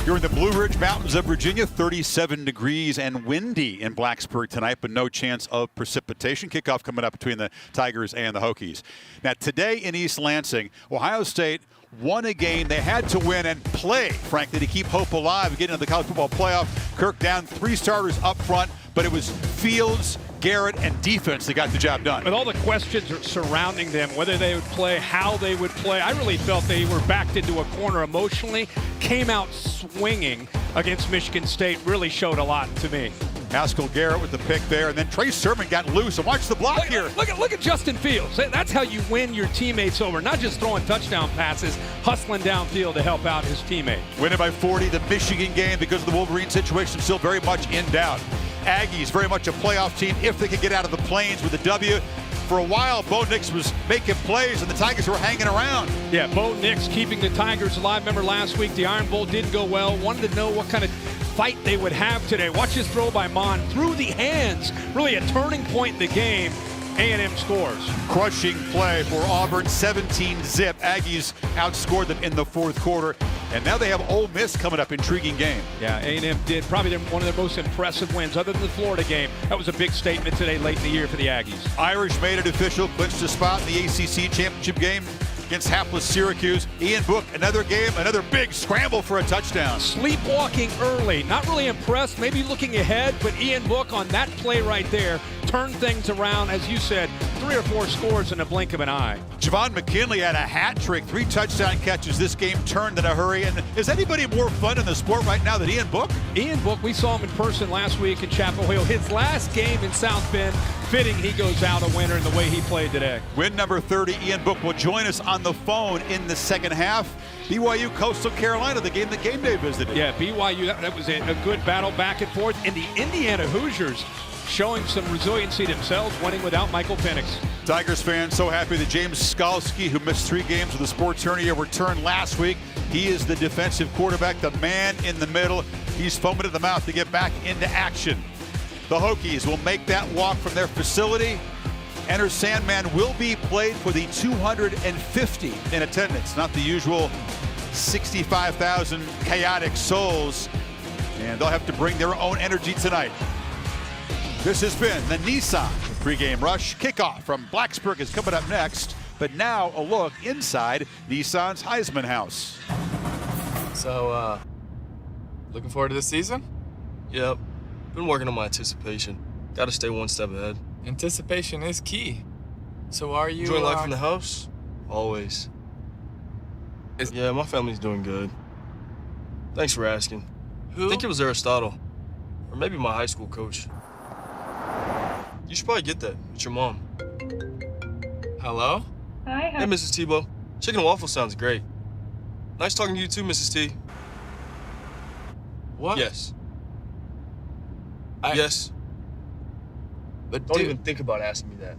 You're in the Blue Ridge Mountains of Virginia, 37 degrees and windy in Blacksburg tonight, but no chance of precipitation. Kickoff coming up between the Tigers and the Hokies. Now, today in East Lansing, Ohio State won a game they had to win and play, frankly, to keep hope alive and get into the college football playoff. Kirk down 3 starters up front, but it was Fields, Garrett, and defense that got the job done. With all the questions surrounding them, whether they would play, how they would play, I really felt they were backed into a corner emotionally, came out swinging against Michigan State, really showed a lot to me. Haskell Garrett with the pick there, and then Trey Sermon got loose. And watch the block here. Look at Justin Fields. That's how you win your teammates over, not just throwing touchdown passes, hustling downfield to help out his teammate. Winning by 40, the Michigan game, because of the Wolverine situation, still very much in doubt. Aggies, very much a playoff team if they could get out of the Plains with a W. For a while, Bo Nix was making plays, and the Tigers were hanging around. Yeah, Bo Nix keeping the Tigers alive. Remember last week, the Iron Bowl didn't go well. Wanted to know what kind of fight they would have today. Watch this throw by Mon through the hands. Really a turning point in the game. A&M scores. Crushing play for Auburn, 17-zip. Aggies outscored them in the fourth quarter. And now they have Ole Miss coming up. Intriguing game. Yeah, A&M did probably one of their most impressive wins, other than the Florida game. That was a big statement today, late in the year for the Aggies. Irish made it official, clinched a spot in the ACC championship game against hapless Syracuse. Ian Book, another game, another big scramble for a touchdown. Sleepwalking early, not really impressed, maybe looking ahead, but Ian Book on that play right there turned things around, as you said, 3 or 4 scores in a blink of an eye. Javon McKinley had a hat trick, 3 touchdown catches. This game turned in a hurry. And is anybody more fun in the sport right now than Ian Book? Ian Book, we saw him in person last week in Chapel Hill. His last game in South Bend, fitting he goes out a winner in the way he played today. Win number 30, Ian Book will join us on the phone in the second half. BYU Coastal Carolina, the game that Game Day visited. Yeah, BYU, that was a good battle back and forth. And the Indiana Hoosiers showing some resiliency themselves, winning without Michael Penix. Tigers fans so happy that James Skalski, who missed 3 games with a sports hernia, returned last week. He is the defensive quarterback, the man in the middle. He's foaming at the mouth to get back into action. The Hokies will make that walk from their facility. Enter Sandman will be played for the 250 in attendance, not the usual 65,000 chaotic souls. And they'll have to bring their own energy tonight. This has been the Nissan pregame rush. Kickoff from Blacksburg is coming up next. But now a look inside Nissan's Heisman House. So, looking forward to this season? Yep. Been working on my anticipation. Got to stay one step ahead. Anticipation is key. So are you... Enjoying life in the house? Always. Yeah, my family's doing good. Thanks for asking. Who? I think it was Aristotle. Or maybe my high school coach. You should probably get that. It's your mom. Hello? Hi. Hey, Mrs. Tebow. Chicken and waffle sounds great. Nice talking to you too, Mrs. T. What? Yes. I... Yes. But Don't dude, even think about asking me that.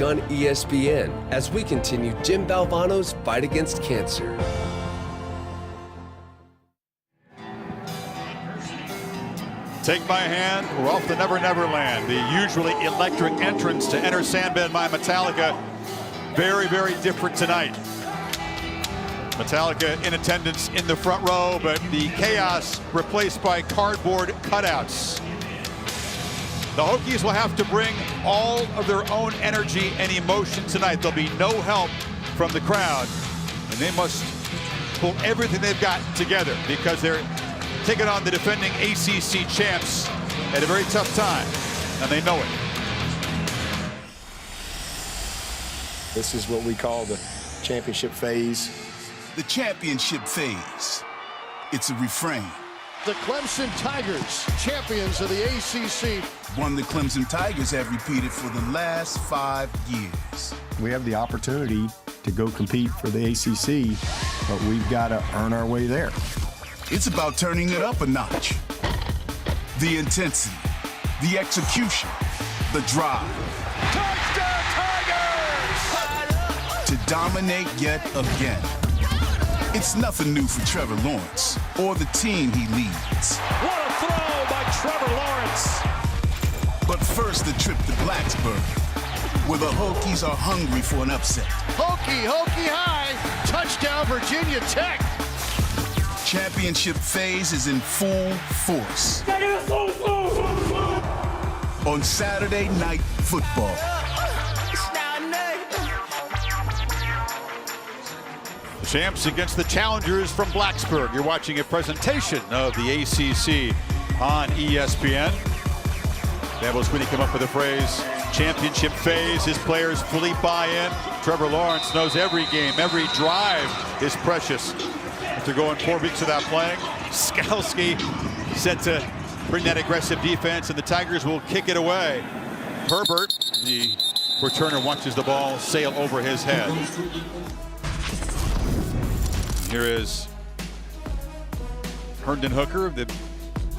On ESPN as we continue Jim Valvano's fight against cancer. Take my hand, we're off to Never Never Land. The usually electric entrance to Enter Sandman by Metallica. Very, very different tonight. Metallica in attendance in the front row, but the chaos replaced by cardboard cutouts. The Hokies will have to bring all of their own energy and emotion tonight. There'll be no help from the crowd, and they must pull everything they've got together because they're taking on the defending ACC champs at a very tough time, and they know it. This is what we call the championship phase. The championship phase. It's a refrain. The Clemson Tigers, champions of the ACC. One the Clemson Tigers have repeated for the last 5 years. We have the opportunity to go compete for the ACC, but we've got to earn our way there. It's about turning it up a notch. The intensity, the execution, the drive. Touchdown Tigers! To dominate yet again. It's nothing new for Trevor Lawrence or the team he leads. What a throw by Trevor Lawrence. But first, a trip to Blacksburg, where the Hokies are hungry for an upset. Hokie high. Touchdown, Virginia Tech. Championship phase is in full force. On Saturday Night Football. The champs against the challengers from Blacksburg. You're watching a presentation of the ACC on ESPN. Dabo Swinney came up with the phrase, championship phase. His players fully buy in. Trevor Lawrence knows every game, every drive is precious. After going 4 weeks without playing, Skalski set to bring that aggressive defense, and the Tigers will kick it away. Herbert, the returner, watches the ball sail over his head. Here is Herndon Hooker. The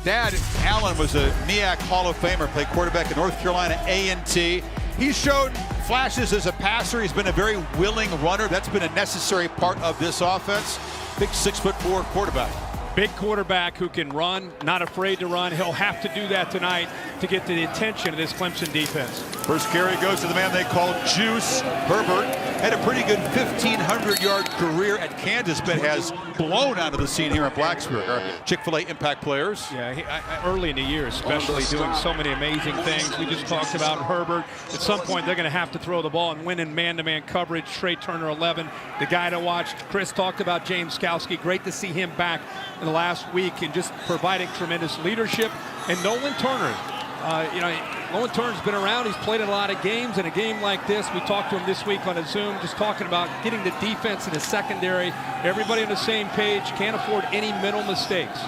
dad, Allen, was a MEAC Hall of Famer, played quarterback at North Carolina A&T. He's shown flashes as a passer. He's been a very willing runner. That's been a necessary part of this offense. Big 6'4" quarterback. Big quarterback who can run, not afraid to run. He'll have to do that tonight to get the attention of this Clemson defense. First carry goes to the man they call Juice. Herbert had a pretty good 1,500-yard career at Kansas, but has blown out of the scene here at Blacksburg. Our Chick-fil-A impact players. Yeah, early in the year especially, doing so many amazing things. We just talked about Herbert. At some point, they're going to have to throw the ball and win in man-to-man coverage. Trey Turner, 11, the guy to watch. Chris talked about James Skalski. Great to see him back in the last week and just providing tremendous leadership. And Nolan Turner, Nolan Turner's been around. He's played in a lot of games. In a game like this, we talked to him this week on a Zoom, just talking about getting the defense in the secondary. Everybody on the same page, can't afford any mental mistakes.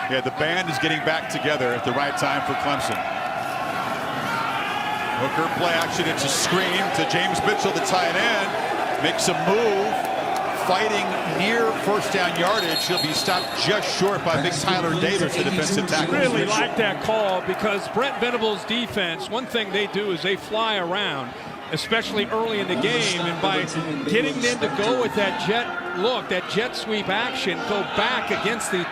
Yeah, the band is getting back together at the right time for Clemson. Hooker, play action. It's a screen to James Mitchell, the tight end. Makes a move. Fighting near first down yardage. He'll be stopped just short by big Tyler Davis, the defensive tackle. Really like that call because Brent Venables' defense, one thing they do is they fly around, especially early in the game, and by getting them to go with that jet look, that jet sweep action, go back against the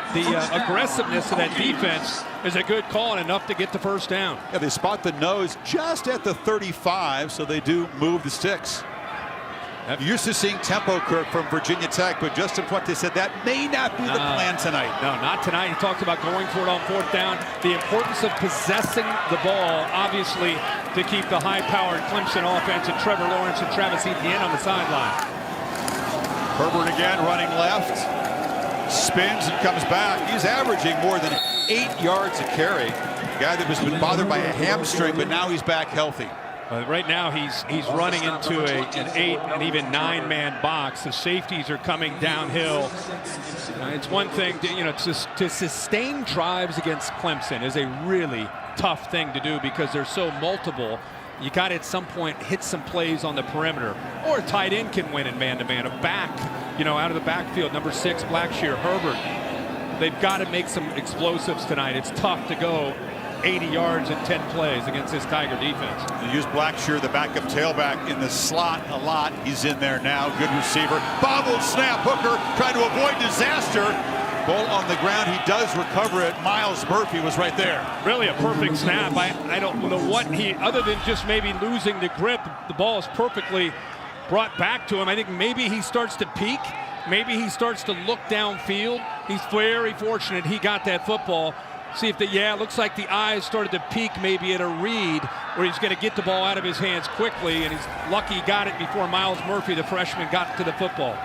aggressiveness of that defense is a good call and enough to get the first down. Yeah, they spot the nose just at the 35, so they do move the sticks. You're used to seeing tempo, Kirk, from Virginia Tech, but Justin Fuente said that may not be the plan tonight. No, not tonight. He talked about going for it on fourth down. The importance of possessing the ball, obviously, to keep the high-powered Clemson offense and Trevor Lawrence and Travis Etienne on the sideline. Herbert again running left. Spins and comes back. He's averaging more than 8 yards a carry. A guy that has been bothered by a hamstring, but now he's back healthy. Right now he's running into an 8 and even 9-man box. The safeties are coming downhill. It's one thing to sustain drives against Clemson is a really tough thing to do because they're so multiple. You got to at some point hit some plays on the perimeter, or a tight end can win in man-to-man. A back, out of the backfield, number 6 Blackshear, Herbert. They've got to make some explosives tonight. It's tough to go 80 yards in 10 plays against this Tiger defense. They use Blackshear, the backup tailback, in the slot a lot. He's in there now. Good receiver. Bobbled snap. Hooker trying to avoid disaster. Ball on the ground. He does recover it. Miles Murphy was right there. Really a perfect snap. I don't know what other than just maybe losing the grip, the ball is perfectly brought back to him. I think maybe he starts to peek. Maybe he starts to look downfield. He's very fortunate he got that football. See if it looks like the eyes started to peak maybe at a read where he's going to get the ball out of his hands quickly, and he's lucky he got it before Miles Murphy, the freshman, got to the football.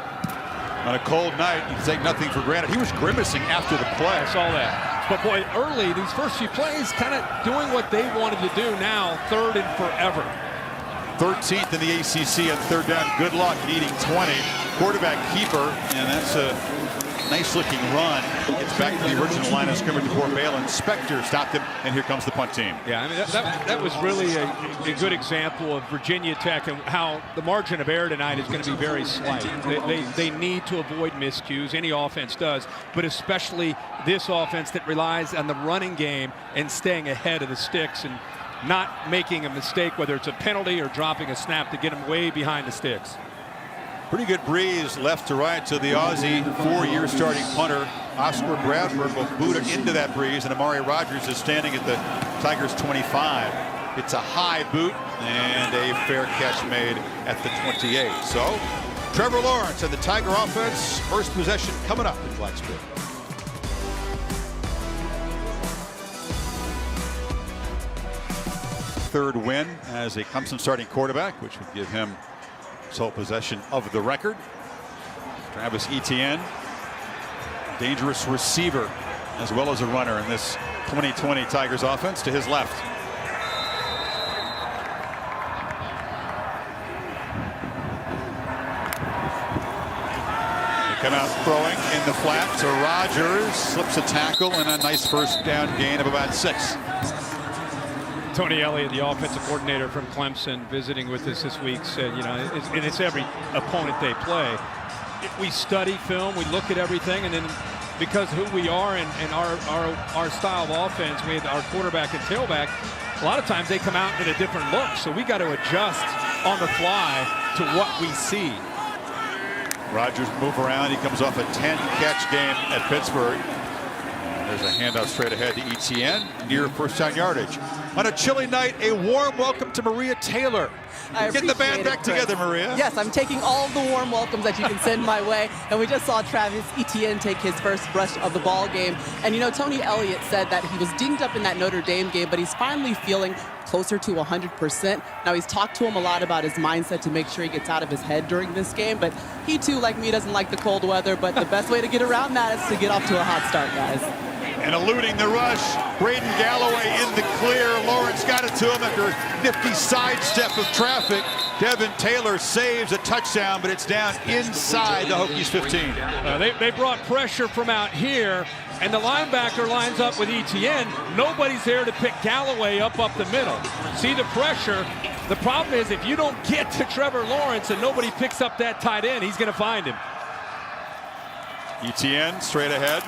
On a cold night, you can take nothing for granted. He was grimacing after the play. I saw that. But boy, early, these first few plays kind of doing what they wanted to do now, third and forever. 13th in the ACC on third down. Good luck needing 20. Quarterback keeper, and that's a nice-looking run. Gets back to the original line of scrimmage before Balin. Spector stopped him, and here comes the punt team. Yeah, I mean, that was really a good example of Virginia Tech and how the margin of error tonight is going to be very slight. They need to avoid miscues. Any offense does, but especially this offense that relies on the running game and staying ahead of the sticks and not making a mistake, whether it's a penalty or dropping a snap, to get them way behind the sticks. Pretty good breeze left to right to the Aussie 4-year starting punter. Oscar Bradford will boot it into that breeze, and Amari Rogers is standing at the Tigers 25. It's a high boot and a fair catch made at the 28. So Trevor Lawrence and the Tiger offense, first possession coming up in Blacksburg. Third win as a Clemson starting quarterback, which would give him sole possession of the record. Travis Etienne, dangerous receiver as well as a runner in this 2020 Tigers offense. To his left. They come out throwing in the flat to Rogers, slips a tackle and a nice first down gain of about 6. Tony Elliott, the offensive coordinator from Clemson, visiting with us this week, said, you know, and it's every opponent they play. We study film, we look at everything, and then because who we are and our style of offense, we have our quarterback and tailback, a lot of times they come out in a different look. So we got to adjust on the fly to what we see. Rogers move around. He comes off a 10-catch game at Pittsburgh. There's a handout straight ahead to Etienne, near first down yardage. On a chilly night, a warm welcome to Maria Taylor. Get the band back together, Maria. Yes, I'm taking all of the warm welcomes that you can send my way. And we just saw Travis Etienne take his first brush of the ball game. And, you know, Tony Elliott said that he was dinged up in that Notre Dame game, but he's finally feeling closer to 100%. Now, he's talked to him a lot about his mindset to make sure he gets out of his head during this game. But he, too, like me, doesn't like the cold weather. But the best way to get around that is to get off to a hot start, guys. And eluding the rush, Braden Galloway in the clear. Lawrence got it to him after a nifty sidestep of traffic. Devin Taylor saves a touchdown, but it's down inside the Hokies 15. They brought pressure from out here, and the linebacker lines up with Etienne. Nobody's there to pick Galloway up the middle. See the pressure. The problem is if you don't get to Trevor Lawrence and nobody picks up that tight end, he's going to find him. Etienne straight ahead.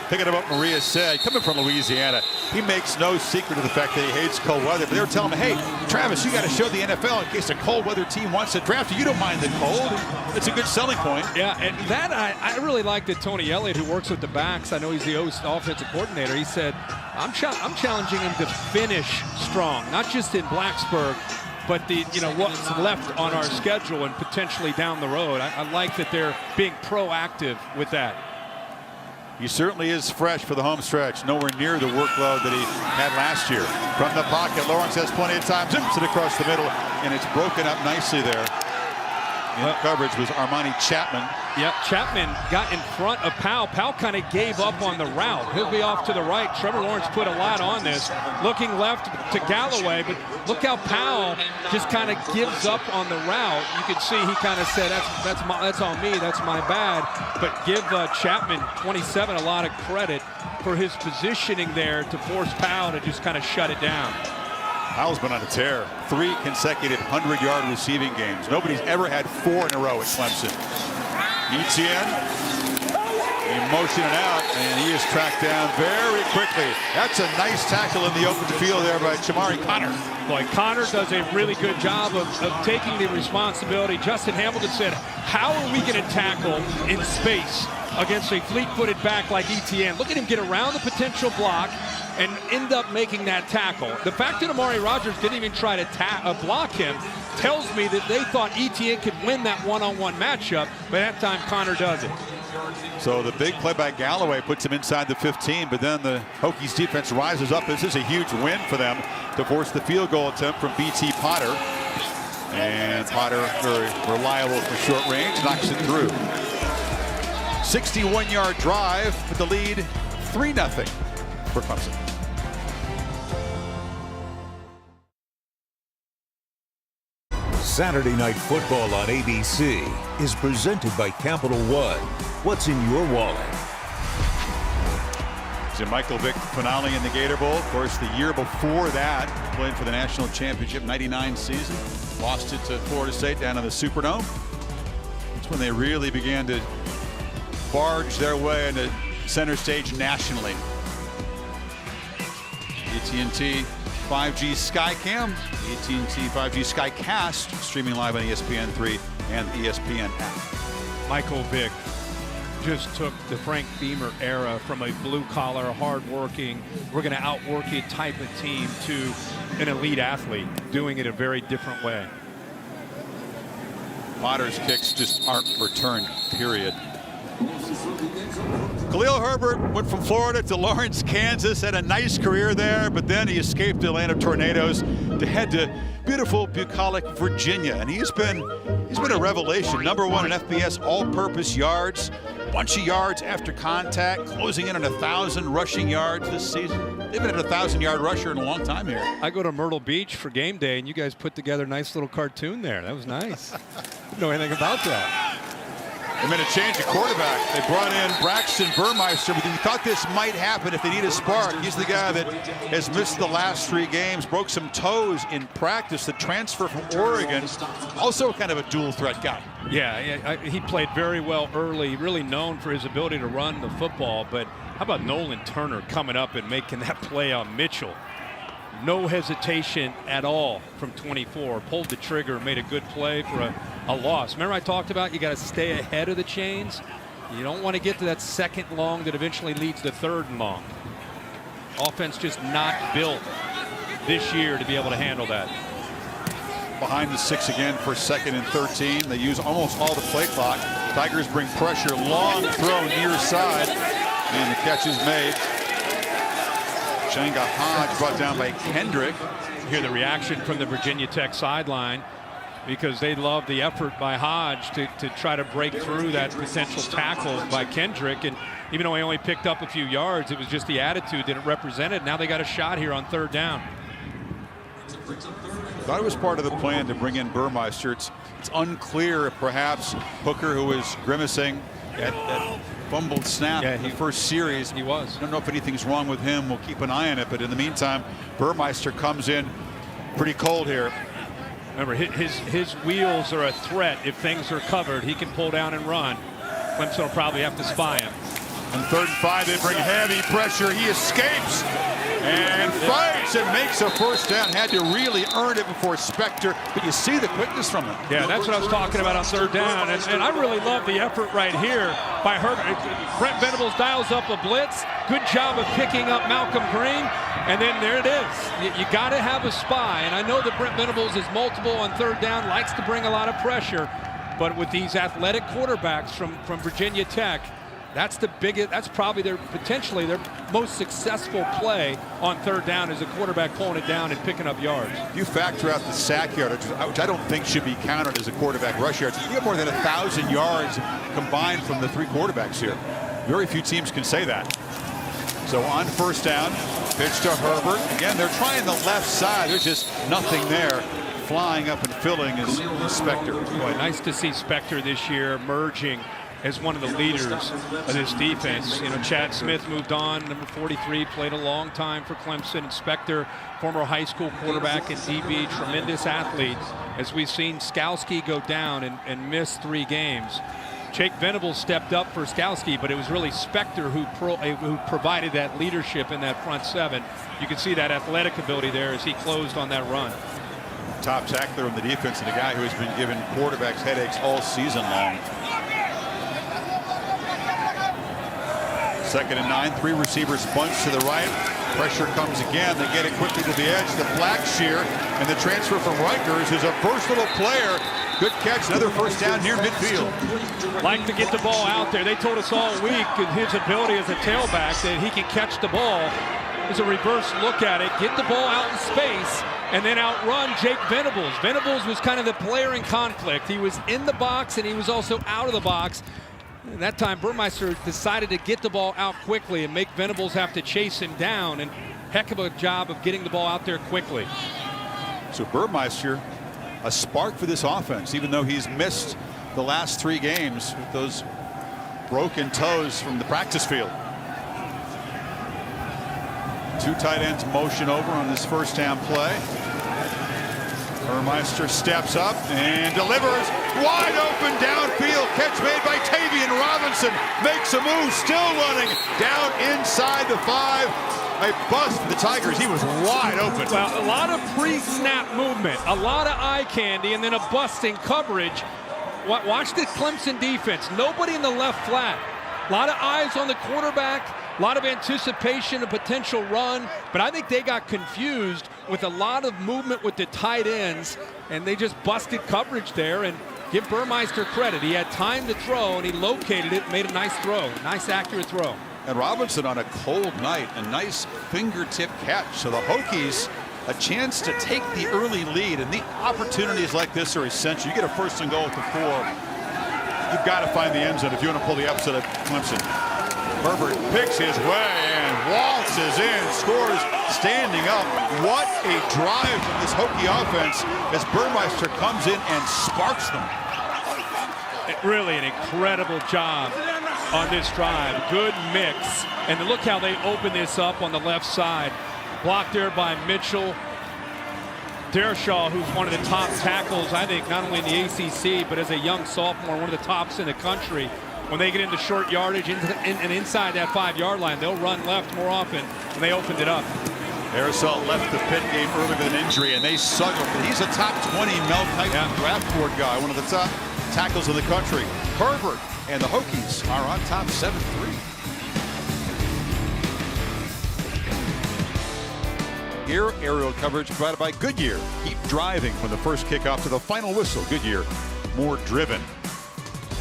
Thinking about what Maria said, coming from Louisiana, he makes no secret of the fact that he hates cold weather. But they were telling him, hey, Travis, you got to show the NFL in case a cold weather team wants to draft you. You don't mind the cold. It's a good selling point. Yeah, and that I really like that Tony Elliott, who works with the backs, I know he's the offensive coordinator, he said, I'm challenging him to finish strong, not just in Blacksburg, but what's left on our schedule and potentially down the road. I like that they're being proactive with that. He certainly is fresh for the home stretch. Nowhere near the workload that he had last year. From the pocket, Lawrence has plenty of time. Zips it across the middle, and it's broken up nicely there. In coverage was Armani Chapman. Yep, Chapman got in front of Powell. Powell kind of gave up on the route. He'll be off to the right. Trevor Lawrence put a lot on this. Looking left to Galloway, but look how Powell just kind of gives up on the route. You could see he kind of said, that's on me, that's my bad. But give Chapman, 27, a lot of credit for his positioning there to force Powell to just kind of shut it down. Powell's been on a tear. 3 consecutive 100-yard receiving games. Nobody's ever had 4 in a row at Clemson. Etienne, motioning out, and he is tracked down very quickly. That's a nice tackle in the open field there by Chamari Connor. Boy, Connor does a really good job of taking the responsibility. Justin Hamilton said, how are we going to tackle in space against a fleet-footed back like Etienne? Look at him get around the potential block and end up making that tackle. The fact that Amari Rogers didn't even try to block him tells me that they thought Etienne could win that one-on-one matchup, but that time Connor does it. So the big play by Galloway puts him inside the 15, but then the Hokies defense rises up. This is a huge win for them to force the field goal attempt from B.T. Potter. And Potter, very reliable for short range, knocks it through. 61-yard drive with the lead 3-0 for Clemson. Saturday Night Football on ABC is presented by Capital One. What's in your wallet? It's a Michael Vick finale in the Gator Bowl. Of course, the year before that, played for the National Championship 99 season. Lost it to Florida State down in the Superdome. That's when they really began to barge their way into center stage nationally. AT&T 5G Skycam, AT&T 5G Skycast, streaming live on ESPN3 and the ESPN app. Michael Vick just took the Frank Beamer era from a blue-collar, hard-working, we're going to outwork you type of team to an elite athlete, doing it a very different way. Potter's kicks just aren't returned, period. Khalil Herbert went from Florida to Lawrence, Kansas, had a nice career there, but then he escaped the Atlanta Tornadoes to head to beautiful bucolic Virginia, and he's been a revelation. #1 in FBS all-purpose yards, bunch of yards after contact, closing in on 1,000 rushing yards this season. They've been at a 1,000-yard rusher in a long time here. I go to Myrtle Beach for game day, and you guys put together a nice little cartoon there. That was nice. Didn't know anything about that. They made a change of quarterback. They brought in Braxton Burmeister. We thought this might happen if they need a spark. He's the guy that has missed the last 3 games, broke some toes in practice. The transfer from Oregon, also kind of a dual threat guy. Yeah, he played very well early, really known for his ability to run the football. But how about Nolan Turner coming up and making that play on Mitchell? No hesitation at all from 24. Pulled the trigger, made a good play for a loss. Remember I talked about you got to stay ahead of the chains? You don't want to get to that second long that eventually leads to third and long. Offense just not built this year to be able to handle that. Behind the 6 again for 2nd and 13. They use almost all the play clock. Tigers bring pressure, long throw near side, and the catch is made. Shenga Hodge brought down by Kendrick. Hear the reaction from the Virginia Tech sideline because they love the effort by Hodge to try to break through that potential tackle by Kendrick. And even though he only picked up a few yards, it was just the attitude that it represented. Now they got a shot here on 3rd down. Thought it was part of the plan to bring in Burmeister. It's unclear if perhaps Hooker, who was grimacing at fumbled snap in the first series. He was. I don't know if anything's wrong with him. We'll keep an eye on it. But in the meantime, Burmeister comes in pretty cold here. Remember, his wheels are a threat. If things are covered, he can pull down and run. Clemson will probably have to spy him. On 3rd and 5, they bring heavy pressure. He escapes and fights and makes a 1st down. Had to really earn it before Spector, but you see the quickness from him. Yeah, that's what I was talking about on 3rd down, and I really love the effort right here by Herbert. Brent Venables dials up a blitz. Good job of picking up Malcolm Green, and then there it is. You got to have a spy, and I know that Brent Venables is multiple on 3rd down, likes to bring a lot of pressure, but with these athletic quarterbacks from Virginia Tech, that's the biggest. That's probably potentially their most successful play on 3rd down is a quarterback pulling it down and picking up yards. You factor out the sack yardage, which I don't think should be counted as a quarterback rush yards. You have more than 1,000 yards combined from the 3 quarterbacks here. Very few teams can say that. So on 1st down, pitch to Herbert. Again, they're trying the left side. There's just nothing there. Flying up and filling is Spector. Boy, nice to see Spector this year emerging as one of the leaders of this defense. You know, Chad Smith moved on, number 43, played a long time for Clemson. Spector, former high school quarterback and DB, tremendous athlete. As we've seen Skowski go down and miss 3 games. Jake Venables stepped up for Skowski, but it was really Spector who provided that leadership in that front 7. You can see that athletic ability there as he closed on that run. Top tackler in the defense and a guy who has been giving quarterbacks headaches all season long. 2nd and 9, 3 receivers bunch to the right. Pressure comes again. They get it quickly to the edge. The Blackshear and the transfer from Rutgers is a versatile player. Good catch, another 1st down near midfield. Like to get the ball out there. They told us all week his ability as a tailback that he can catch the ball. There's a reverse look at it, get the ball out in space, and then outrun Jake Venables. Venables was kind of the player in conflict. He was in the box and he was also out of the box. And that time Burmeister decided to get the ball out quickly and make Venables have to chase him down, and heck of a job of getting the ball out there quickly. So Burmeister, a spark for this offense, even though he's missed the last 3 games with those broken toes from the practice field. 2 tight ends motion over on this 1st down play. Burmeister steps up and delivers wide open downfield. Catch made by Tavian Robinson. Makes a move, still running down inside the 5. A bust for the Tigers. He was wide open. Well, a lot of pre-snap movement, a lot of eye candy, and then a bust in coverage. watch the Clemson defense. Nobody in the left flat. A lot of eyes on the quarterback. A lot of anticipation, a potential run, but I think they got confused with a lot of movement with the tight ends, and they just busted coverage there. And give Burmeister credit. He had time to throw, and he located it, made a nice throw, nice accurate throw. And Robinson on a cold night, a nice fingertip catch. So the Hokies, a chance to take the early lead, and the opportunities like this are essential. You get a 1st and goal at the 4. You've got to find the end zone if you want to pull the upset of Clemson. Herbert picks his way and waltzes in, scores standing up. What a drive from this Hokie offense as Burmeister comes in and sparks them. Really an incredible job on this drive. Good mix. And look how they open this up on the left side. Blocked there by Mitchell. Dershaw, who's one of the top tackles, I think, not only in the ACC, but as a young sophomore, one of the tops in the country. When they get into short yardage and inside that 5-yard line, they'll run left more often, and they opened it up. Aerosol left the Pitt game early with an injury, and they suck him. He's a top 20 Mel Kiper draft board guy, one of the top tackles in the country. Herbert and the Hokies are on top 7-3. Here, aerial coverage provided by Goodyear. Keep driving from the first kickoff to the final whistle. Goodyear, more driven.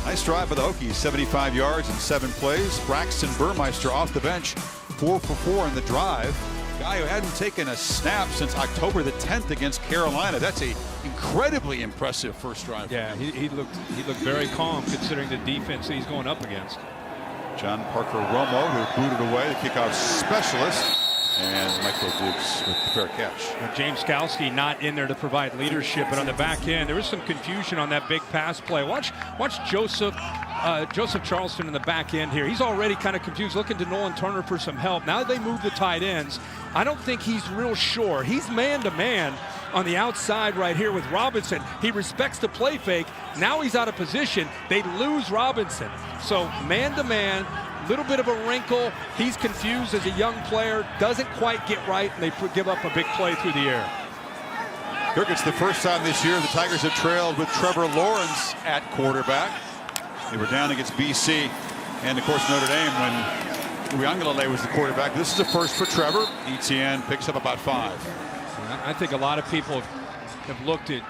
Nice drive by the Hokies, 75 yards in 7 plays. Braxton Burmeister off the bench, 4 for 4 in the drive. Guy who hadn't taken a snap since October the 10th against Carolina. That's a incredibly impressive first drive. Yeah, he looked very calm considering the defense he's going up against. John Parker Romo, who booted away the kickoff specialist. And Michael Dukes with the fair catch. James Skalski not in there to provide leadership, but on the back end there was some confusion on that big pass play. Watch Joseph Charleston in the back end here. He's already kind of confused, looking to Nolan Turner for some help. Now they move the tight ends. I don't think he's real sure. He's man-to-man on the outside right here with Robinson. He respects the play fake. Now he's out of position. They lose Robinson. So man-to-man. Little bit of a wrinkle. He's confused as a young player, doesn't quite get right, and they give up a big play through the air. Kirk, it's the first time this year the Tigers have trailed with Trevor Lawrence at quarterback. They were down against BC and, of course, Notre Dame when Uiagalelei was the quarterback. This is a first for Trevor. Etienne picks up about 5. I think a lot of people have looked at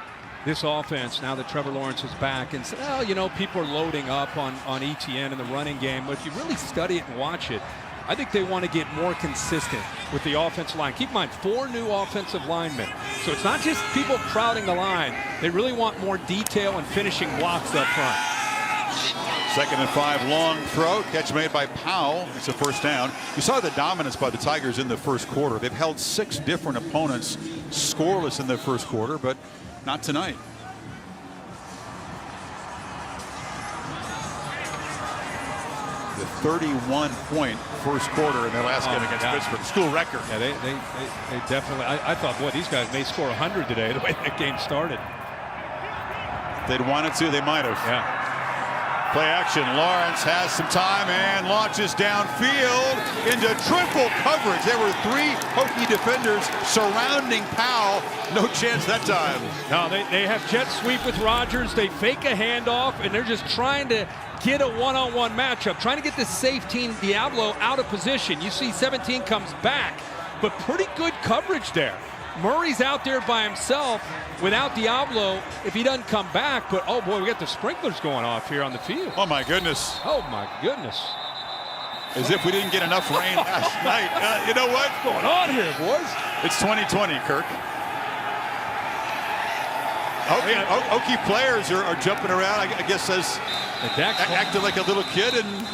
this offense now that Trevor Lawrence is back and said, oh, you know, people are loading up on Etienne in the running game. But if you really study it and watch it, I think they want to get more consistent with the offensive line. Keep in mind, 4 new offensive linemen. So it's not just people crowding the line. They really want more detail and finishing blocks up front. 2nd and 5, long throw. Catch made by Powell. It's a first down. You saw the dominance by the Tigers in the first quarter. They've held 6 different opponents scoreless in the first quarter, but not tonight. The 31-point first quarter in their last game against Pittsburgh. School record. Yeah, they definitely. I thought, boy, these guys may score 100 today the way that game started. If they'd wanted to, they might have. Yeah. Play action. Lawrence has some time and launches downfield into triple coverage. There were 3 Hokie defenders surrounding Powell. No chance that time. No, they have jet sweep with Rodgers. They fake a handoff, and they're just trying to get a one-on-one matchup, trying to get the safe team Diablo out of position. You see 17 comes back, but pretty good coverage there. Murray's out there by himself without Diablo if he doesn't come back. But, oh, boy, we got the sprinklers going off here on the field. Oh, my goodness. Oh, my goodness. As if we didn't get enough rain last night. You know what? What's going on here, boys? It's 2020, Kirk. Hokie players are jumping around, I guess, as acting like a little kid, and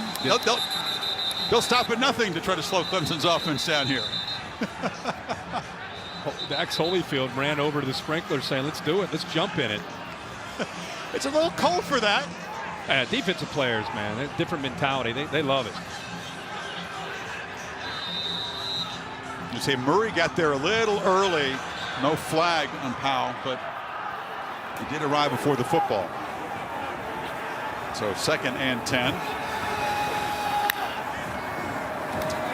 they'll stop at nothing to try to slow Clemson's offense down here. Dax Holyfield ran over to the sprinklers saying, let's do it. Let's jump in it. It's a little cold for that. Defensive players, man, they're different mentality. They love it. You say Murray got there a little early. No flag on Powell, but he did arrive before the football. So 2nd and 10.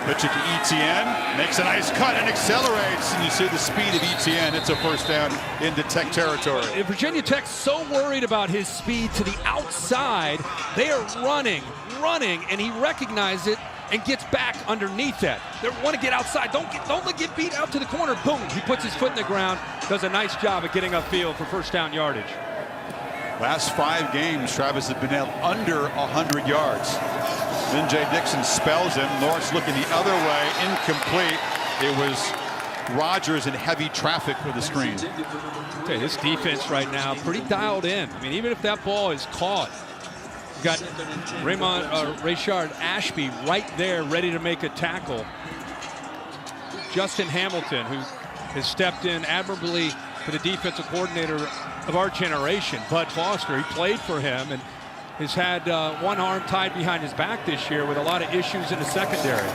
Pitch it to Etienne, makes a nice cut and accelerates, and you see the speed of Etienne. It's a first down into Tech territory. Virginia Tech's so worried about his speed to the outside. They are running, and he recognizes it and gets back underneath that. They want to get outside. Don't get beat out to the corner. Boom! He puts his foot in the ground. Does a nice job of getting upfield for first down yardage. Last 5 games, Travis has been held under 100 yards. Then Jay Dixon spells him. Lawrence looking the other way, incomplete. It was Rogers in heavy traffic with the screen. Okay, this defense right now pretty dialed in. I mean, even if that ball is caught, you've got Rayshard Ashby right there ready to make a tackle. Justin Hamilton, who has stepped in admirably for the defensive coordinator of our generation, Bud Foster. He played for him and has had one arm tied behind his back this year with a lot of issues in the secondary.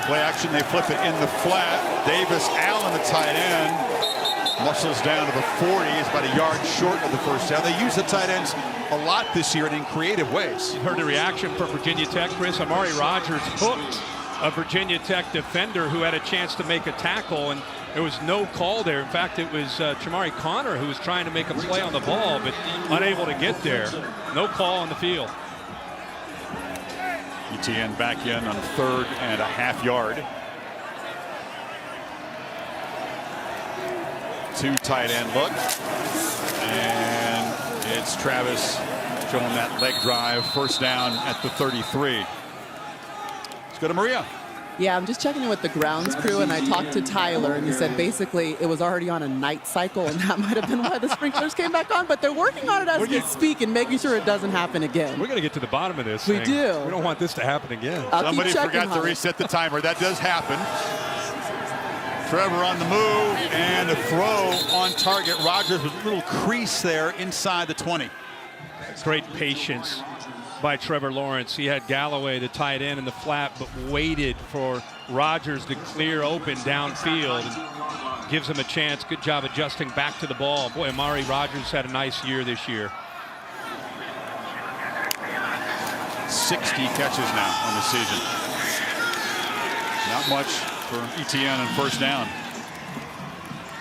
Play action, they flip it in the flat. Davis Allen, the tight end, muscles down to the 40. He's about a yard short of the first down. They use the tight ends a lot this year and in creative ways. You heard the reaction from Virginia Tech, Chris. Amari Rogers hooked a Virginia Tech defender who had a chance to make a tackle, and there was no call there. In fact, it was Chamari Connor who was trying to make a play on the ball, but unable to get there. No call on the field. Etienne back in on 3rd and a half yard. 2 tight end look. And it's Travis showing that leg drive. First down at the 33. Let's go to Maria. Yeah, I'm just checking in with the grounds crew, and I talked to Tyler, and he said basically it was already on a night cycle, and that might have been why the sprinklers came back on, but they're working on it as we speak and making sure it doesn't happen again. We're going to get to the bottom of this. We do. We don't want this to happen again. Somebody forgot to reset the timer. That does happen. Trevor on the move, and a throw on target. Rogers with a little crease there inside the 20. Great patience by Trevor Lawrence. He had Galloway, the tight end, in the flat, but waited for Rogers to clear open downfield and gives him a chance. Good job adjusting back to the ball. Boy, Amari Rogers had a nice year this year. 60 catches now on the season. Not much for Etienne on first down.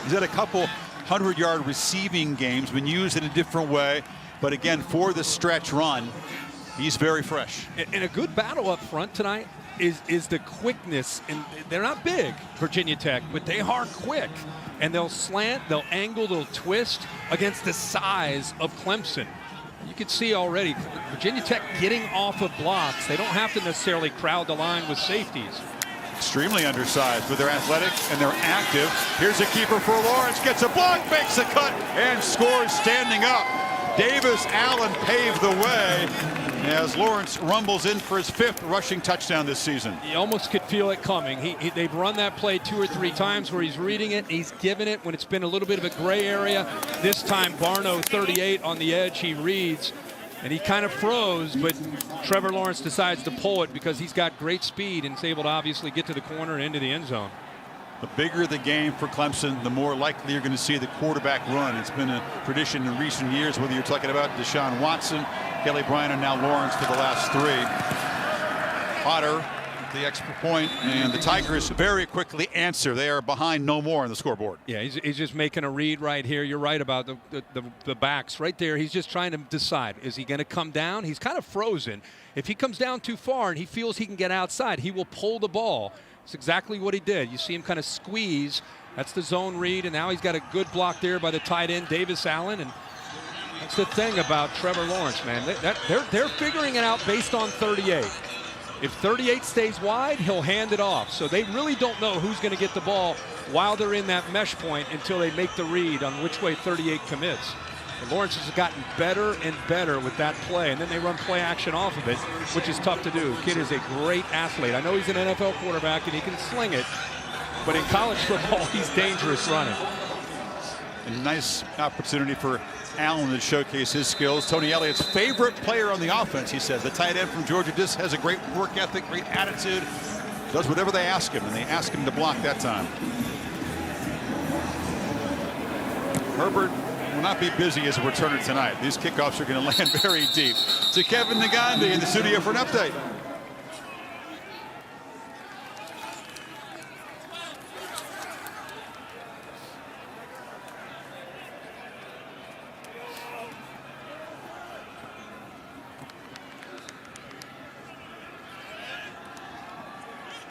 He's had a couple 100-yard receiving games, been used in a different way, but again, for the stretch run, he's very fresh. And a good battle up front tonight is the quickness. And they're not big, Virginia Tech, but they are quick. And they'll slant, they'll angle, they'll twist against the size of Clemson. You can see already Virginia Tech getting off of blocks. They don't have to necessarily crowd the line with safeties. Extremely undersized, but they're athletic and they're active. Here's a keeper for Lawrence, gets a block, makes a cut, and scores standing up. Davis Allen paved the way as Lawrence rumbles in for his 5th rushing touchdown this season. You almost could feel it coming. They've run that play 2 or 3 times where he's reading it, and he's given it when it's been a little bit of a gray area. This time, Barno, 38 on the edge, he reads, and he kind of froze, but Trevor Lawrence decides to pull it because he's got great speed and is able to obviously get to the corner and into the end zone. The bigger the game for Clemson, the more likely you're going to see the quarterback run. It's been a tradition in recent years, whether you're talking about Deshaun Watson, Kelly Bryant, and now Lawrence for the last 3. Potter, the extra point, and the Tigers very quickly answer. They are behind no more on the scoreboard. Yeah, he's just making a read right here. You're right about the backs right there. He's just trying to decide, is he going to come down? He's kind of frozen. If he comes down too far and he feels he can get outside, he will pull the ball. It's exactly what he did. You see him kind of squeeze. That's the zone read, and now he's got a good block there by the tight end, Davis Allen. And that's the thing about Trevor Lawrence, man. They're figuring it out based on 38. If 38 stays wide, he'll hand it off. So they really don't know who's going to get the ball while they're in that mesh point until they make the read on which way 38 commits. And Lawrence has gotten better and better with that play, and then they run play action off of it, which is tough to do. Kid is a great athlete. I know he's an NFL quarterback and he can sling it, but in college football, he's dangerous running. A nice opportunity for Allen to showcase his skills. Tony Elliott's favorite player on the offense, he says. The tight end from Georgia just has a great work ethic, great attitude, does whatever they ask him, and they ask him to block that time. Herbert will not be busy as a returner tonight. These kickoffs are going to land very deep. So Kevin Nagandi in the studio for an update.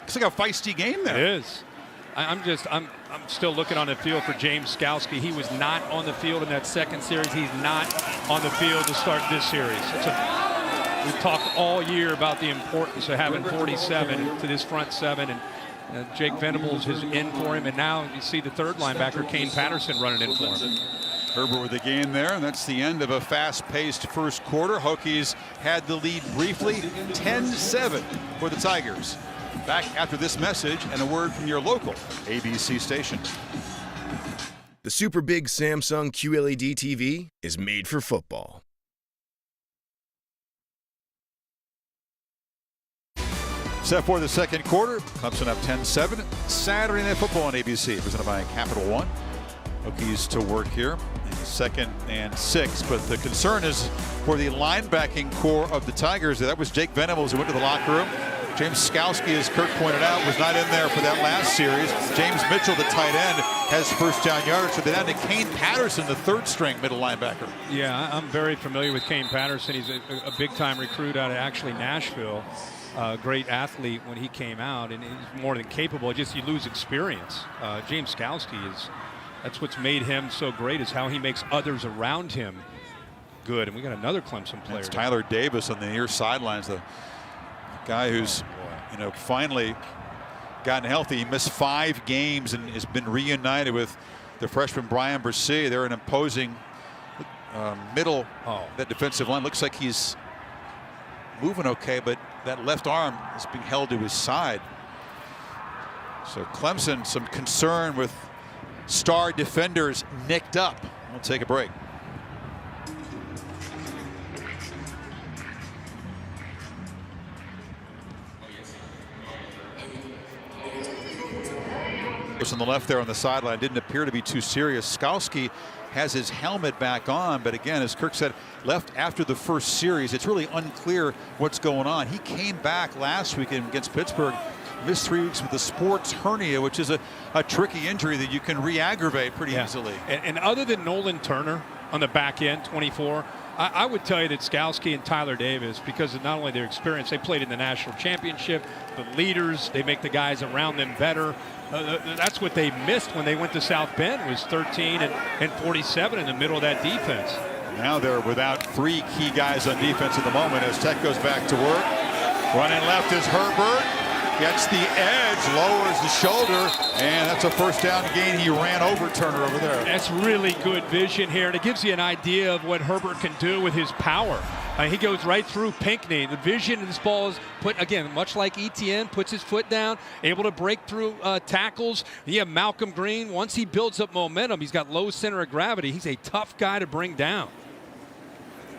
Looks like a feisty game there. It is. I'm still looking on the field for James Skalski. He was not on the field in that second series. He's not on the field to start this series. We've talked all year about the importance of having 47 to this front seven, and Jake Venables is in for him, and now you see the third linebacker, Kane Patterson, running in for him. Herbert with the gain there, and that's the end of a fast-paced first quarter. Hokies had the lead briefly, 10-7 for the Tigers. Back after this message and a word from your local ABC station. The super big Samsung QLED TV is made for football. Set for the second quarter. Clemson up 10-7. Saturday Night Football on ABC, presented by Capital One. Hokies to work here. Second and 6, but the concern is for the linebacking core of the Tigers. That was Jake Venables who went to the locker room. James Skalski, as Kirk pointed out, was not in there for that last series. James Mitchell, the tight end, has first down yardage. So they're down to Kane Patterson, the third string middle linebacker. Yeah, I'm very familiar with Kane Patterson. He's a big-time recruit out of actually Nashville. Great athlete when he came out, and he's more than capable. Just you lose experience. James Skalski that's what's made him so great, is how he makes others around him good. And we got another Clemson player. It's Tyler Davis on the near sidelines, the guy who's finally gotten healthy. He missed 5 games and has been reunited with the freshman Brian Bresee. They're an imposing middle. That defensive line looks like he's moving okay, but that left arm is being held to his side. So Clemson, some concern with star defenders nicked up. We'll take a break. On the left there on the sideline didn't appear to be too serious. Skalski has his helmet back on, but again, as Kirk said, left after the first series. It's really unclear what's going on. He came back last weekend against Pittsburgh, missed 3 weeks with a sports hernia, which is a tricky injury that you can re-aggravate pretty easily. And other than Nolan Turner on the back end, 24, I would tell you that Skalski and Tyler Davis, because of not only their experience, they played in the national championship, the leaders, they make the guys around them better. That's what they missed when they went to South Bend, was 13 and 47 in the middle of that defense. Now they're without 3 key guys on defense at the moment as Tech goes back to work. Running left is Herbert. Gets the edge, lowers the shoulder, and that's a first down gain. He ran over Turner over there. That's really good vision here, and it gives you an idea of what Herbert can do with his power. He goes right through Pinckney. The vision of this ball is put, again, much like Etienne, puts his foot down, able to break through tackles. You have Malcolm Green. Once he builds up momentum, he's got low center of gravity. He's a tough guy to bring down.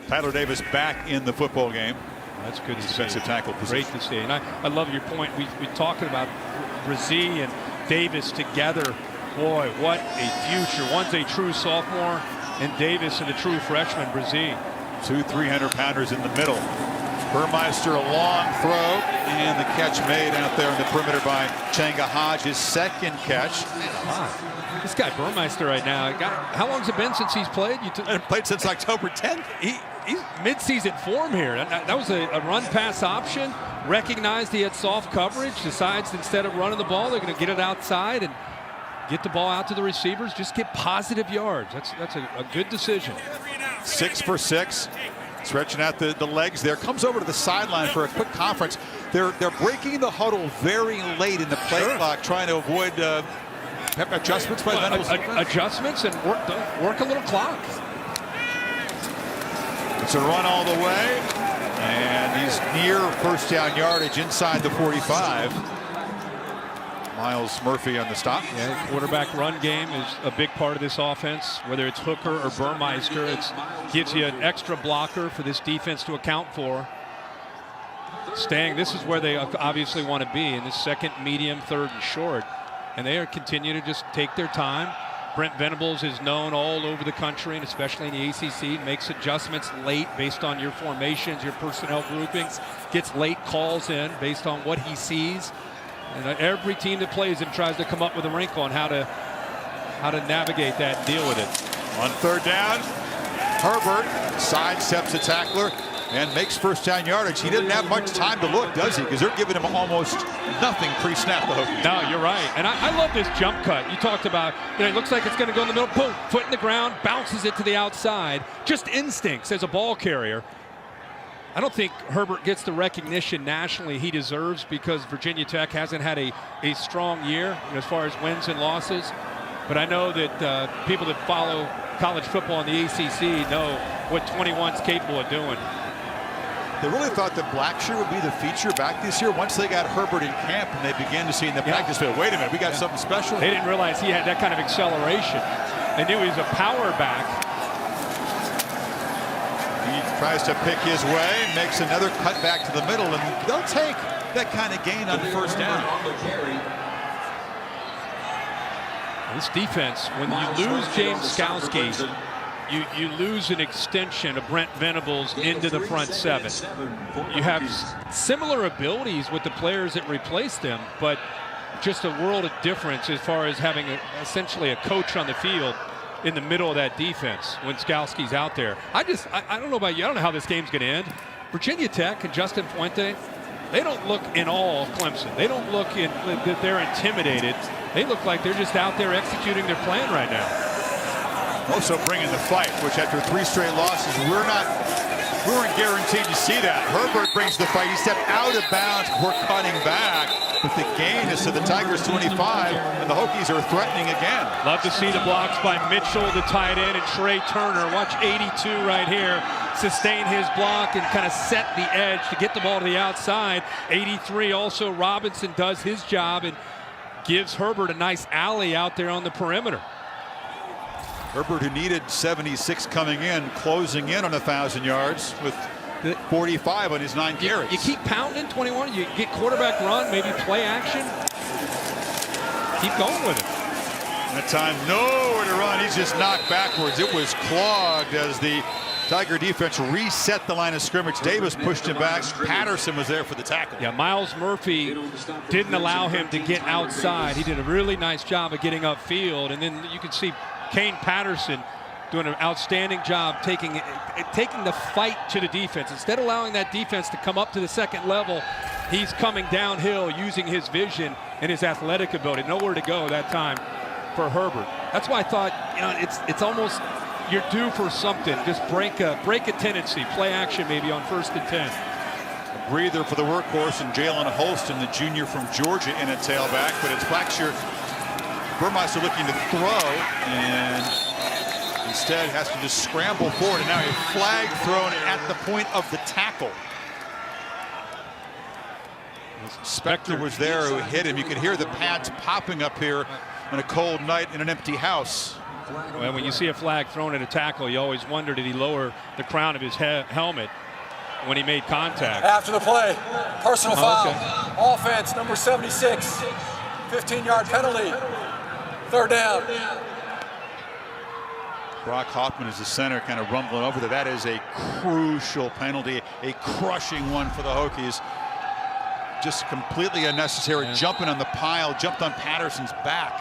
Tyler Davis back in the football game. That's good to see. Defensive tackle position. Great to see. And I love your point. We're talking about Bresee and Davis together. Boy, what a future. One's a true sophomore, and Davis is a true freshman, Bresee. 2 300-pounders in the middle. Burmeister, a long throw, and the catch made out there in the perimeter by Changa Hodge, his second catch. This guy Burmeister right now, how long has it been since he's played? Played since October 10th. He's mid-season form here. That was a run-pass option. Recognized he had soft coverage. Decides instead of running the ball, they're going to get it outside and get the ball out to the receivers. Just get positive yards. That's a good decision. 6 for 6. Stretching out the legs there. Comes over to the sideline for a quick conference. They're breaking the huddle very late in the play clock, trying to avoid adjustments by Venables. Adjustments and work a little clock. It's a run all the way, and he's near first down yardage inside the 45. Miles Murphy on the stop. Yeah, quarterback run game is a big part of this offense. Whether it's Hooker or Burmeister, it gives you an extra blocker for this defense to account for. This is where they obviously want to be, in this second, medium, third, and short. And they are continuing to just take their time. Brent Venables is known all over the country, and especially in the ACC, makes adjustments late based on your formations, your personnel groupings, gets late calls in based on what he sees. And every team that plays him tries to come up with a wrinkle on how to navigate that and deal with it. On third down, Herbert sidesteps the tackler, and makes first down yardage. He didn't have much time to look, does he? Because they're giving him almost nothing pre-snap, the Hokies. No, you're right. And I love this jump cut. You talked about, it looks like it's going to go in the middle. Boom, foot in the ground, bounces it to the outside. Just instincts as a ball carrier. I don't think Herbert gets the recognition nationally he deserves because Virginia Tech hasn't had a strong year as far as wins and losses. But I know that people that follow college football in the ACC know what 21's capable of doing. They really thought that Blackshear would be the feature back this year once they got Herbert in camp and they began to see in the practice field, wait a minute, we got something special. They didn't realize he had that kind of acceleration. They knew he was a power back. He tries to pick his way, makes another cut back to the middle, and they'll take that kind of gain on first down. This defense, when you lose James Skalski, you lose an extension of Brent Venables into the front seven. You have similar abilities with the players that replaced them, but just a world of difference as far as having essentially a coach on the field in the middle of that defense when Skalski's out there. I don't know about you. I don't know how this game's going to end. Virginia Tech and Justin Fuente, they don't look in awe of Clemson. They don't look that they're intimidated. They look like they're just out there executing their plan right now. Also bringing the fight, which after 3 straight losses, we weren't guaranteed to see that. Herbert brings the fight. He stepped out of bounds before cutting back. But the gain is to the Tigers 25, and the Hokies are threatening again. Love to see the blocks by Mitchell, the tight end, and Trey Turner. Watch 82 right here sustain his block and kind of set the edge to get the ball to the outside. 83 also, Robinson does his job and gives Herbert a nice alley out there on the perimeter. Herbert, who needed 76 coming in, closing in on 1,000 yards with 45 on his 9 carries. You keep pounding 21, you get quarterback run, maybe play action. Keep going with it. That time, nowhere to run. He's just knocked backwards. It was clogged as the Tiger defense reset the line of scrimmage. Davis pushed him back. Patterson was there for the tackle. Yeah, Miles Murphy didn't allow him to get outside. He did a really nice job of getting upfield, and then you could see Kane Patterson doing an outstanding job taking the fight to the defense. Instead of allowing that defense to come up to the second level, he's coming downhill using his vision and his athletic ability. Nowhere to go that time for Herbert. That's why I thought, it's almost you're due for something. Just break a tendency, play action maybe on 1st and 10. A breather for the workhorse and Jalen Holston, the junior from Georgia, in a tailback, but it's Blackshear. Burmeister looking to throw, and instead has to just scramble forward, and now a flag thrown at the point of the tackle. Spector was there who hit him. You could hear the pads popping up here on a cold night in an empty house. Well, when you see a flag thrown at a tackle, you always wonder, did he lower the crown of his helmet when he made contact? After the play, personal foul. Okay. Offense, number 76, 15-yard penalty. 3rd down. Brock Hoffman is the center, kind of rumbling over there. That is a crucial penalty, a crushing one for the Hokies. Just completely unnecessary. Yeah. Jumping on the pile, jumped on Patterson's back.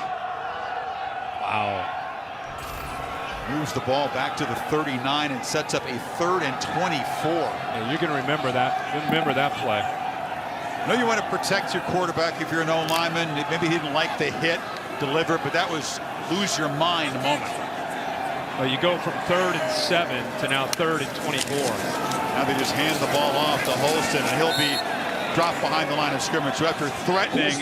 Wow. Moves the ball back to the 39 and sets up a 3rd and 24. Yeah, you're going to remember that. Remember that play. I know you want to protect your quarterback if you're an O-lineman. Maybe he didn't like the hit, deliver, but that was lose your mind moment. Well, you go from 3rd and 7 to now 3rd and 24. Now they just hand the ball off to Holston, and he'll be dropped behind the line of scrimmage. So after threatening,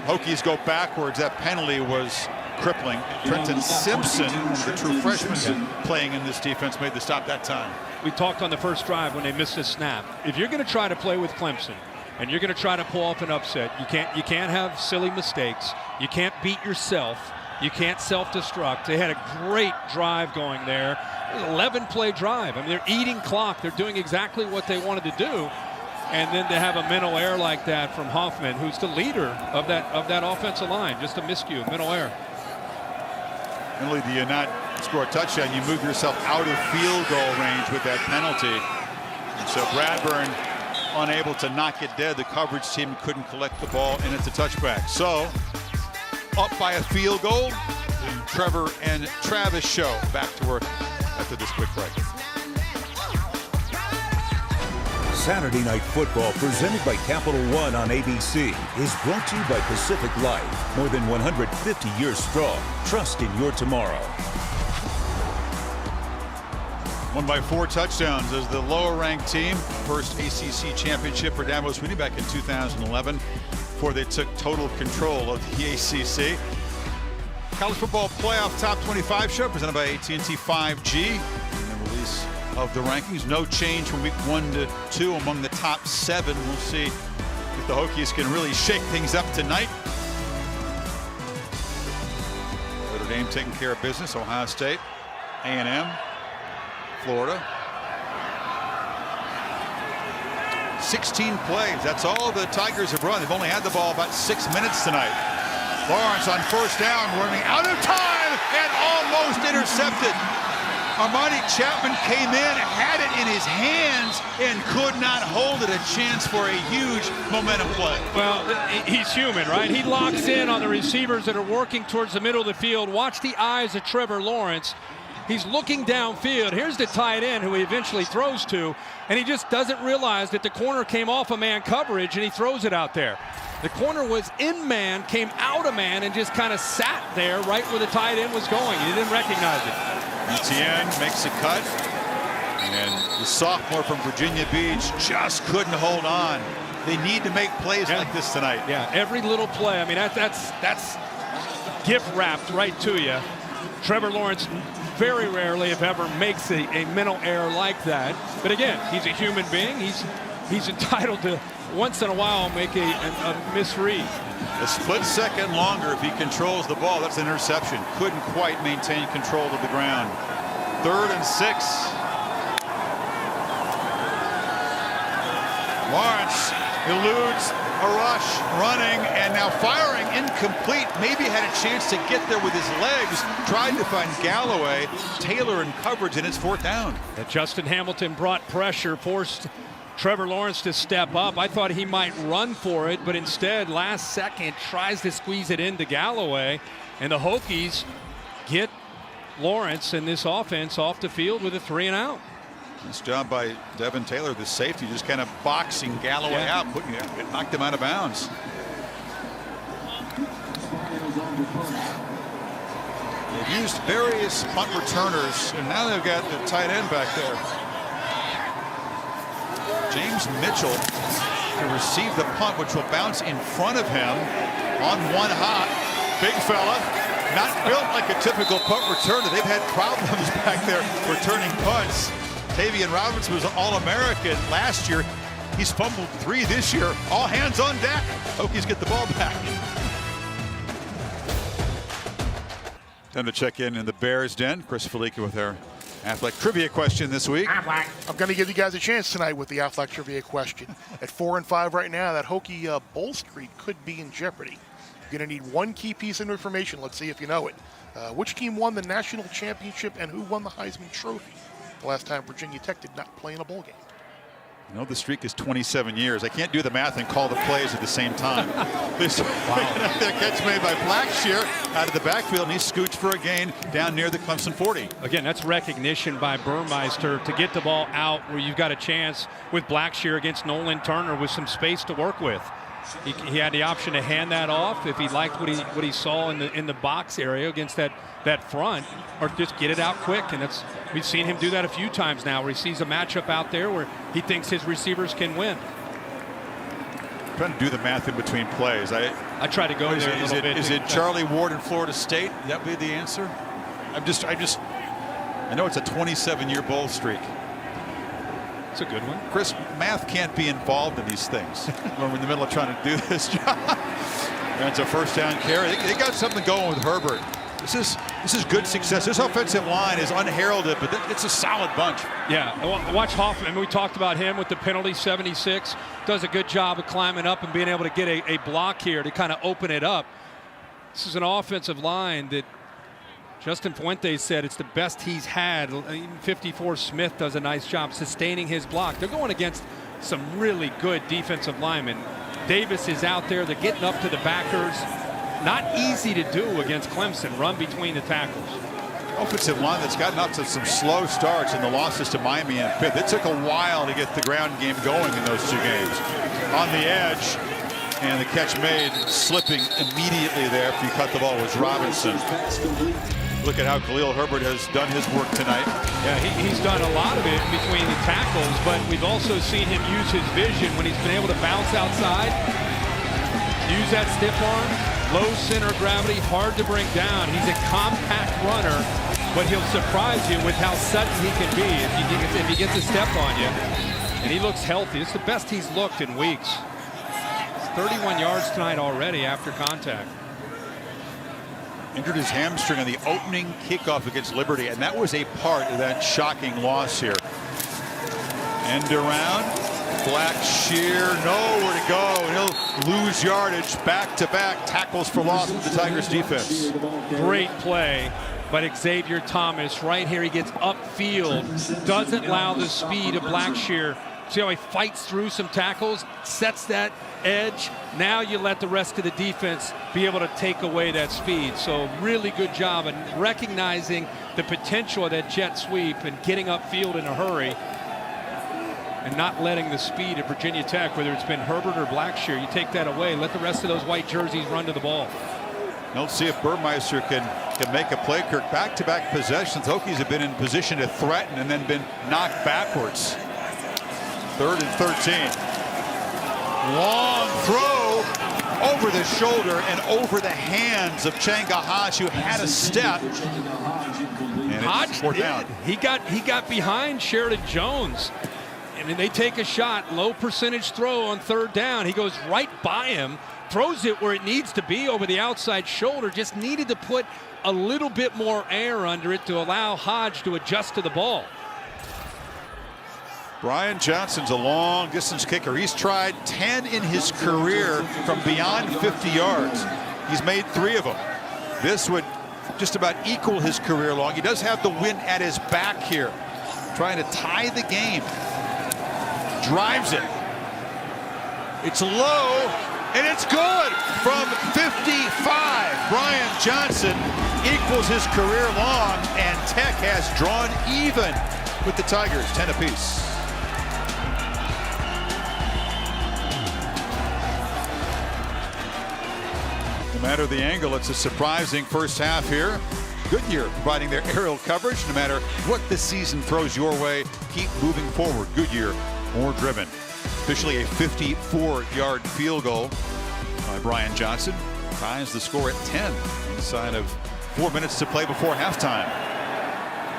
Hokies go backwards. That penalty was crippling. Trenton Simpson, the true freshman playing in this defense, made the stop that time. We talked on the first drive when they missed a snap. If you're going to try to play with Clemson and you're going to try to pull off an upset, you can't have silly mistakes. You can't beat yourself. You can't self-destruct. They had a great drive going there. It was an 11-play drive. I mean, they're eating clock. They're doing exactly what they wanted to do. And then to have a mental error like that from Hoffman, who's the leader of that offensive line, just a miscue, mental error. Not only do you not score a touchdown, you move yourself out of field goal range with that penalty. And so Bradburn unable to knock it dead. The coverage team couldn't collect the ball, and it's a touchback. So up by a field goal. The Trevor and Travis show back to work after this quick break. Saturday Night Football, presented by Capital One on ABC, is brought to you by Pacific Life. More than 150 years strong. Trust in your tomorrow. Won by 4 touchdowns as the lower-ranked team. First ACC championship for Dabo Swinney back in 2011, before they took total control of the ACC. College Football Playoff Top 25 show presented by AT&T 5G. And the release of the rankings. No change from week 1 to 2 among the top 7. We'll see if the Hokies can really shake things up tonight. Notre Dame taking care of business. Ohio State, A&M, Florida. 16 plays. That's all the Tigers have run. They've only had the ball about 6 minutes tonight. Lawrence on first down, running out of time and almost intercepted. Armani Chapman came in, had it in his hands, and could not hold it. A chance for a huge momentum play. Well, he's human, right? He locks in on the receivers that are working towards the middle of the field. Watch the eyes of Trevor Lawrence. He's looking downfield. Here's the tight end who he eventually throws to, and he just doesn't realize that the corner came off a man coverage, and he throws it out there. The corner was in man, came out of man, and just kind of sat there right where the tight end was going. He didn't recognize it. Etienne makes a cut, and the sophomore from Virginia Beach just couldn't hold on. They need to make plays like this tonight. Yeah, every little play. I mean, that's gift wrapped right to you. Trevor Lawrence very rarely, if ever, makes a mental error like that. But again, he's a human being. He's entitled to once in a while make a misread. A split second longer if he controls the ball. That's an interception. Couldn't quite maintain control of the ground. 3rd and 6. Lawrence eludes a rush, running, and now firing incomplete. Maybe had a chance to get there with his legs. Tried to find Galloway. Taylor in coverage, and it's 4th down. And Justin Hamilton brought pressure, forced Trevor Lawrence to step up. I thought he might run for it, but instead, last second, tries to squeeze it into Galloway. And the Hokies get Lawrence and this offense off the field with a 3 and out. Nice job by Devin Taylor, the safety, just kind of boxing Galloway out, putting it, knocked him out of bounds. They've used various punt returners, and now they've got the tight end back there. James Mitchell to receive the punt, which will bounce in front of him on one hop. Big fella, not built like a typical punt returner. They've had problems back there returning punts. Tavian Robinson was All-American last year. He's fumbled 3 this year. All hands on deck. Hokies get the ball back. Time to check in the Bears den. Chris Felica with our Affleck trivia question this week. I'm going to give you guys a chance tonight with the Affleck trivia question. At 4 and 5 right now, that Hokie bowl streak could be in jeopardy. You're going to need one key piece of information. Let's see if you know it. Which team won the national championship and who won the Heisman Trophy? The last time Virginia Tech did not play in a bowl game. I know the streak is 27 years. I can't do the math and call the plays at the same time. This catch made by Blackshear out of the backfield, and he scoots for a gain down near the Clemson 40. Again, that's recognition by Burmeister to get the ball out where you've got a chance with Blackshear against Nolan Turner with some space to work with. He had the option to hand that off if he liked what he saw in the box area against that front, or just get it out quick. And we've seen him do that a few times now, where he sees a matchup out there where he thinks his receivers can win. I'm trying to do the math in between plays. I try to go there a little bit. Is it Charlie Ward in Florida State? That would be the answer. I know it's a 27-year bowl streak. It's a good one. Chris, math can't be involved in these things when we're in the middle of trying to do this job. And it's a 1st down carry. They got something going with Herbert. This is good success. This offensive line is unheralded, but it's a solid bunch. Yeah, watch Hoffman. We talked about him with the penalty. 76 does a good job of climbing up and being able to get a block here to kind of open it up. This is an offensive line that Justin Fuentes said it's the best he's had. Even 54 Smith does a nice job sustaining his block. They're going against some really good defensive linemen. Davis is out there. They're getting up to the backers. Not easy to do against Clemson. Run between the tackles. offensive line that's gotten up to some slow starts in the losses to Miami and Pitt. It took a while to get the ground game going in those two games. On the edge, and the catch made, slipping immediately there after he cut the ball was Robinson. Look at how Khalil Herbert has done his work tonight. Yeah, he's done a lot of it between the tackles, but we've also seen him use his vision when he's been able to bounce outside, use that stiff arm, low center of gravity, hard to bring down. He's a compact runner, but he'll surprise you with how sudden he can be if he gets a step on you. And he looks healthy. It's the best he's looked in weeks. 31 yards tonight already after contact. Injured his hamstring on the opening kickoff against Liberty, and that was a part of that shocking loss here. End around, Blackshear, nowhere to go, and he'll lose yardage. Back-to-back tackles for loss with the Tigers defense. Great play, but Xavier Thomas right here, he gets upfield, doesn't allow the speed of Blackshear. See how he fights through some tackles, sets that edge. Now you let the rest of the defense be able to take away that speed. So really good job in recognizing the potential of that jet sweep and getting upfield in a hurry and not letting the speed of Virginia Tech, whether it's been Herbert or Blackshear, you take that away, let the rest of those white jerseys run to the ball. Let's see if Burmeister can make a play, Kirk. Back-to-back possessions. Hokies have been in position to threaten and then been knocked backwards. 3rd and 13. Long throw over the shoulder and over the hands of Changa Hodge, who had a step. And Hodge fourth down. He got behind Sheridan Jones. And then they take a shot, low percentage throw on 3rd down. He goes right by him, throws it where it needs to be over the outside shoulder. Just needed to put a little bit more air under it to allow Hodge to adjust to the ball. Brian Johnson's a long distance kicker. He's tried 10 in his career from beyond 50 yards. He's made 3 of them. This would just about equal his career long. He does have the wind at his back here, trying to tie the game. Drives it. It's low, and it's good from 55. Brian Johnson equals his career long, and Tech has drawn even with the Tigers, 10 apiece. No matter the angle, it's a surprising first half here. Goodyear providing their aerial coverage. No matter what the season throws your way, keep moving forward. Goodyear, more driven. Officially a 54-yard field goal by Brian Johnson. Ties the score at 10 inside of 4 minutes to play before halftime.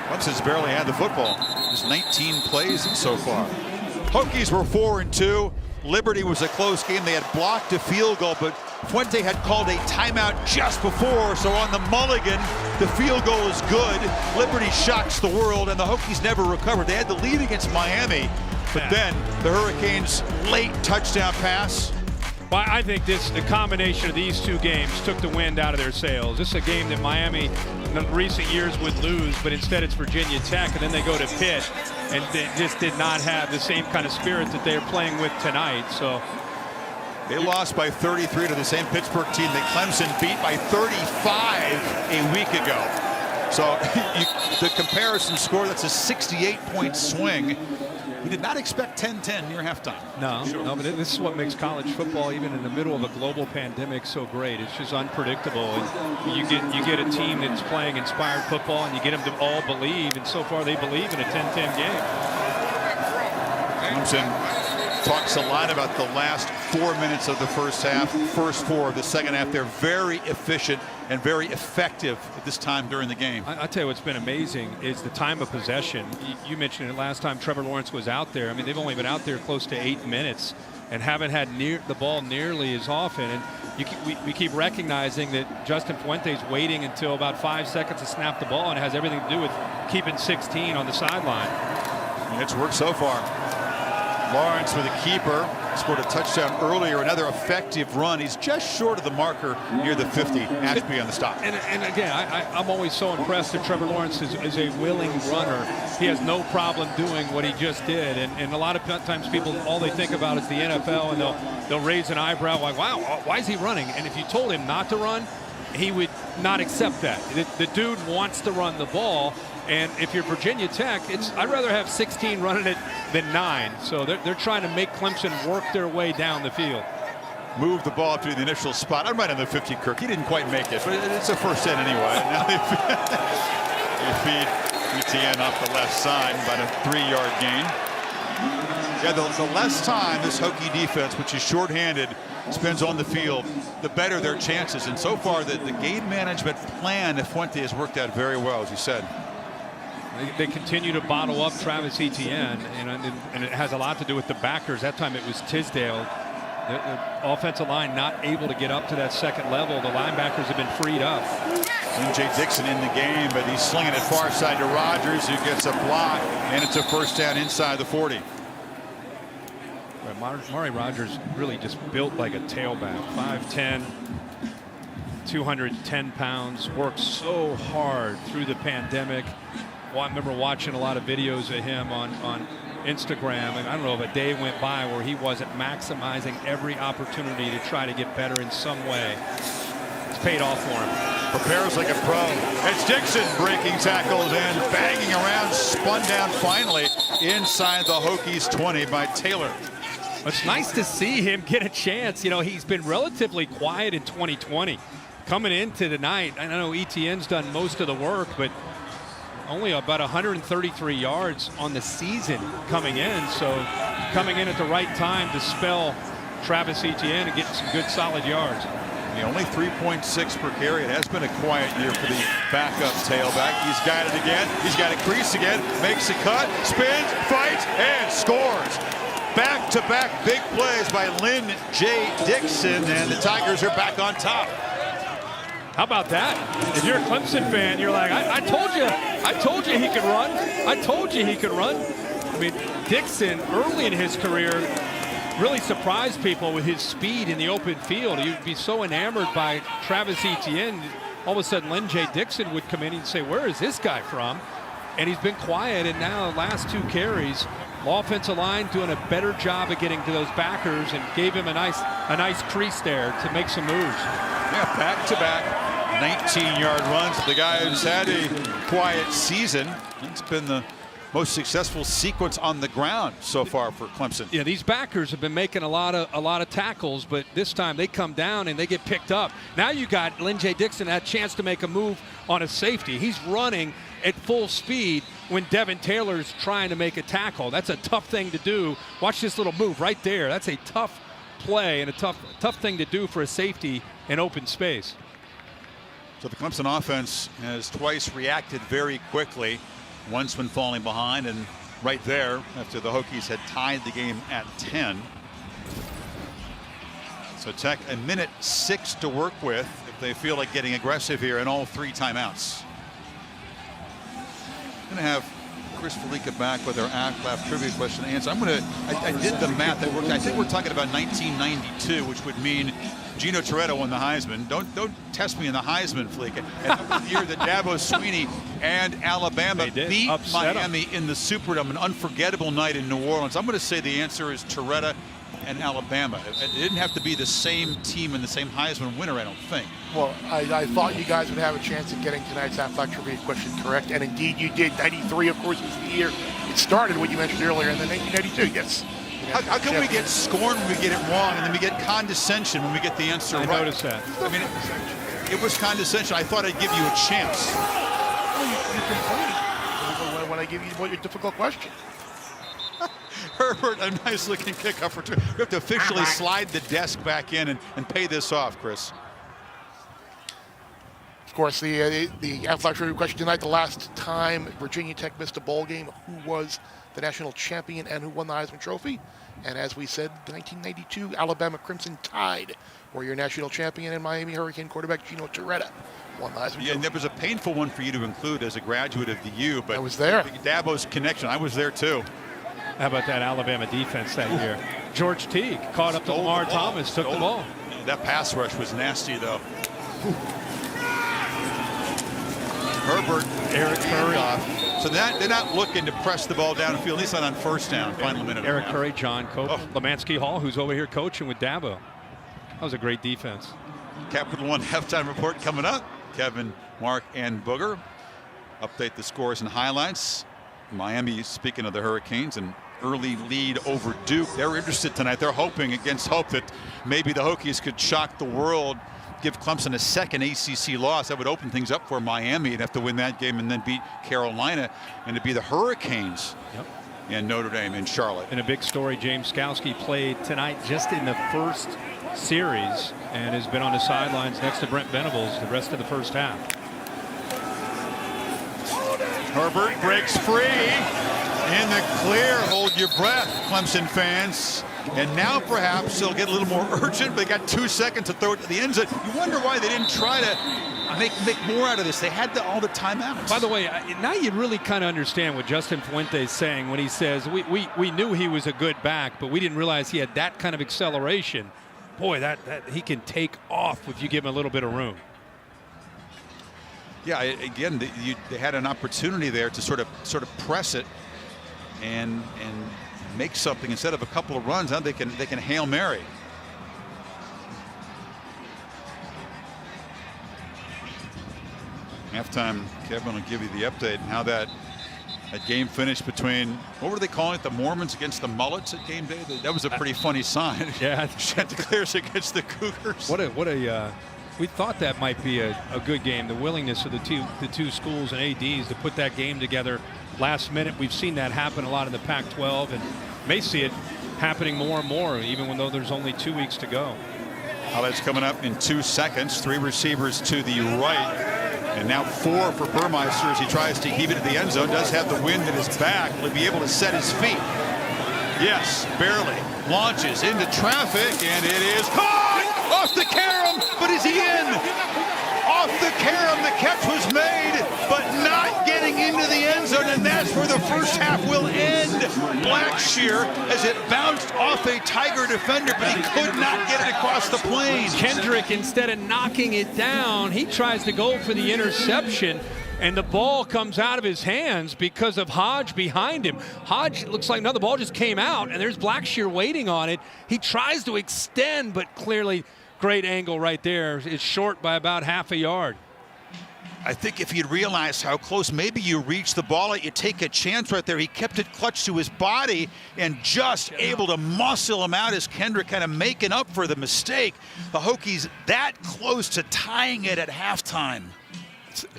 Clemson's barely had the football. Just 19 plays so far. Hokies were 4-2. Liberty was a close game. They had blocked a field goal, but Fuente had called a timeout just before, so on the mulligan, the field goal is good. Liberty shocks the world, and the Hokies never recovered. They had the lead against Miami, but then the Hurricanes' late touchdown pass. Well, I think the combination of these two games took the wind out of their sails. This is a game that Miami in recent years would lose, but instead it's Virginia Tech, and then they go to Pitt, and they just did not have the same kind of spirit that they're playing with tonight. So they lost by 33 to the same Pittsburgh team that Clemson beat by 35 a week ago. So the comparison score, that's a 68-point swing. We did not expect 10-10 near halftime. No, but this is what makes college football, even in the middle of a global pandemic, so great. It's just unpredictable. And you get a team that's playing inspired football, and you get them to all believe, and so far they believe in a 10-10 game. Clemson talks a lot about the last 4 minutes of the first half, first 4 of the second half. They're very efficient and very effective at this time during the game. I tell you what's been amazing is the time of possession. You mentioned it last time Trevor Lawrence was out there. I mean, they've only been out there close to 8 minutes and haven't had the ball nearly as often. And we keep recognizing that Justin Fuente's waiting until about 5 seconds to snap the ball, and it has everything to do with keeping 16 on the sideline. And it's worked so far. Lawrence with a keeper, scored a touchdown earlier, another effective run. He's just short of the marker near the 50. Ashby on the stop. And again, I'm always so impressed that Trevor Lawrence is a willing runner. He has no problem doing what he just did. And a lot of times people, all they think about is the NFL, and they'll raise an eyebrow like, wow, why is he running? And if you told him not to run, he would not accept that. The dude wants to run the ball. And if you're Virginia Tech, I'd rather have 16 running it than 9. So they're trying to make Clemson work their way down the field. Move the ball to the initial spot. I'm right on the 50, Kirk. He didn't quite make it, but it's a first down anyway. Now they feed Etienne off the left side, about a 3-yard gain. Yeah, the less time this Hokie defense, which is shorthanded, spends on the field, the better their chances. And so far, the game management plan of Fuente has worked out very well, as you said. They continue to bottle up Travis Etienne, and it has a lot to do with the backers. That time it was Tisdale. The offensive line not able to get up to that second level. The linebackers have been freed up. J. Dixon in the game, but he's slinging it far side to Rogers, who gets a block, and it's a first down inside the 40. Maury Rogers really just built like a tailback. 5'10", 210 pounds, worked so hard through the pandemic. Well, I remember watching a lot of videos of him on Instagram, and I don't know if a day went by where he wasn't maximizing every opportunity to try to get better in some way. It's paid off for him. Prepares like a pro. It's Dixon breaking tackles and banging around, spun down finally inside the Hokies 20 by Taylor. It's nice to see him get a chance. You know, he's been relatively quiet in 2020. Coming into tonight, I know Etienne's done most of the work, but only about 133 yards on the season coming in. So coming in at the right time to spell Travis Etienne and getting some good solid yards. The only 3.6 per carry. It has been a quiet year for the backup tailback. He's got it again. He's got a crease again. Makes a cut, spins, fights, and scores. Back-to-back big plays by Lynn J. Dixon, and the Tigers are back on top. How about that? If you're a Clemson fan, you're like, I told you he could run. I told you he could run. I mean, Dixon, early in his career, really surprised people with his speed in the open field. You'd be so enamored by Travis Etienne. All of a sudden, Lynn J. Dixon would come in and say, where is this guy from? And he's been quiet, and now the last 2 carries, offensive line doing a better job of getting to those backers and gave him a nice crease there to make some moves. Yeah, back-to-back 19-yard runs. The guy who's had a quiet season. It's been the most successful sequence on the ground so far for Clemson. Yeah, these backers have been making a lot of tackles, but this time they come down and they get picked up. Now you got Lynn J. Dixon had a chance to make a move on a safety. He's running at full speed when Devin Taylor's trying to make a tackle. That's a tough thing to do. Watch this little move right there. That's a tough play and a tough thing to do for a safety in open space. So the Clemson offense has twice reacted very quickly. Once when falling behind, and right there after the Hokies had tied the game at 10. So Tech a minute 6 to work with if they feel like getting aggressive here in all 3 timeouts. I'm going to have Chris Felica back with our AFLAF trivia question and answer. I did the math that worked. I think we're talking about 1992, which would mean Gino Toretto won the Heisman. Don't test me in the Heisman, Felica. And that was the year that Dabo Swinney and Alabama beat Miami in the Superdome, an unforgettable night in New Orleans. I'm going to say the answer is Toretto and Alabama. It didn't have to be the same team and the same Heisman winner, I don't think. Well, I thought you guys would have a chance at getting tonight's AFLAF trivia question correct, and indeed you did. 93, of course, was the year it started, what you mentioned earlier, and then 1992, yes. How come we get scorned when we get it wrong, and then we get condescension when we get the answer right? I noticed that. I mean, it was condescension. I thought I'd give you a chance. Well, you're complaining when I give you a difficult question. Herbert, a nice-looking kickoff for 2. We have to officially slide the desk back in and pay this off, Chris. Of course, the AFLAF trivia question tonight, the last time Virginia Tech missed a bowl game, who was the national champion and who won the Heisman Trophy? And as we said, 1992, Alabama Crimson tied for your national champion and Miami Hurricane quarterback Gino Toretto won the Heisman Trophy. And that was a painful one for you to include as a graduate of the U, but I was there. Dabo's connection, I was there too. How about that Alabama defense that year? George Teague caught up to Lamar Thomas, took the ball. That pass rush was nasty, though. Herbert, Eric Curry. So they're not looking to press the ball downfield, at least not on first down. Final minute. Eric Curry, John Cope, Lemansky Hall, who's over here coaching with Dabo. That was a great defense. Capital One halftime report coming up. Kevin, Mark, and Booger. Update the scores and highlights. Miami, speaking of the Hurricanes, an early lead over Duke. They're interested tonight. They're hoping against hope that maybe the Hokies could shock the world, give Clemson a second ACC loss. That would open things up for Miami. They'd have to win that game and then beat Carolina, and it'd be the Hurricanes and Notre Dame in Charlotte. And a big story, James Skalski played tonight just in the first series and has been on the sidelines next to Brent Venables the rest of the first half. Herbert breaks free in the clear. Hold your breath, Clemson fans. And now perhaps they'll get a little more urgent. They got 2 seconds to throw it to the end zone. You wonder why they didn't try to make more out of this. They had all the timeouts. By the way, now you really kind of understand what Justin Fuente's saying when he says we knew he was a good back, but we didn't realize he had that kind of acceleration. Boy, that he can take off if you give him a little bit of room. Yeah, again, they had an opportunity there to sort of press it and make something instead of a couple of runs. Now they can Hail Mary. Halftime, Kevin will give you the update and how that game finished between, what were they calling it, the Mormons against the Mullets at game day? That was a pretty funny sign. Yeah, Chanticleers against the Cougars. What a we thought that might be a good game. The willingness of the two schools and ADs to put that game together last minute. We've seen that happen a lot in the Pac-12 and may see it happening more and more, even though there's only 2 weeks to go. Highlights coming up in 2 seconds. 3 receivers to the right. And now 4 for Burmeister as he tries to heave it to the end zone. Does have the wind at his back. Will he be able to set his feet? Yes, barely. Launches into traffic, and it is caught! Off the carom, but is he in? Off the carom, the catch was made, but not getting into the end zone, and that's where the first half will end. Blackshear as it bounced off a Tiger defender, but he could not get it across the plane. Kendrick, instead of knocking it down, he tries to go for the interception, and the ball comes out of his hands because of Hodge behind him. Hodge looks like the ball just came out, and there's Blackshear waiting on it. He tries to extend, but clearly great angle right there. It's short by about half a yard. I think if you'd realize how close, maybe you reach the ball, you take a chance right there. He kept it clutched to his body and just able to muscle him out as Kendrick kind of making up for the mistake. The Hokies that close to tying it at halftime.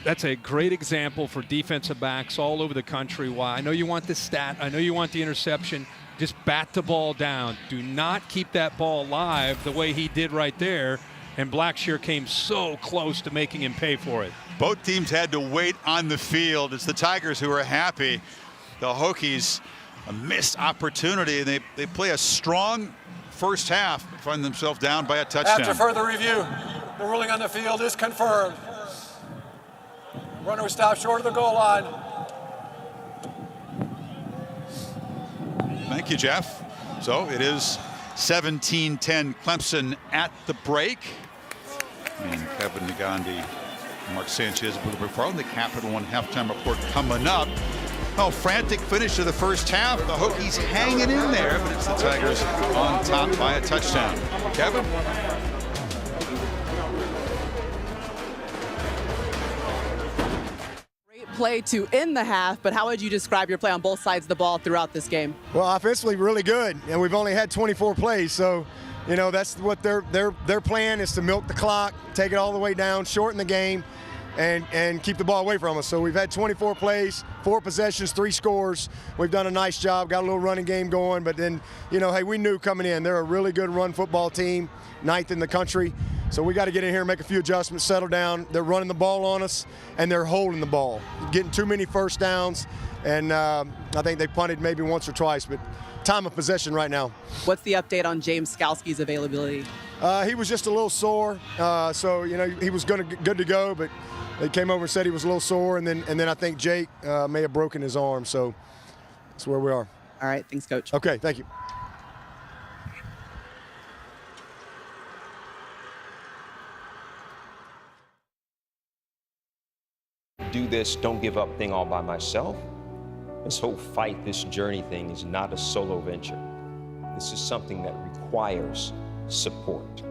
That's a great example for defensive backs all over the country. Why? I know you want the stat. I know you want the interception. Just bat the ball down. Do not keep that ball live the way he did right there. And Blackshear came so close to making him pay for it. Both teams had to wait on the field. It's the Tigers who are happy. The Hokies, a missed opportunity. They play a strong first half, find themselves down by a touchdown. After further review, the ruling on the field is confirmed. Runner was stopped short of the goal line. Thank you, Jeff. So it is 17-10 Clemson at the break. And Kevin Negandhi, Mark Sanchez, from the Capital One halftime report coming up. Oh, frantic finish of the first half. The Hokies hanging in there, but it's the Tigers on top by a touchdown. Kevin? Play to end the half, but how would you describe your play on both sides of the ball throughout this game? Well, offensively, really good, and we've only had 24 plays, so that's what their plan is, to milk the clock, take it all the way down, shorten the game, and keep the ball away from us. So we've had 24 plays, 4 possessions, 3 scores. We've done a nice job, got a little running game going, but then hey, we knew coming in they're a really good run football team, 9th in the country. So we got to get in here and make a few adjustments, settle down. They're running the ball on us, and they're holding the ball, getting too many first downs, and I think they punted maybe once or twice, but time of possession right now. What's the update on James Skalski's availability? He was just a little sore, so he was good to go, but they came over and said he was a little sore, and then I think Jake may have broken his arm, so that's where we are. All right, thanks, Coach. Okay, thank you. Do this, don't give up thing all by myself. This whole fight, this journey thing is not a solo venture. This is something that requires support.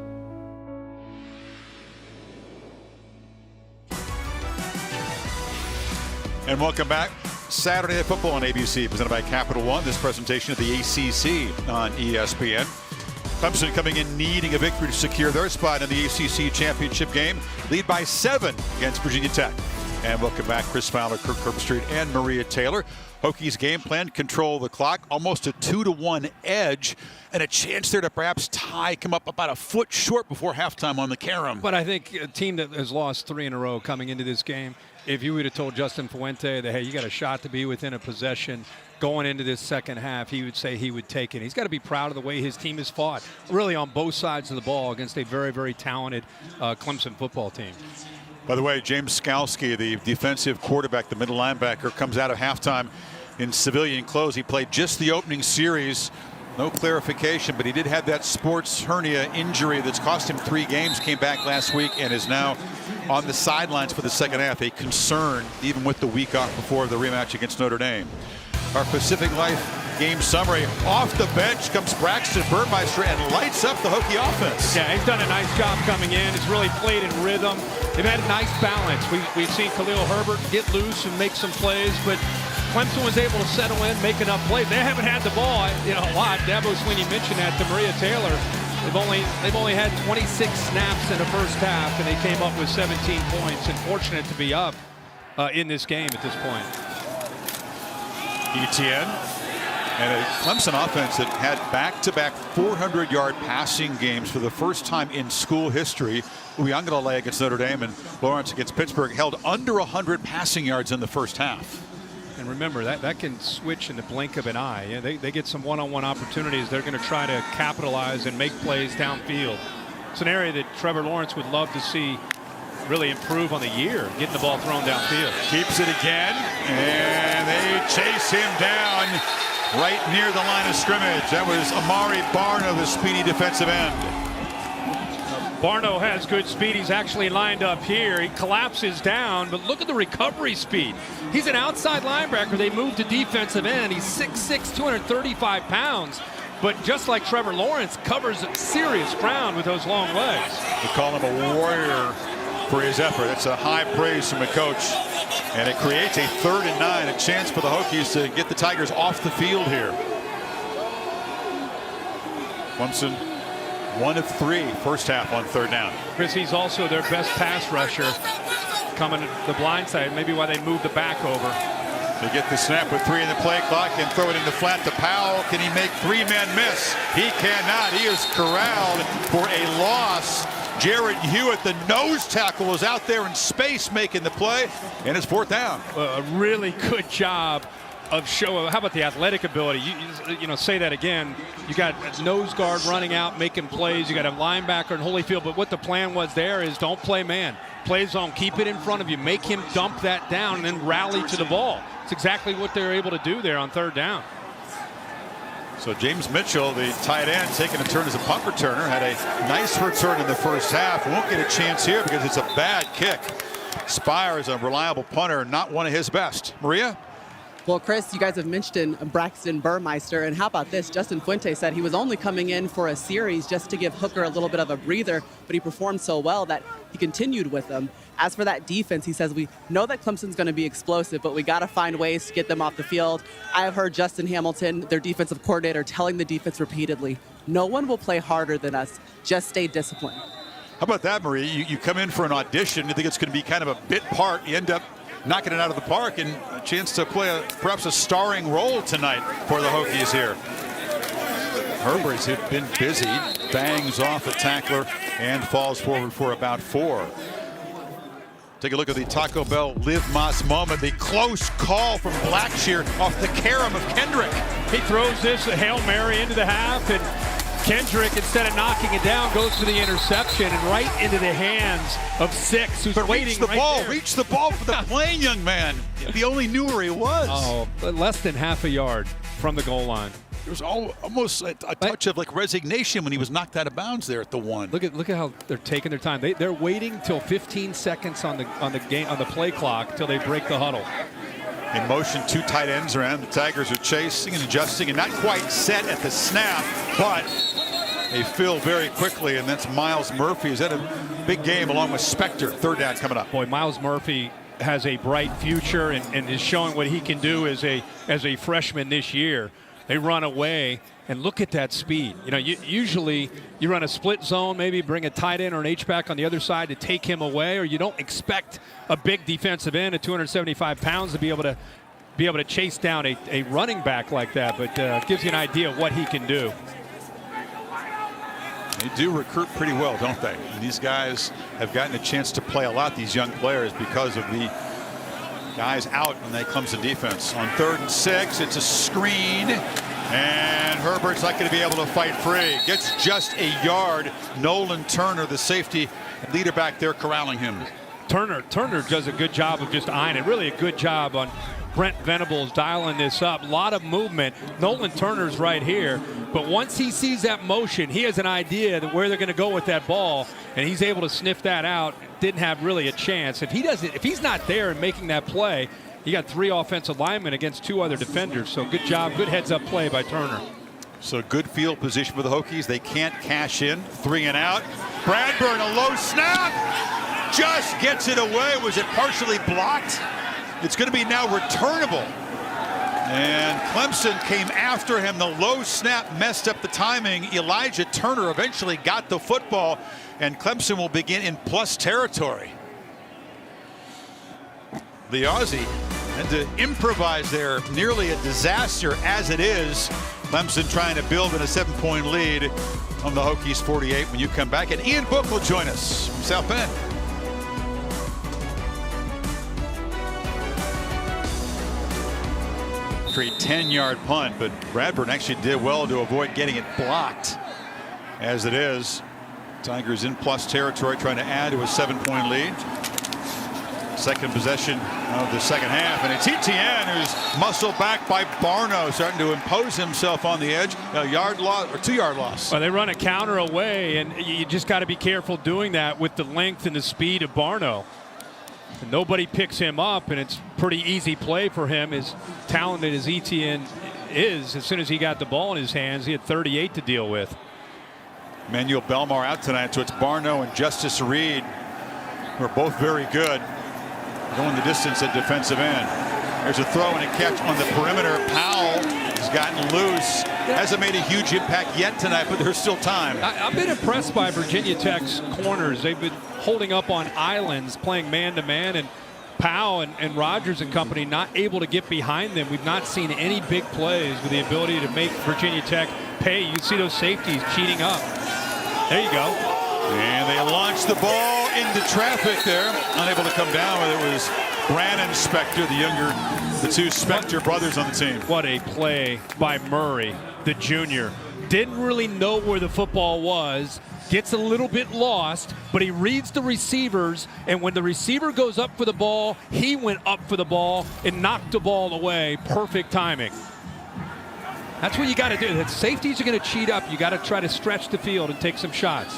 And welcome back. Saturday Night Football on ABC, presented by Capital One. This presentation of the ACC on ESPN. Clemson coming in needing a victory to secure their spot in the ACC championship game. Lead by 7 against Virginia Tech. And welcome back, Chris Fowler, Kirk Herbstreit, and Maria Taylor. Hokies game plan, control the clock, almost a 2-1 edge, and a chance there to perhaps come up about a foot short before halftime on the Carum. But I think a team that has lost 3 in a row coming into this game, if you would have told Justin Fuente that, hey, you got a shot to be within a possession going into this second half, he would say he would take it. He's got to be proud of the way his team has fought, really on both sides of the ball against a very, very talented Clemson football team. By the way, James Skalski, the defensive quarterback, the middle linebacker, comes out of halftime in civilian clothes. He played just the opening series. No clarification, but he did have that sports hernia injury that's cost him 3 games, came back last week, and is now on the sidelines for the second half. A concern, even with the week off before the rematch against Notre Dame. Our Pacific Life game summary. Off the bench comes Braxton Burmeister and lights up the Hokie offense. Yeah, he's done a nice job coming in. He's really played in rhythm. They've had a nice balance. We've seen Khalil Herbert get loose and make some plays, but Clemson was able to settle in, make enough plays. They haven't had the ball, a lot. Dabo Sweeney mentioned that to Maria Taylor. They've only had 26 snaps in the first half, and they came up with 17 points. And fortunate to be up in this game at this point. Etienne and a Clemson offense that had back-to-back 400-yard passing games for the first time in school history. Uiagalelei against Notre Dame and Lawrence against Pittsburgh held under 100 passing yards in the first half. And remember, that can switch in the blink of an eye. They get some one-on-one opportunities. They're going to try to capitalize and make plays downfield. It's an area that Trevor Lawrence would love to see really improve on the year, getting the ball thrown downfield. Keeps it again, and they chase him down right near the line of scrimmage. That was Amari Barno, the speedy defensive end. Barno has good speed. He's actually lined up here. He collapses down, but look at the recovery speed. He's an outside linebacker. They moved to defensive end. He's 6'6", 235 pounds. But just like Trevor Lawrence, covers serious ground with those long legs. We call him a warrior for his effort. That's a high praise from the coach. And it creates a 3rd and 9, a chance for the Hokies to get the Tigers off the field here. Clemson 1 of 3 first half on 3rd down. Chris, he's also their best pass rusher coming to the blind side. Maybe why they moved the back over. They get the snap with 3 in the play clock and throw it in the flat to Powell. Can he make 3-men miss? He cannot. He is corralled for a loss. Jared Hewitt, the nose tackle, is out there in space making the play, and it's 4th down. A really good job of show. How about the athletic ability? You know, say that again. You got a nose guard running out, making plays. You got a linebacker in Holyfield. But what the plan was there is don't play man. Play zone. Keep it in front of you. Make him dump that down and then rally to the ball. It's exactly what they're able to do there on 3rd down. So James Mitchell, the tight end, taking a turn as a punt returner, had a nice return in the first half. Won't get a chance here because it's a bad kick. Spire is a reliable punter, not one of his best. Maria? Well, Chris, you guys have mentioned Braxton Burmeister, and how about this? Justin Fuente said he was only coming in for a series just to give Hooker a little bit of a breather, but he performed so well that he continued with them. As for that defense, he says, we know that Clemson's going to be explosive, but we got to find ways to get them off the field. I have heard Justin Hamilton, their defensive coordinator, telling the defense repeatedly, no one will play harder than us. Just stay disciplined. How about that, Maria? You come in for an audition. You think it's going to be kind of a bit part. You end up knocking it out of the park, and a chance to play perhaps a starring role tonight for the Hokies here. Herbert's been busy, bangs off a tackler and falls forward for about 4. Take a look at the Taco Bell Liv Moss moment. The close call from Blackshear off the carom of Kendrick. He throws this a Hail Mary into the half, and Kendrick, instead of knocking it down, goes for the interception and right into the hands of Six, who's waiting right there. Reach the ball for the playing young man. If he only knew where he was. Oh, less than half a yard from the goal line. There was almost a touch of like resignation when he was knocked out of bounds there at the 1. Look at how they're taking their time. They're waiting till 15 seconds on the play clock till they break the huddle. In motion, 2 tight ends around. The Tigers are chasing and adjusting and not quite set at the snap, but they fill very quickly, and that's Miles Murphy. Is that a big game along with Spector? 3rd down coming up. Boy, Miles Murphy has a bright future and is showing what he can do as a freshman this year. They run away, and look at that speed. You know, usually you run a split zone, maybe bring a tight end or an H-back on the other side to take him away, or you don't expect a big defensive end at 275 pounds to be able to chase down a running back like that, but it gives you an idea of what he can do. They do recruit pretty well, don't they? And these guys have gotten a chance to play a lot, these young players, because of the guys out in that Clemson defense. On 3rd and 6, it's a screen, and Herbert's not going to be able to fight free. Gets just a yard. Nolan Turner, the safety leader back there, corralling him. Turner does a good job of just eyeing it. Really a good job on Brent Venables dialing this up. A lot of movement. Nolan Turner's right here, but once he sees that motion, he has an idea of where they're going to go with that ball, and he's able to sniff that out. Didn't have really a chance. If he's not there and making that play, he got 3 offensive linemen against 2 other defenders. So good job, good heads-up play by Turner. So good field position for the Hokies. They can't cash in. 3 and out. Bradburn, a low snap. Just gets it away. Was it partially blocked? It's going to be now returnable. And Clemson came after him. The low snap messed up the timing. Elijah Turner eventually got the football, and Clemson will begin in plus territory. The Aussie had to improvise there. Nearly a disaster as it is. Clemson trying to build in a 7-point lead on the Hokies 48 when you come back. And Ian Book will join us from South Bend. A 10-yard punt, but Bradburn actually did well to avoid getting it blocked. As it is, Tigers in plus territory, trying to add to a 7-point lead. Second possession of the second half, and it's Etienne who's muscled back by Barno, starting to impose himself on the edge. A yard loss or 2-yard loss. Well, they run a counter away, and you just got to be careful doing that with the length and the speed of Barno. And nobody picks him up, and it's pretty easy play for him. As talented as Etienne is, as soon as he got the ball in his hands, he had 38 to deal with. Manuel Belmar out tonight, so it's Barno and Justice Reed, who are both very good, going the distance at defensive end. There's a throw and a catch on the perimeter. Powell has gotten loose. Hasn't made a huge impact yet tonight, but there's still time. I've been impressed by Virginia Tech's corners. They've been holding up on islands, playing man-to-man, and Powell and Rogers and company not able to get behind them. We've not seen any big plays with the ability to make Virginia Tech pay. You see those safeties cheating up. There you go. And they launched the ball into traffic there. Unable to come down with it was Brandon Spector, the 2 Spector brothers on the team. What a play by Murray, the junior. Didn't really know where the football was. Gets a little bit lost, but he reads the receivers, and when the receiver goes up for the ball, he went up for the ball and knocked the ball away. Perfect timing. That's what you got to do. The safeties are going to cheat up. You got to try to stretch the field and take some shots.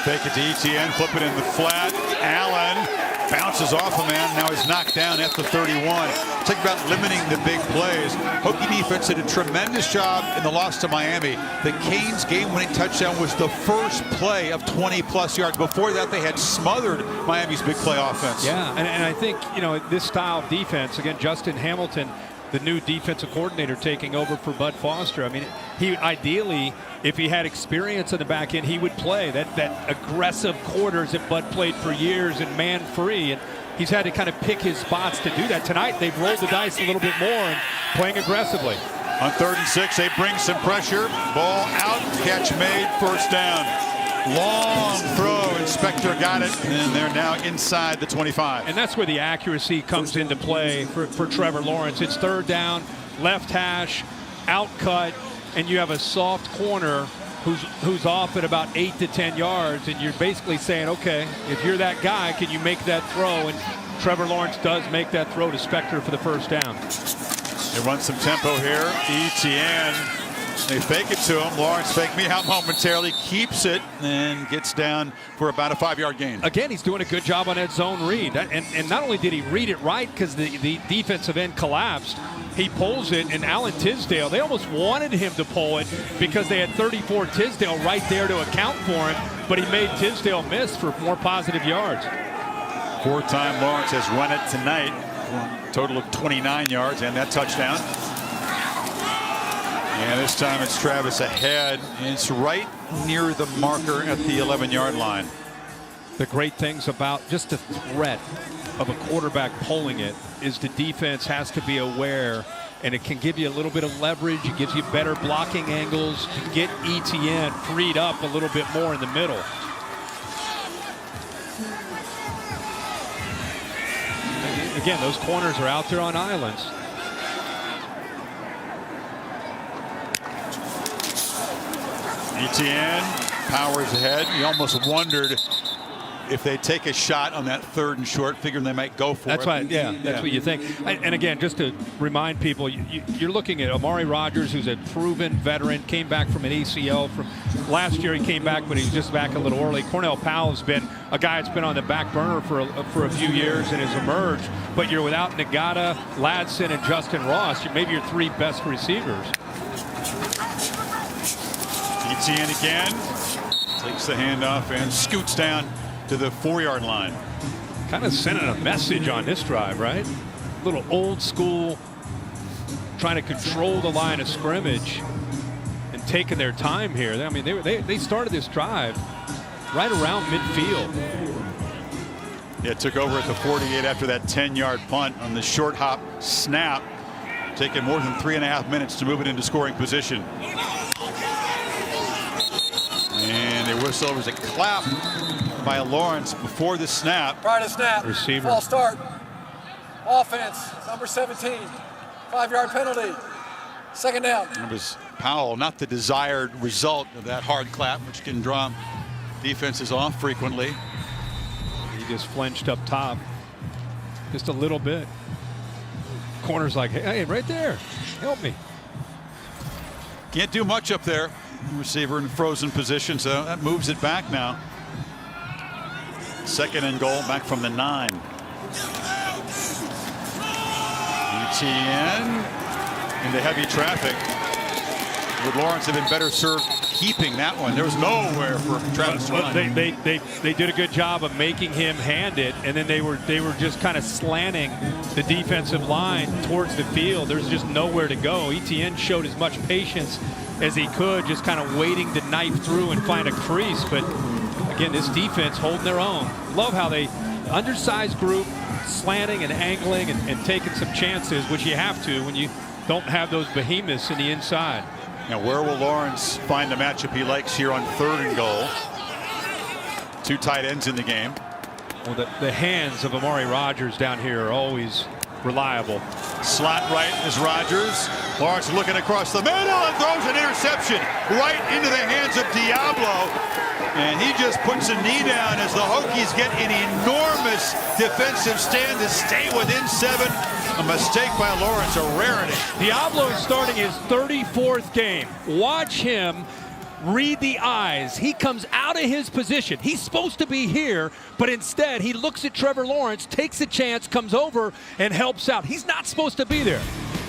Fake it to Etienne, flip it in the flat. Allen bounces off a man, now he's knocked down at the 31. Talk about limiting the big plays. Hokie defense did a tremendous job in the loss to Miami. The Canes game-winning touchdown was the first play of 20-plus yards. Before that, they had smothered Miami's big play offense. Yeah, and I think, you know, this style of defense, again, Justin Hamilton, the new defensive coordinator taking over for Bud Foster. I mean, he ideally, if he had experience in the back end, he would play that aggressive quarters that Bud played for years and man free. And he's had to kind of pick his spots to do that. Tonight, they've rolled the dice a little bit more and playing aggressively. On 3rd and 6, they bring some pressure. Ball out, catch made, first down. Long throw, Inspector got it, and they're now inside the 25. And that's where the accuracy comes into play for Trevor Lawrence. It's 3rd down, left hash, out cut, and you have a soft corner who's off at about 8 to 10 yards, and you're basically saying, okay, if you're that guy, can you make that throw? And Trevor Lawrence does make that throw to Spector for the first down. They run some tempo here. Etienne, they fake it to him. Lawrence fake me out momentarily, keeps it, and gets down for about a 5-yard gain. Again, he's doing a good job on that zone read. And not only did he read it right because the defensive end collapsed, he pulls it, and Alan Tisdale, they almost wanted him to pull it because they had 34 Tisdale right there to account for him, but he made Tisdale miss for more positive yards. Four-time Lawrence has run it tonight. Total of 29 yards and that touchdown. And this time it's Travis ahead. It's right near the marker at the 11-yard line. The great things about just the threat of a quarterback pulling it is the defense has to be aware, and it can give you a little bit of leverage. It gives you better blocking angles to get ETN freed up a little bit more in the middle. Again, those corners are out there on islands. ETN powers ahead. You almost wondered if they take a shot on that 3rd and short, figuring they might go for it. That's right. Yeah, that's what you think. And again, just to remind people, you're looking at Amari Rodgers, who's a proven veteran, came back from an ACL from last year. He came back, but he's just back a little early. Cornell Powell's been a guy that's been on the back burner for a few years and has emerged. But you're without Nagata, Ladson, and Justin Ross. Maybe your 3 best receivers. ETN again takes the handoff and scoots down to the 4-yard line. Kind of sending a message on this drive, right? A little old school, trying to control the line of scrimmage and taking their time here. I mean, they started this drive right around midfield. Yeah, took over at the 48 after that 10-yard punt on the short hop snap, taking more than 3.5 minutes to move it into scoring position. And they whistle. It was a clap by Lawrence before the snap. Prior to snap. Receiver. False start. Offense, number 17. 5-yard penalty. 2nd down. It was Powell, not the desired result of that hard clap, which can draw defenses off frequently. He just flinched up top just a little bit. Corner's like, hey, right there, help me. Can't do much up there. Receiver in frozen position, so that moves it back now. 2nd and goal, back from the 9. ETN into heavy traffic. Would Lawrence have been better served keeping that one? There was nowhere for Travis to run. They did a good job of making him hand it, and then they were just kind of slanting the defensive line towards the field. There's just nowhere to go. ETN showed as much patience as he could, just kind of waiting to knife through and find a crease. But again, this defense holding their own. Love how they undersized group, slanting and angling and taking some chances, which you have to when you don't have those behemoths in the inside. Now, where will Lawrence find the matchup he likes here on 3rd and goal? 2 tight ends in the game. Well, the hands of Amari Rodgers down here are always reliable. Slot right is Rodgers. Lawrence looking across the middle and throws an interception right into the hands of Diablo. And he just puts a knee down as the Hokies get an enormous defensive stand to stay within 7. A mistake by Lawrence, a rarity. Diablo is starting his 34th game. Watch him read the eyes. He comes out of his position. He's supposed to be here, but instead he looks at Trevor Lawrence, takes a chance, comes over and helps out. He's not supposed to be there.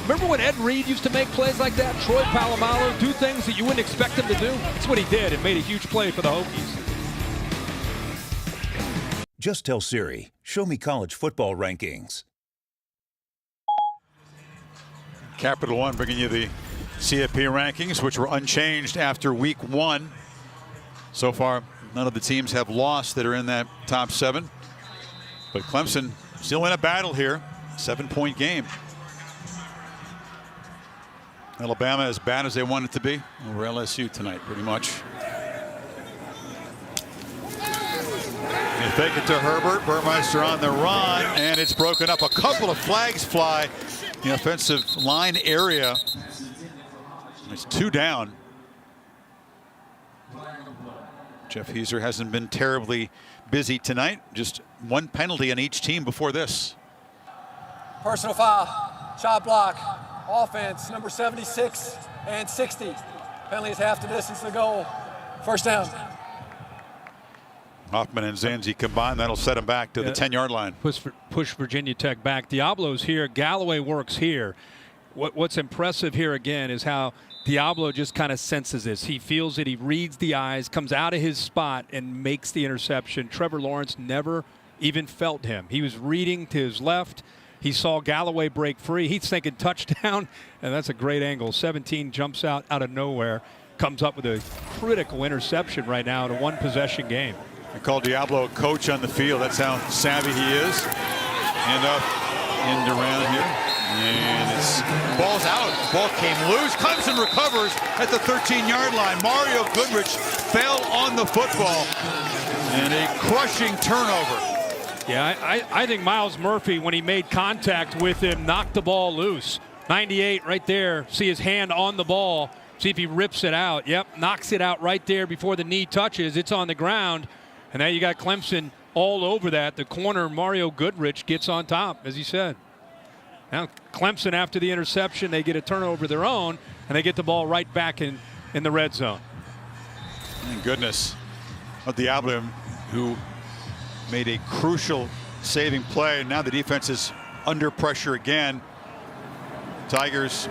Remember when Ed Reed used to make plays like that? Troy Polamalu do things that you wouldn't expect him to do? That's what he did and made a huge play for the Hokies. Just tell Siri, show me college football rankings. Capital One bringing you the CFP rankings, which were unchanged after week 1. So far, none of the teams have lost that are in that top 7. But Clemson still in a battle here. 7-point game. Alabama as bad as they want it to be over LSU tonight, pretty much. They fake it to Herbert. Burmeister on the run, and it's broken up. A couple of flags fly in the offensive line area. It's 2 down. Jeff Heiser hasn't been terribly busy tonight. Just 1 penalty on each team before this. Personal foul, shot block, offense, number 76 and 60. Penalty is half the distance to goal. 1st down. Hoffman and Zanzi combined. That'll set him back to the 10-yard line. Push Virginia Tech back. Diablo's here. Galloway works here. What's impressive here again is how Diablo just kind of senses this. He feels it. He reads the eyes, comes out of his spot, and makes the interception. Trevor Lawrence never even felt him. He was reading to his left. He saw Galloway break free. He's thinking touchdown, and that's a great angle. 17 jumps out of nowhere, comes up with a critical interception right now in a one-possession game. I call Diablo a coach on the field. That's how savvy he is. And up and around here. And it's ball's out. Ball came loose. Clemson recovers at the 13-yard line. Mario Goodrich fell on the football. And a crushing turnover. Yeah, I think Miles Murphy, when he made contact with him, knocked the ball loose. 98 right there. See his hand on the ball. See if he rips it out. Yep, knocks it out right there before the knee touches. It's on the ground. And now you got Clemson all over that. The corner, Mario Goodrich, gets on top, as he said. Now Clemson, after the interception, they get a turnover of their own, and they get the ball right back in the red zone. Thank goodness. Diablo, who made a crucial saving play. Now the defense is under pressure again. Tigers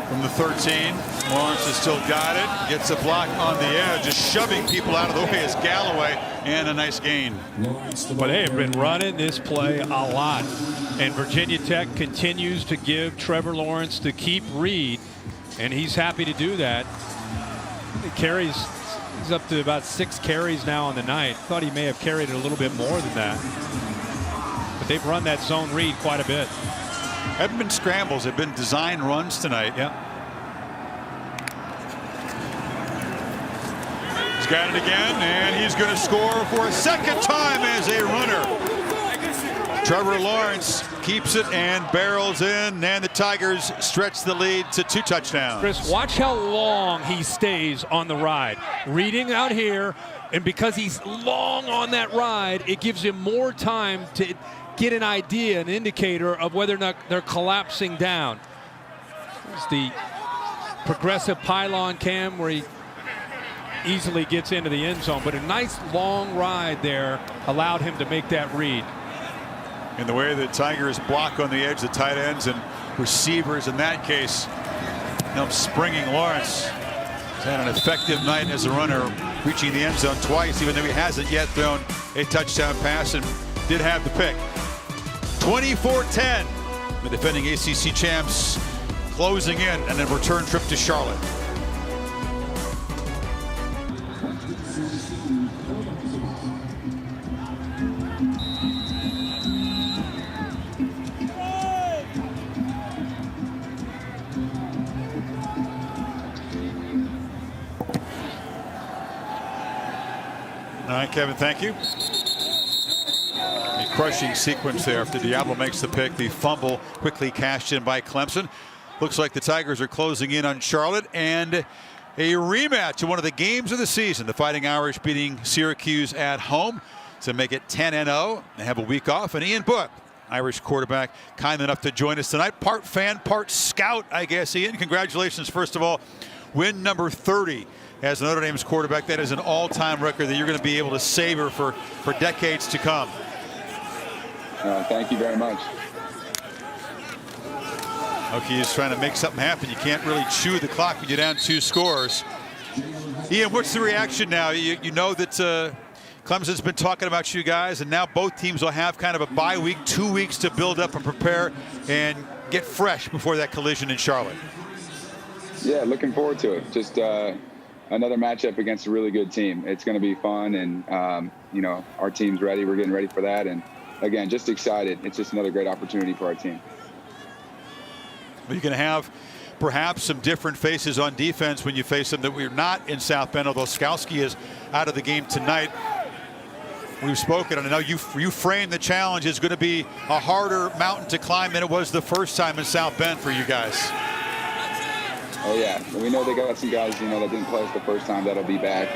from the 13. Lawrence has still got it. Gets a block on the edge, just shoving people out of the way as Galloway, and a nice gain. But they have been running this play a lot. And Virginia Tech continues to give Trevor Lawrence the keep read, and he's happy to do that. He carries. He's up to about 6 carries now on the night. Thought he may have carried it a little bit more than that. But they've run that zone read quite a bit. Haven't been scrambles. They've been design runs tonight. Yep. He's got it again, and he's going to score for a second time as a runner. Trevor Lawrence keeps it and barrels in, and the Tigers stretch the lead to 2 touchdowns. Chris, watch how long he stays on the ride. Reading out here, and because he's long on that ride, it gives him more time to get an idea, an indicator of whether or not they're collapsing down. It's the progressive pylon cam where he easily gets into the end zone, but a nice long ride there allowed him to make that read. In the way the Tigers block on the edge, the tight ends and receivers in that case, springing Lawrence. He's had an effective night as a runner, reaching the end zone twice, even though he hasn't yet thrown a touchdown pass, and did have the pick. 24-10, the defending ACC champs closing in, and a return trip to Charlotte. All right, Kevin, thank you. A crushing sequence there after Diablo makes the pick. The fumble quickly cashed in by Clemson. Looks like the Tigers are closing in on Charlotte, and a rematch of one of the games of the season. The Fighting Irish beating Syracuse at home to make it 10-0. They have a week off, and Ian Book, Irish quarterback, kind enough to join us tonight. Part fan, part scout, I guess. Ian, congratulations, first of all. Win number 30 as Notre Dame's quarterback. That is an all-time record that you're going to be able to savor for decades to come. Thank you very much. Okay, he's trying to make something happen. You can't really chew the clock when you're down 2 scores. Ian, what's the reaction now? You know that Clemson's been talking about you guys, and now both teams will have kind of a bye week, 2 weeks to build up and prepare and get fresh before that collision in Charlotte. Yeah, looking forward to it. Just another matchup against a really good team. It's going to be fun, and our team's ready. We're getting ready for that, and again, just excited. It's just another great opportunity for our team. You're going to have perhaps some different faces on defense when you face them that we're not in South Bend, although Skalski is out of the game tonight. We've spoken, and I know you framed the challenge as going to be a harder mountain to climb than it was the first time in South Bend for you guys. Oh yeah, we know they got some guys, that didn't play us the first time that'll be back.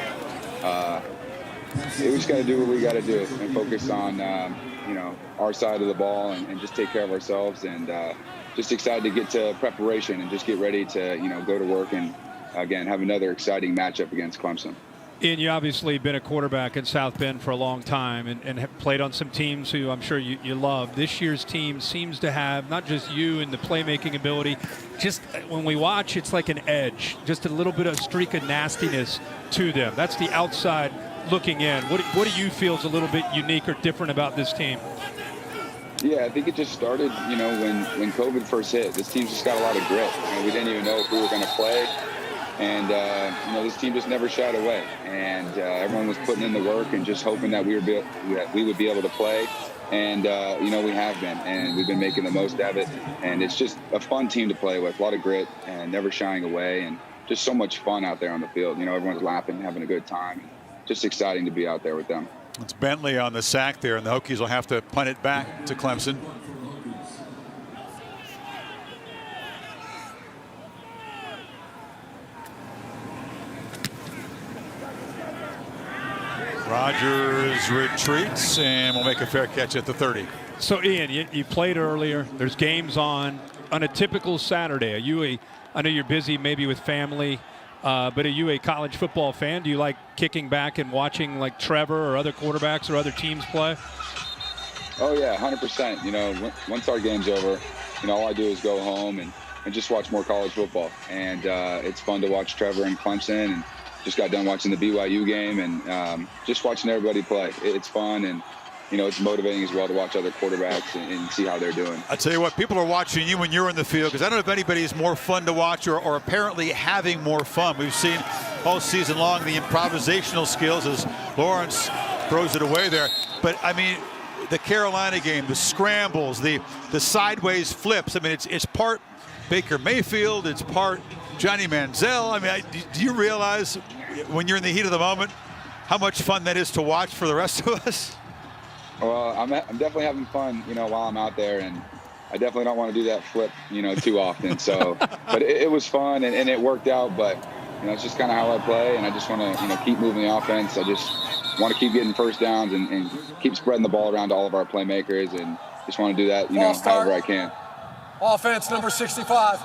We just got to do what we got to do and focus on, our side of the ball and just take care of ourselves, and just excited to get to preparation and just get ready to, go to work and, again, have another exciting matchup against Clemson. Ian, you obviously been a quarterback in South Bend for a long time and have played on some teams who I'm sure you love. This year's team seems to have not just you and the playmaking ability, just when we watch, it's like an edge, just a little bit of streak of nastiness to them. That's the outside looking in, what do you feel is a little bit unique or different about this team? Yeah, I think it just started, when COVID first hit. This team's just got a lot of grit. We didn't even know if we were going to play. And, this team just never shied away. And everyone was putting in the work and just hoping that we would be able to play. And, we have been. And we've been making the most of it. And it's just a fun team to play with. A lot of grit and never shying away. And just so much fun out there on the field. Everyone's laughing, having a good time. Just exciting to be out there with them. It's Bentley on the sack there, and the Hokies will have to punt it back to Clemson. Rogers retreats and will make a fair catch at the 30. So, Ian, you played earlier. There's games on a typical Saturday. I know you're busy maybe with family, but are you a college football fan? Do you like kicking back and watching like Trevor or other quarterbacks or other teams play? Oh, yeah, 100%. Once our game's over, all I do is go home and just watch more college football. And it's fun to watch Trevor and Clemson, and just got done watching the BYU game and just watching everybody play. It's fun, and it's motivating as well to watch other quarterbacks and see how they're doing. I tell you what, people are watching you when you're in the field, because I don't know if anybody is more fun to watch or apparently having more fun. We've seen all season long the improvisational skills as Lawrence throws it away there. But I mean, the Carolina game, the scrambles, the sideways flips. I mean, it's part Baker Mayfield, it's part Johnny Manziel. I mean, do you realize when you're in the heat of the moment how much fun that is to watch for the rest of us? Well, I'm definitely having fun, while I'm out there, and I definitely don't want to do that flip, too often. So, but it was fun and it worked out. But it's just kind of how I play, and I just want to keep moving the offense. I just want to keep getting first downs and keep spreading the ball around to all of our playmakers, and just want to do that, however I can. Offense number 65.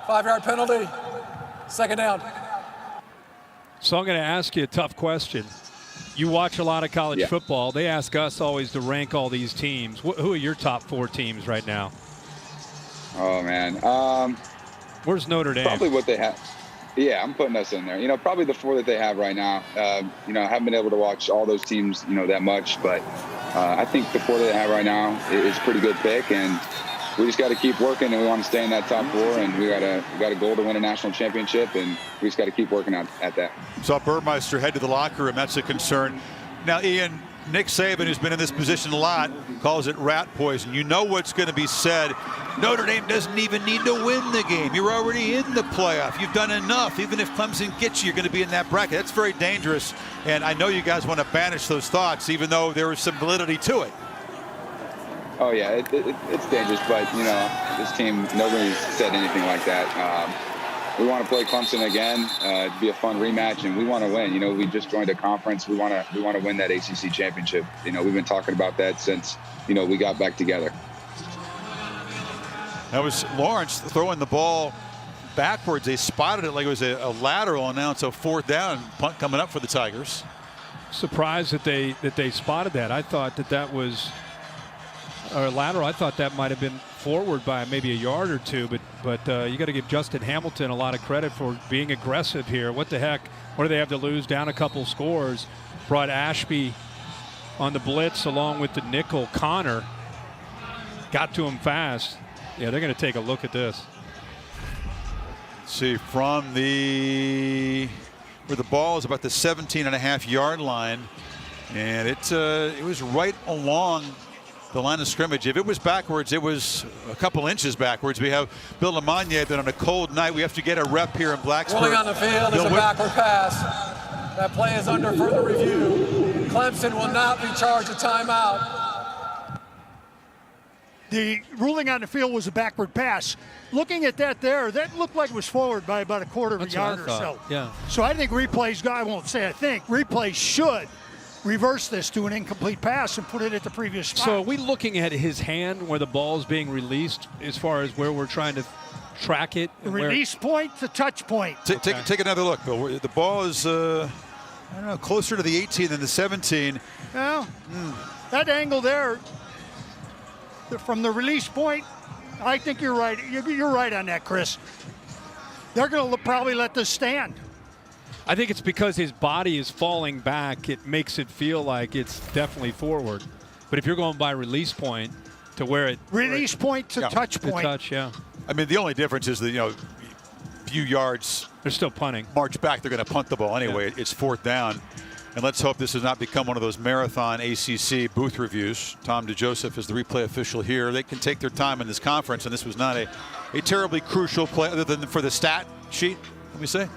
5-yard penalty. Second down. So I'm going to ask you a tough question. You watch a lot of college football. They ask us always to rank all these teams. Who are your top 4 teams right now? Oh, man. Where's Notre Dame? Probably what they have. Yeah, I'm putting us in there. Probably the 4 that they have right now. I haven't been able to watch all those teams, that much. But I think the 4 that they have right now is a pretty good pick. And we just got to keep working, and we want to stay in that top 4, and we got a goal to win a national championship, and we just got to keep working at that. Saw Burmeister head to the locker room. That's a concern. Now, Ian, Nick Saban, who's been in this position a lot, calls it rat poison. You know what's going to be said. Notre Dame doesn't even need to win the game. You're already in the playoff. You've done enough. Even if Clemson gets you, you're going to be in that bracket. That's very dangerous, and I know you guys want to banish those thoughts, even though there is some validity to it. Oh, yeah, it's dangerous, but, this team, nobody said anything like that. We want to play Clemson again. It'd be a fun rematch, and we want to win. We just joined a conference. We want to win that ACC championship. We've been talking about that since, we got back together. That was Lawrence throwing the ball backwards. They spotted it like it was a lateral, and now it's a 4th down. Punt coming up for the Tigers. Surprised that they spotted that. I thought that was or lateral. I thought that might have been forward by maybe a yard or 2, but you got to give Justin Hamilton a lot of credit for being aggressive here. What the heck? What do they have to lose? Down a couple scores. Brought Ashby on the blitz along with the nickel. Connor got to him fast. Yeah, they're going to take a look at this. Let's see, from where the ball is about the 17.5-yard line, and it was right along the line of scrimmage. If it was backwards, it was a couple inches backwards. We have Bill Lamagna that on a cold night, we have to get a rep here in Blacksburg. Rolling on the field is a backward pass. That play is under further review. Clemson will not be charged a timeout. The ruling on the field was a backward pass. Looking at that there, that looked like it was forward by about a quarter of a yard or so. Yeah. So I think replays should reverse this to an incomplete pass and put it at the previous spot. So are we looking at his hand where the ball is being released as far as where we're trying to track it? The release point, the touch point. Take another look, Bill. The ball is, I don't know, closer to the 18 than the 17. Well, that angle there, from the release point, I think you're right. You're right on that, Chris. They're going to probably let this stand. I think it's because his body is falling back. It makes it feel like it's definitely forward. But if you're going by release point to where it release point to touch point. To touch, yeah. I mean, the only difference is that, you know, few yards. They're still punting. March back, they're going to punt the ball anyway. Yeah. It's 4th down. And let's hope this does not become one of those marathon ACC booth reviews. Tom DeJoseph is the replay official here. They can take their time in this conference, and this was not a terribly crucial play other than for the stat sheet, let me say.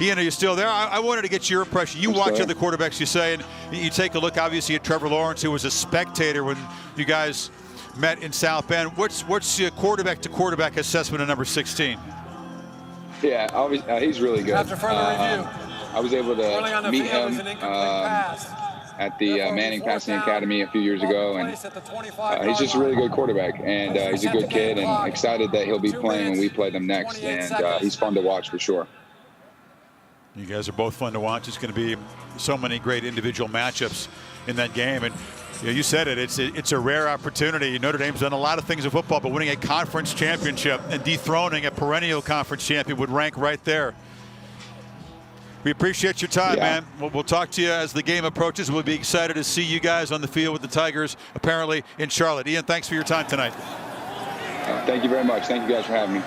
Ian, are you still there? I wanted to get your impression. You watch other quarterbacks, you say, and you take a look, obviously, at Trevor Lawrence, who was a spectator when you guys met in South Bend. What's your quarterback-to-quarterback assessment of number 16? Yeah, he's really good. After further review, I was able to meet him at the Manning Passing Academy a few years ago, and he's just a really good quarterback, and he's a good kid, and excited that he'll be playing when we play them next, and he's fun to watch for sure. You guys are both fun to watch. It's going to be so many great individual matchups in that game, and you said it. It's a rare opportunity. Notre Dame's done a lot of things in football, but winning a conference championship and dethroning a perennial conference champion would rank right there. We appreciate your time, man. We'll talk to you as the game approaches. We'll be excited to see you guys on the field with the Tigers, apparently in Charlotte. Ian, thanks for your time tonight. Thank you very much. Thank you guys for having me.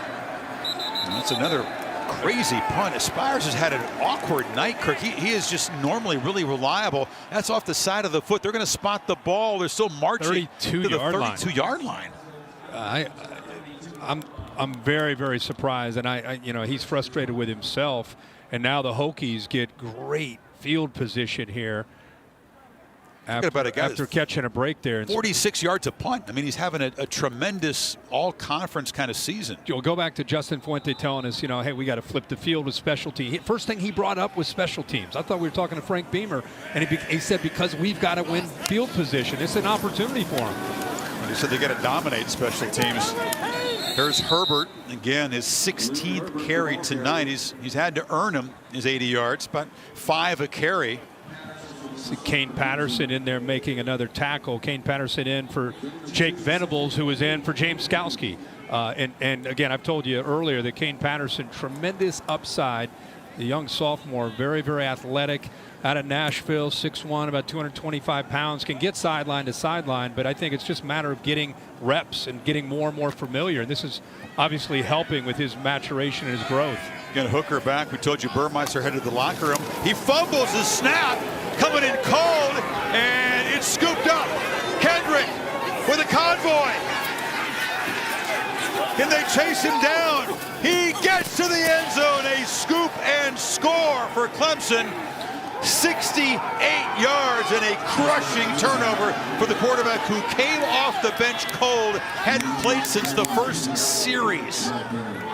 And that's another crazy punt. Aspires has had an awkward night, Kirk. He is just normally really reliable. That's off the side of the foot. They're going to spot the ball. They're still marching to the 32-yard line. I'm very, very surprised, and you know, he's frustrated with himself. And now the Hokies get great field position here after catching a break there. 46 yards of punt. I mean, he's having a tremendous all-conference kind of season. You'll go back to Justin Fuente telling us, you know, hey, we got to flip the field with special teams. First thing he brought up was special teams. I thought we were talking to Frank Beamer, and he said because we've got to win field position. It's an opportunity for him. And he said they got to dominate special teams. There's Herbert, again, his 16th carry tonight. He's had to earn him his 80 yards, but 5 a carry. See Kane Patterson in there making another tackle. Kane Patterson in for Jake Venables, who was in for James Skalski. And again, I've told you earlier that Kane Patterson, tremendous upside. The young sophomore, very, very athletic. Out of Nashville, 6'1", about 225 pounds, can get sideline to sideline, but I think it's just a matter of getting reps and getting more and more familiar. And this is obviously helping with his maturation and his growth. Again, Hooker back. We told you Burmeister headed to the locker room. He fumbles his snap, coming in cold, and it's scooped up. Kendrick with a convoy. Can they chase him down? He gets to the end zone. A scoop and score for Clemson. 68 yards and a crushing turnover for the quarterback who came off the bench cold, hadn't played since the first series.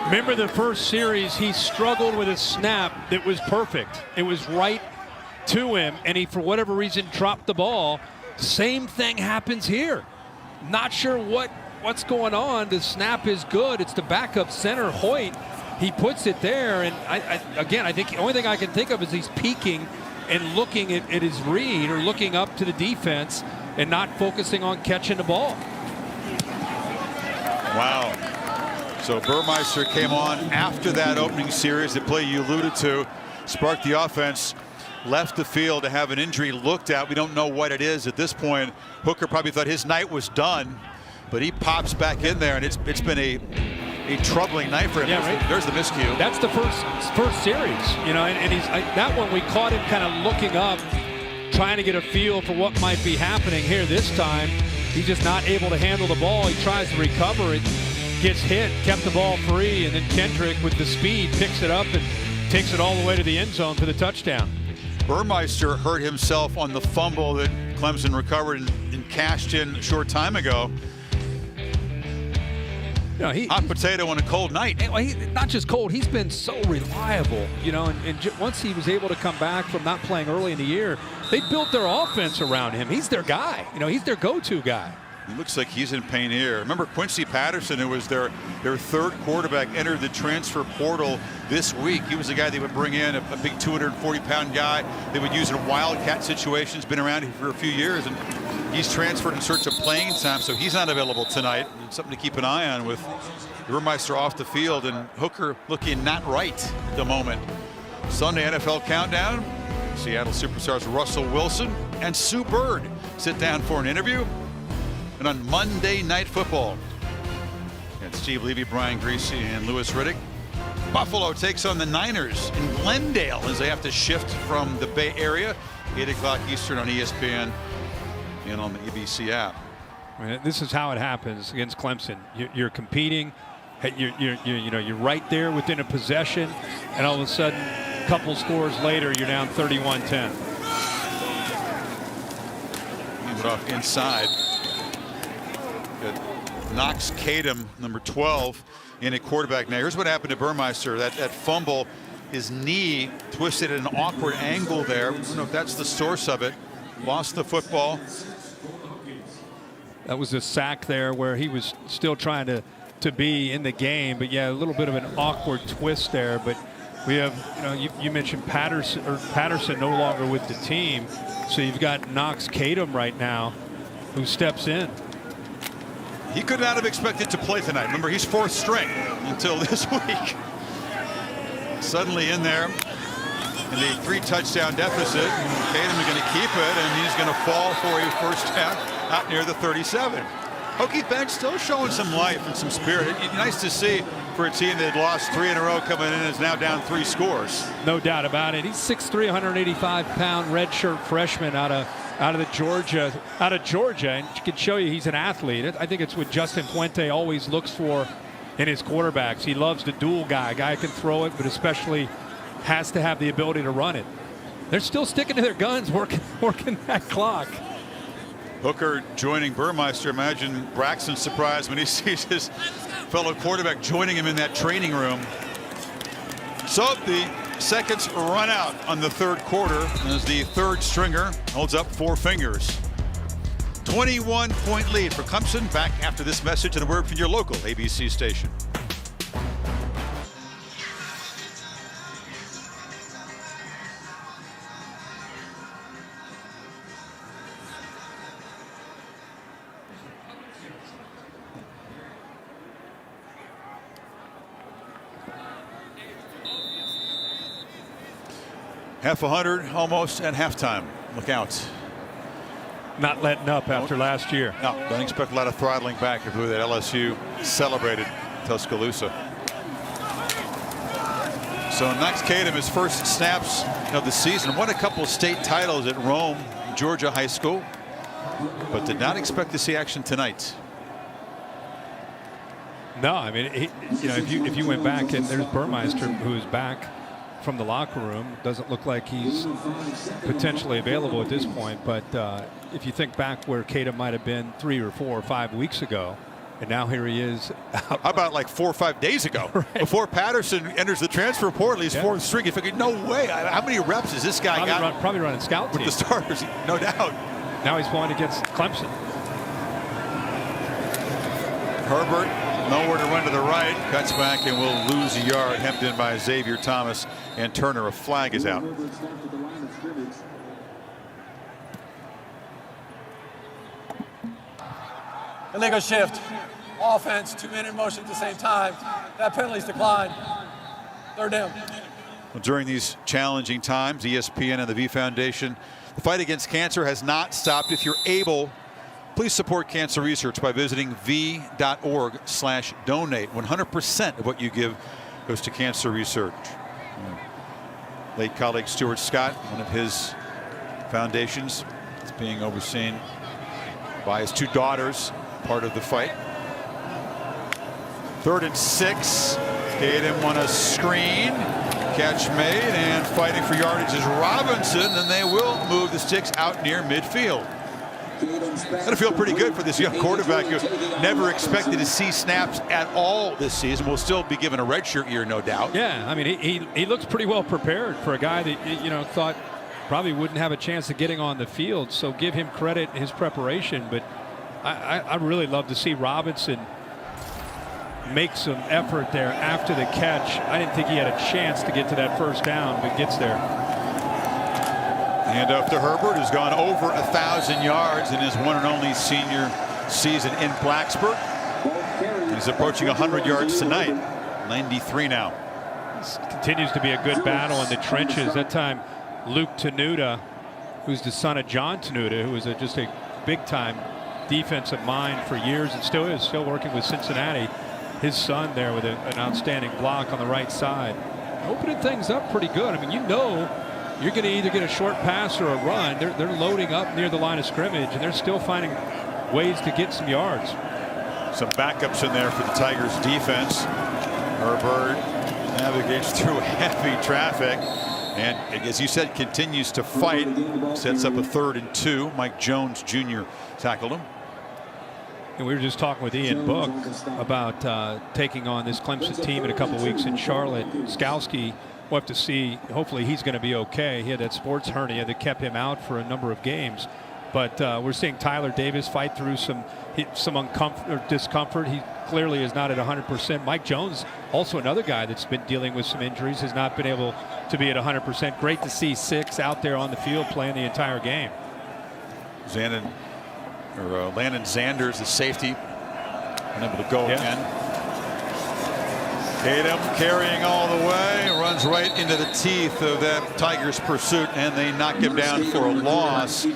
Remember the first series, he struggled with a snap that was perfect. It was right to him, and he, for whatever reason, dropped the ball. Same thing happens here. Not sure what's going on. The snap is good. It's the backup center, Hoyt. He puts it there, and I think the only thing I can think of is he's peeking and looking at his read or looking up to the defense and not focusing on catching the ball. Wow. So Burmeister came on after that opening series, the play you alluded to, sparked the offense, left the field to have an injury looked at. We don't know what it is at this point. Hooker probably thought his night was done, but he pops back in there, and it's been a troubling night for him. Yeah, right. There's the miscue. That's the first series, you know, and he's that one we caught him kind of looking up, trying to get a feel for what might be happening here. This time, he's just not able to handle the ball. He tries to recover it, gets hit, kept the ball free, and then Kendrick with the speed picks it up and takes it all the way to the end zone for the touchdown. Burmeister hurt himself on the fumble that Clemson recovered and cashed in a short time ago. You know, hot potato on a cold night. Not just cold, he's been so reliable, you know, and once he was able to come back from not playing early in the year, they built their offense around him. He's their guy, you know, he's their go-to guy. He looks like he's in pain here. Remember Quincy Patterson, who was their third quarterback, entered the transfer portal this week. He was the guy they would bring in, a big 240-pound guy they would use in wildcat situations, been around here for a few years, and he's transferred in search of playing time, so he's not available tonight. Something to keep an eye on with Burmeister off the field and Hooker looking not right at the moment. Sunday NFL Countdown. Seattle superstars Russell Wilson and Sue Bird sit down for an interview. And on Monday Night Football, and Steve Levy, Brian Griese, and Louis Riddick, Buffalo takes on the Niners in Glendale as they have to shift from the Bay Area. 8 o'clock Eastern on ESPN and on the ABC app. This is how it happens against Clemson. You're competing. You're right there within a possession, and all of a sudden, a couple scores later, you're down 31-10. Move it off inside. Good. Knox Kadum, number 12, in a quarterback. Now, here's what happened to Burmeister. That fumble, his knee twisted at an awkward angle there. I don't know if that's the source of it. Lost the football. That was a sack there where he was still trying to be in the game, but yeah, a little bit of an awkward twist there. But we have, you mentioned Patterson no longer with the team, so you've got Knox Kadum right now, who steps in. He could not have expected to play tonight. Remember, he's 4th string until this week. Suddenly in there in the 3-touchdown deficit. Kadum is going to keep it, and he's going to fall for a first down out near the 37. Hokie bench still showing some life and some spirit. Nice to see for a team that had lost 3 in a row coming in and is now down 3 scores. No doubt about it. He's 6'3", 185-pound redshirt freshman out of Georgia, and it can show you he's an athlete. I think it's what Justin Fuente always looks for in his quarterbacks. He loves the dual guy. A guy can throw it, but especially has to have the ability to run it. They're still sticking to their guns, working that clock. Hooker joining Burmeister. Imagine Braxton's surprise when he sees his fellow quarterback joining him in that training room. So the seconds run out on the 3rd quarter as the 3rd stringer holds up 4 fingers. 21-point lead for Clemson. Back after this message and a word from your local ABC station. Half 100 almost at halftime. Look out. Not letting up after last year. No, don't expect a lot of throttling back if that LSU celebrated Tuscaloosa. So Knox Kadum, his first snaps of the season, won a couple of state titles at Rome, Georgia High School, but did not expect to see action tonight. No, I mean, if you went back and there's Burmeister, who is back from the locker room. Doesn't look like he's potentially available at this point, but if you think back where Kadum might have been 3 or 4 or 5 weeks ago, and now here he is. How about like 4 or 5 days ago? Right. Before Patterson enters the transfer portal, he's 4th string. You figured, no way. How many reps has this guy got? Probably running scout team with the starters, no doubt. Now he's playing against Clemson. Herbert, nowhere to run to the right, cuts back and will lose a yard, hemmed in by Xavier Thomas and Turner. A flag is out. Illegal shift. Offense, 2-minute motion at the same time. That penalty's declined. 3rd down. Well, during these challenging times, ESPN and the V Foundation, the fight against cancer has not stopped. If you're able, please support cancer research by visiting v.org/donate. 100% of what you give goes to cancer research. Late colleague Stuart Scott, one of his foundations, is being overseen by his 2 daughters, part of the fight. 3rd and 6. Kadum on a screen. Catch made, and fighting for yardage is Robinson, and they will move the sticks out near midfield. That'll feel pretty good for this young quarterback who never expected to see snaps at all this season. Will still be given a redshirt year, no doubt. Yeah, I mean, he looks pretty well prepared for a guy that, thought probably wouldn't have a chance of getting on the field. So give him credit in his preparation. But I really love to see Robinson make some effort there after the catch. I didn't think he had a chance to get to that 1st down, but gets there. Hand off to Herbert, who's gone over 1,000 yards in his one and only senior season in Blacksburg. He's approaching 100 yards tonight. 93 now. Continues to be a good battle in the trenches. That time, Luke Tenuta, who's the son of John Tenuta, who was just a big-time defensive mind for years and still is, still working with Cincinnati. His son there with an outstanding block on the right side. Opening things up pretty good. I mean, you know you're going to either get a short pass or a run. They're loading up near the line of scrimmage, and they're still finding ways to get some yards. Some backups in there for the Tigers defense. Herbert navigates through heavy traffic and, as you said, continues to fight. Sets up a 3rd and 2. Mike Jones Jr. tackled him. And we were just talking with Ian Book about taking on this Clemson team in a couple weeks in Charlotte. Skalski, we'll have to see. Hopefully he's going to be okay. He had that sports hernia that kept him out for a number of games. But we're seeing Tyler Davis fight through some discomfort. He clearly is not at 100%. Mike Jones, also another guy that's been dealing with some injuries, has not been able to be at 100%. Great to see 6 out there on the field playing the entire game. Landon Zanders, the safety, unable to go again. Tatum carrying all the way, runs right into the teeth of that Tigers pursuit, and they knock him down for a loss.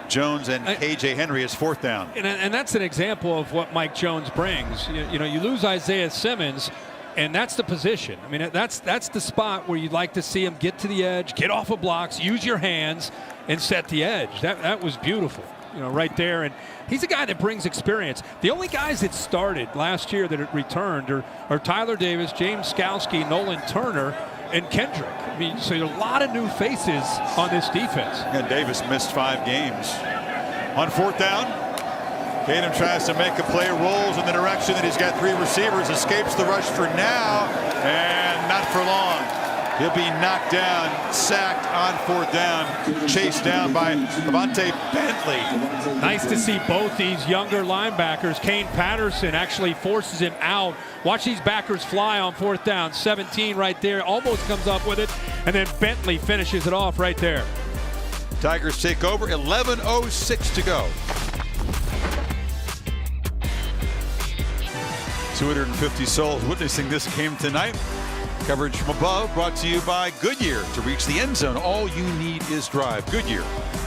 Jones and KJ Henry is 4th down. And that's an example of what Mike Jones brings. You know, you lose Isaiah Simmons, and that's the position. I mean, that's the spot where you'd like to see him get to the edge, get off of blocks, use your hands, and set the edge. That was beautiful, you know, right there. And he's a guy that brings experience. The only guys that started last year that returned are Tyler Davis, James Skalski, Nolan Turner, and Kendrick. I mean, so a lot of new faces on this defense. And Davis missed 5 games. On 4th down, Tatum tries to make a play, rolls in the direction that he's got 3 receivers, escapes the rush for now, and not for long. He'll be knocked down, sacked on 4th down, chased down by Avante Bentley. Nice to see both these younger linebackers. Kane Patterson actually forces him out. Watch these backers fly on 4th down. 17 right there, almost comes up with it, and then Bentley finishes it off right there. Tigers take over, 11:06 to go. 250 souls witnessing this game tonight. Coverage from above brought to you by Goodyear. To reach the end zone, all you need is drive. Goodyear,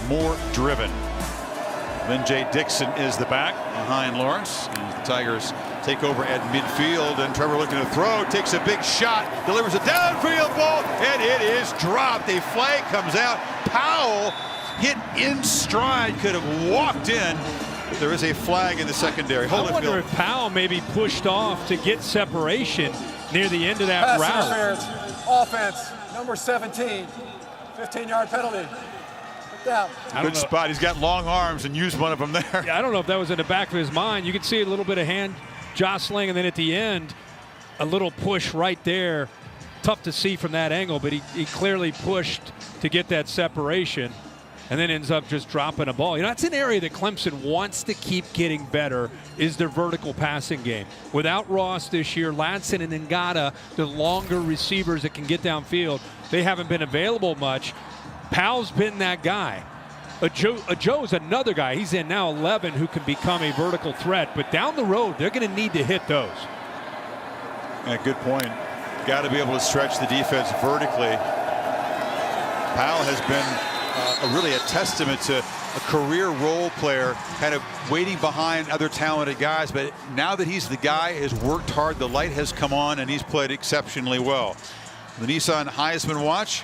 more driven. Lynn J. Dixon is the back behind Lawrence. And the Tigers take over at midfield, and Trevor looking to throw, takes a big shot, delivers a downfield ball, and it is dropped. A flag comes out. Powell hit in stride, could have walked in. There is a flag in the secondary. I wonder if Powell maybe pushed off to get separation near the end of that Pass route. interference, offense, number 17, 15-yard penalty. Good spot. He's got long arms and used one of them there. Yeah, I don't know if that was in the back of his mind. You can see a little bit of hand jostling, and then at the end, a little push right there. Tough to see from that angle, but he clearly pushed to get that separation, and then ends up just dropping a ball. You know, that's an area that Clemson wants to keep getting better, is their vertical passing game. Without Ross this year, Ladson and Ngata, the longer receivers that can get downfield, they haven't been available much. Powell's been that guy. Joe's another guy. He's in now 11 who can become a vertical threat. But down the road, they're going to need to hit those. Yeah, good point. Got to be able to stretch the defense vertically. Powell has been really a testament to a career role player, kind of waiting behind other talented guys. But now that he's the guy, has worked hard, the light has come on, and he's played exceptionally well. The Nissan Heisman Watch.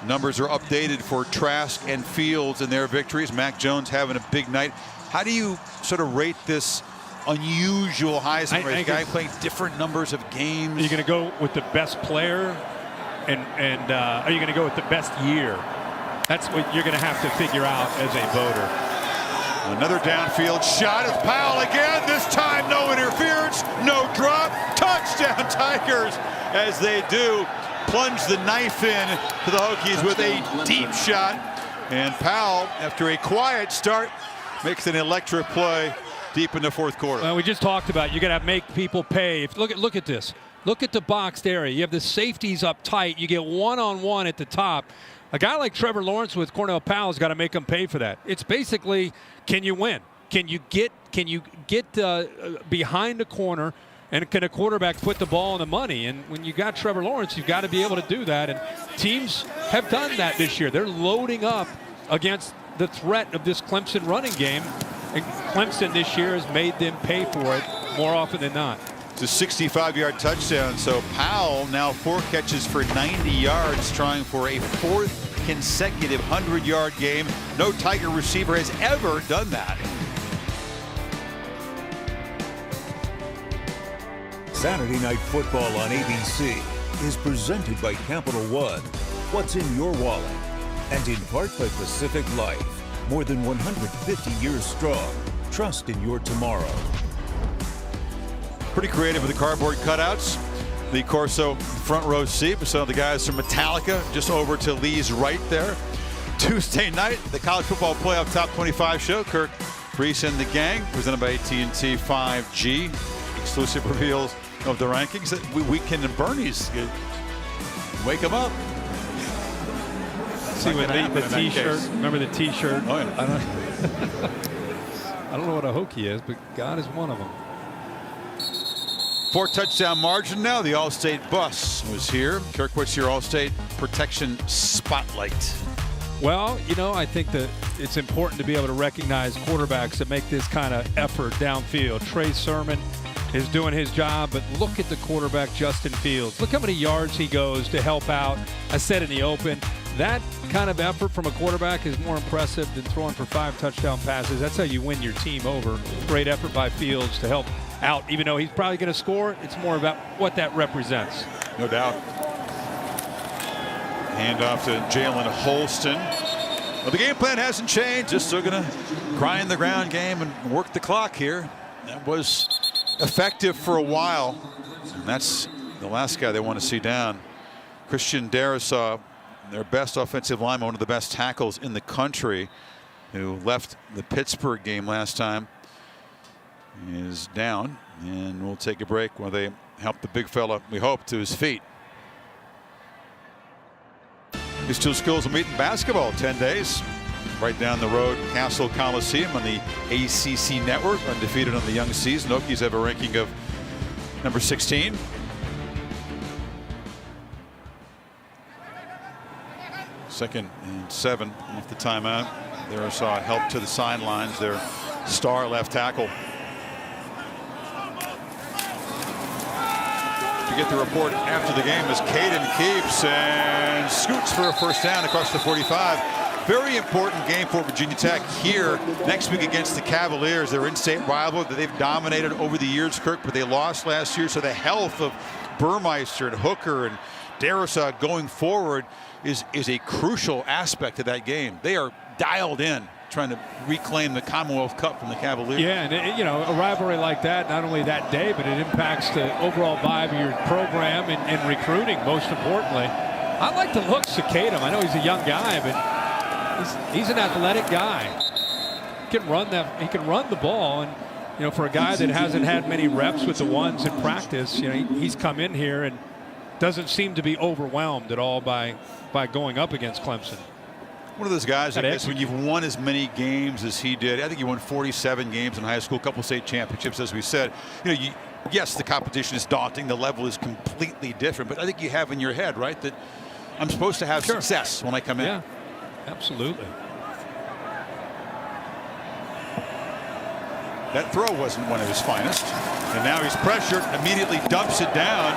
Numbers are updated for Trask and Fields in their victories. Mac Jones having a big night. How do you sort of rate this unusual Heisman race? Guy playing different numbers of games. Are you going to go with the best player, and are you going to go with the best year? That's what you're going to have to figure out as a voter. Another downfield shot of Powell again. This time no interference, no drop. Touchdown Tigers, as they do plunge the knife in to the Hokies with a deep shot. And Powell, after a quiet start, makes an electric play deep in the 4th quarter. Well, we just talked about you got to make people pay. Look at this. Look at the boxed area. You have the safeties up tight. You get one-on-one at the top. A guy like Trevor Lawrence with Cornell Powell's got to make them pay for that. It's basically, can you win? Can you get behind the corner And can a quarterback put the ball in the money? And when you got Trevor Lawrence, you've got to be able to do that. And teams have done that this year. They're loading up against the threat of this Clemson running game. And Clemson this year has made them pay for it more often than not. It's a 65-yard touchdown. So Powell now 4 catches for 90 yards, trying for a 4th consecutive 100-yard game. No Tiger receiver has ever done that. Saturday Night Football on ABC is presented by Capital One. What's in your wallet? And in part by Pacific Life. More than 150 years strong. Trust in your tomorrow. Pretty creative with the cardboard cutouts. The Corso front row seat with some of the guys from Metallica just over to Lee's right there. Tuesday night, the College Football Playoff Top 25 show. Kirk, Reese, and the gang, presented by AT&T 5G. Exclusive reveals of the rankings. Weekend and Bernie's. Wake them up. See what the T-shirt. Remember the T-shirt? Oh, yeah. I don't know what a Hokie is, but God is one of them. 4 touchdown margin now. The All-State bus was here. Kirk, what's your All-State protection spotlight? Well, you know, I think that it's important to be able to recognize quarterbacks that make this kind of effort downfield. Trey Sermon is doing his job, but look at the quarterback, Justin Fields. Look how many yards he goes to help out. I said in the open, that kind of effort from a quarterback is more impressive than throwing for 5 touchdown passes. That's how you win your team over. Great effort by Fields to help out. Even though he's probably going to score, it's more about what that represents. No doubt. Hand off to Jalen Holston. Well, the game plan hasn't changed. Just still going to grind the ground game and work the clock here. That was effective for a while. And that's the last guy they want to see down. Christian Darrisaw, their best offensive lineman, one of the best tackles in the country, who left the Pittsburgh game last time, is down. And we'll take a break while they help the big fella, we hope, to his feet. These two schools will meet in basketball 10 days. Right down the road, Castle Coliseum on the ACC network, undefeated on the young season. Hokies have a ranking of number 16. Second and 7 off the timeout. There saw help to the sidelines. Their star left tackle. To get the report after the game as Caden keeps and scoots for a first down across the 45. Very important game for Virginia Tech here next week against the Cavaliers. They're in-state rival that they've dominated over the years, Kirk, but they lost last year. So the health of Burmeister and Hooker and Darrisaw going forward is a crucial aspect of that game. They are dialed in, trying to reclaim the Commonwealth Cup from the Cavaliers. Yeah, and you know, a rivalry like that, not only that day, but it impacts the overall vibe of your program and recruiting, most importantly. I like the looks of Kadum. I know he's a young guy, but he's an athletic guy. He can run the ball, and you know, for a guy that hasn't had many reps with the ones in practice, you know, he's come in here and doesn't seem to be overwhelmed at all by going up against Clemson. One of those guys, I guess, when you've won as many games as he did. I think he won 47 games in high school, a couple state championships, as we said. You know, yes, the competition is daunting. The level is completely different. But I think you have in your head, right, that I'm supposed to have success when I come in. Yeah, absolutely. That throw wasn't one of his finest. And now he's pressured, immediately dumps it down.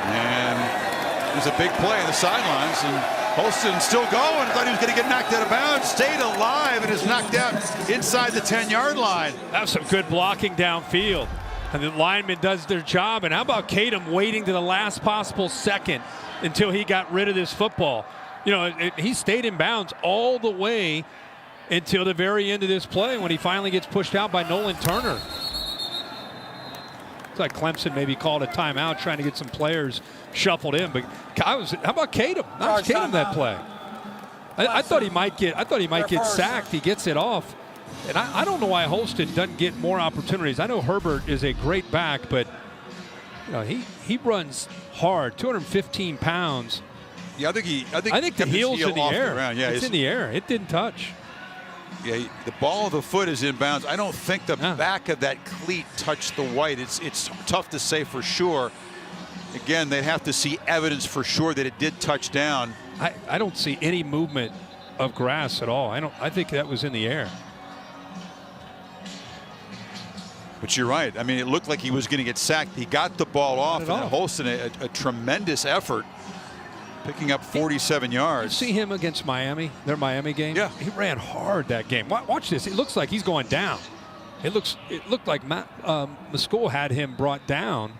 And there's a big play on the sidelines. And Holston still going. I thought he was going to get knocked out of bounds. Stayed alive and is knocked out inside the 10-yard line. That was some good blocking downfield. And the lineman does their job. And how about Kadum waiting to the last possible second until he got rid of this football? You know, he stayed in bounds all the way until the very end of this play when he finally gets pushed out by Nolan Turner. It's like Clemson maybe called a timeout trying to get some players shuffled in. But how about Kadum? Not Kadum that play. I thought he might get sacked. He gets it off. And I don't know why Holston doesn't get more opportunities. I know Herbert is a great back, but you know, he runs hard, 215 pounds. Yeah, I think the heel's in the air. Yeah, it's in the air. It didn't touch. Yeah, the ball of the foot is inbounds. I don't think the back of that cleat touched the white. It's tough to say for sure. Again, they'd have to see evidence for sure that it did touch down. I don't see any movement of grass at all. I think that was in the air. But you're right. I mean, it looked like he was going to get sacked. He got the ball off, and Holston, a tremendous effort, picking up 47 yards. You see him against Miami, their Miami game? Yeah. He ran hard that game. Watch this. It looks like he's going down. It looked like Maskell had him brought down.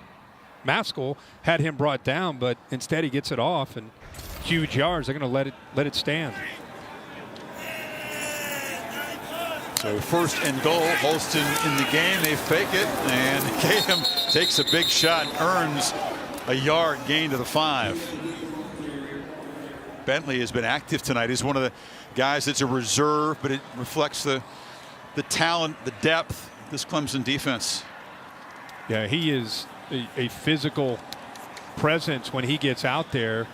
Maskell had him brought down, but instead he gets it off, and huge yards. They're going to let it stand. So first and goal, Holston in the game. They fake it, and Kayham takes a big shot and earns a yard gain to the 5. Bentley has been active tonight. He's one of the guys that's a reserve, but it reflects the talent, the depth of this Clemson defense. Yeah, he is a physical presence when he gets out there.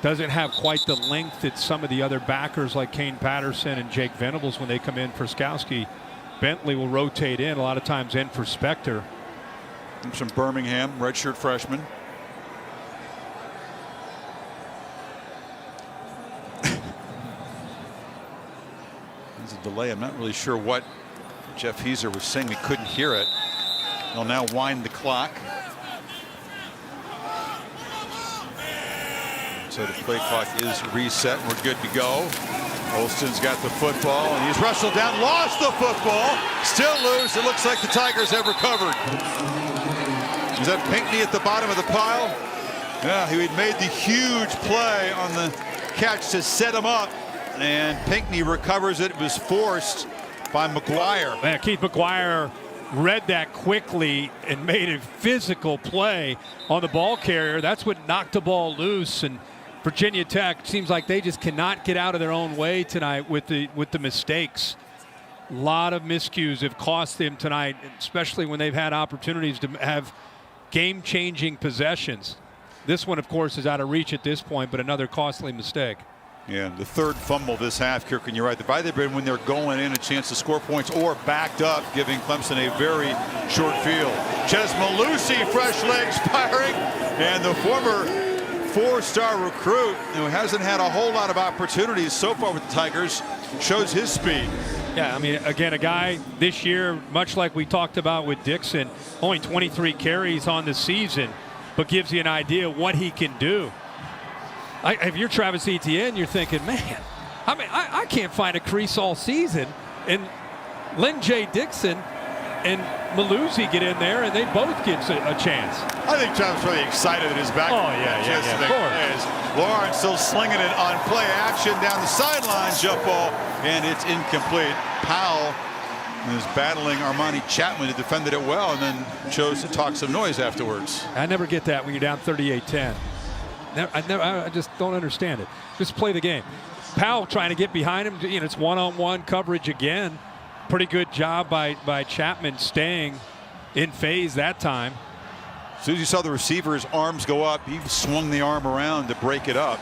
Doesn't have quite the length that some of the other backers like Kane Patterson and Jake Venables when they come in for Skowski. Bentley will rotate in, a lot of times in for Spector. From Birmingham, redshirt freshman. There's a delay. I'm not really sure what Jeff Heiser was saying. We couldn't hear it. They'll now wind the clock. So the play clock is reset, and we're good to go. Holston's got the football, and he's wrestled down, lost the football, still loose. It looks like the Tigers have recovered. Is that Pinckney at the bottom of the pile? Yeah, he had made the huge play on the catch to set him up, and Pinckney recovers it. It was forced by McGuire. Man, Keith McGuire read that quickly and made a physical play on the ball carrier. That's what knocked the ball loose, and Virginia Tech seems like they just cannot get out of their own way tonight with the mistakes. A lot of miscues have cost them tonight, especially when they've had opportunities to have game-changing possessions. This one, of course, is out of reach at this point, but another costly mistake. Yeah, the third fumble this half, Kirk, and you're right. They've either been when they're going in a chance to score points or backed up, giving Clemson a very short field. Ches Malusi, fresh legs firing, and the former four-star recruit who hasn't had a whole lot of opportunities so far with the Tigers shows his speed. Yeah, I mean, again, a guy this year, much like we talked about with Dixon, only 23 carries on the season, but gives you an idea what he can do. If you're Travis Etienne, you're thinking, man, I mean, I can't find a crease all season. And Lynn J. Dixon and Malusi get in there, and they both get a chance. I think Travis really excited at his back. Oh, yeah, of course. Lawrence still slinging it on play action down the sideline, jump ball, and it's incomplete. Powell is battling Armani Chapman, who defended it well, and then chose to talk some noise afterwards. I never get that when you're down 38-10. I just don't understand it. Just play the game. Powell trying to get behind him. You know, it's one-on-one coverage again. Pretty good job by Chapman staying in phase that time. As soon as you saw the receiver's arms go up, he swung the arm around to break it up.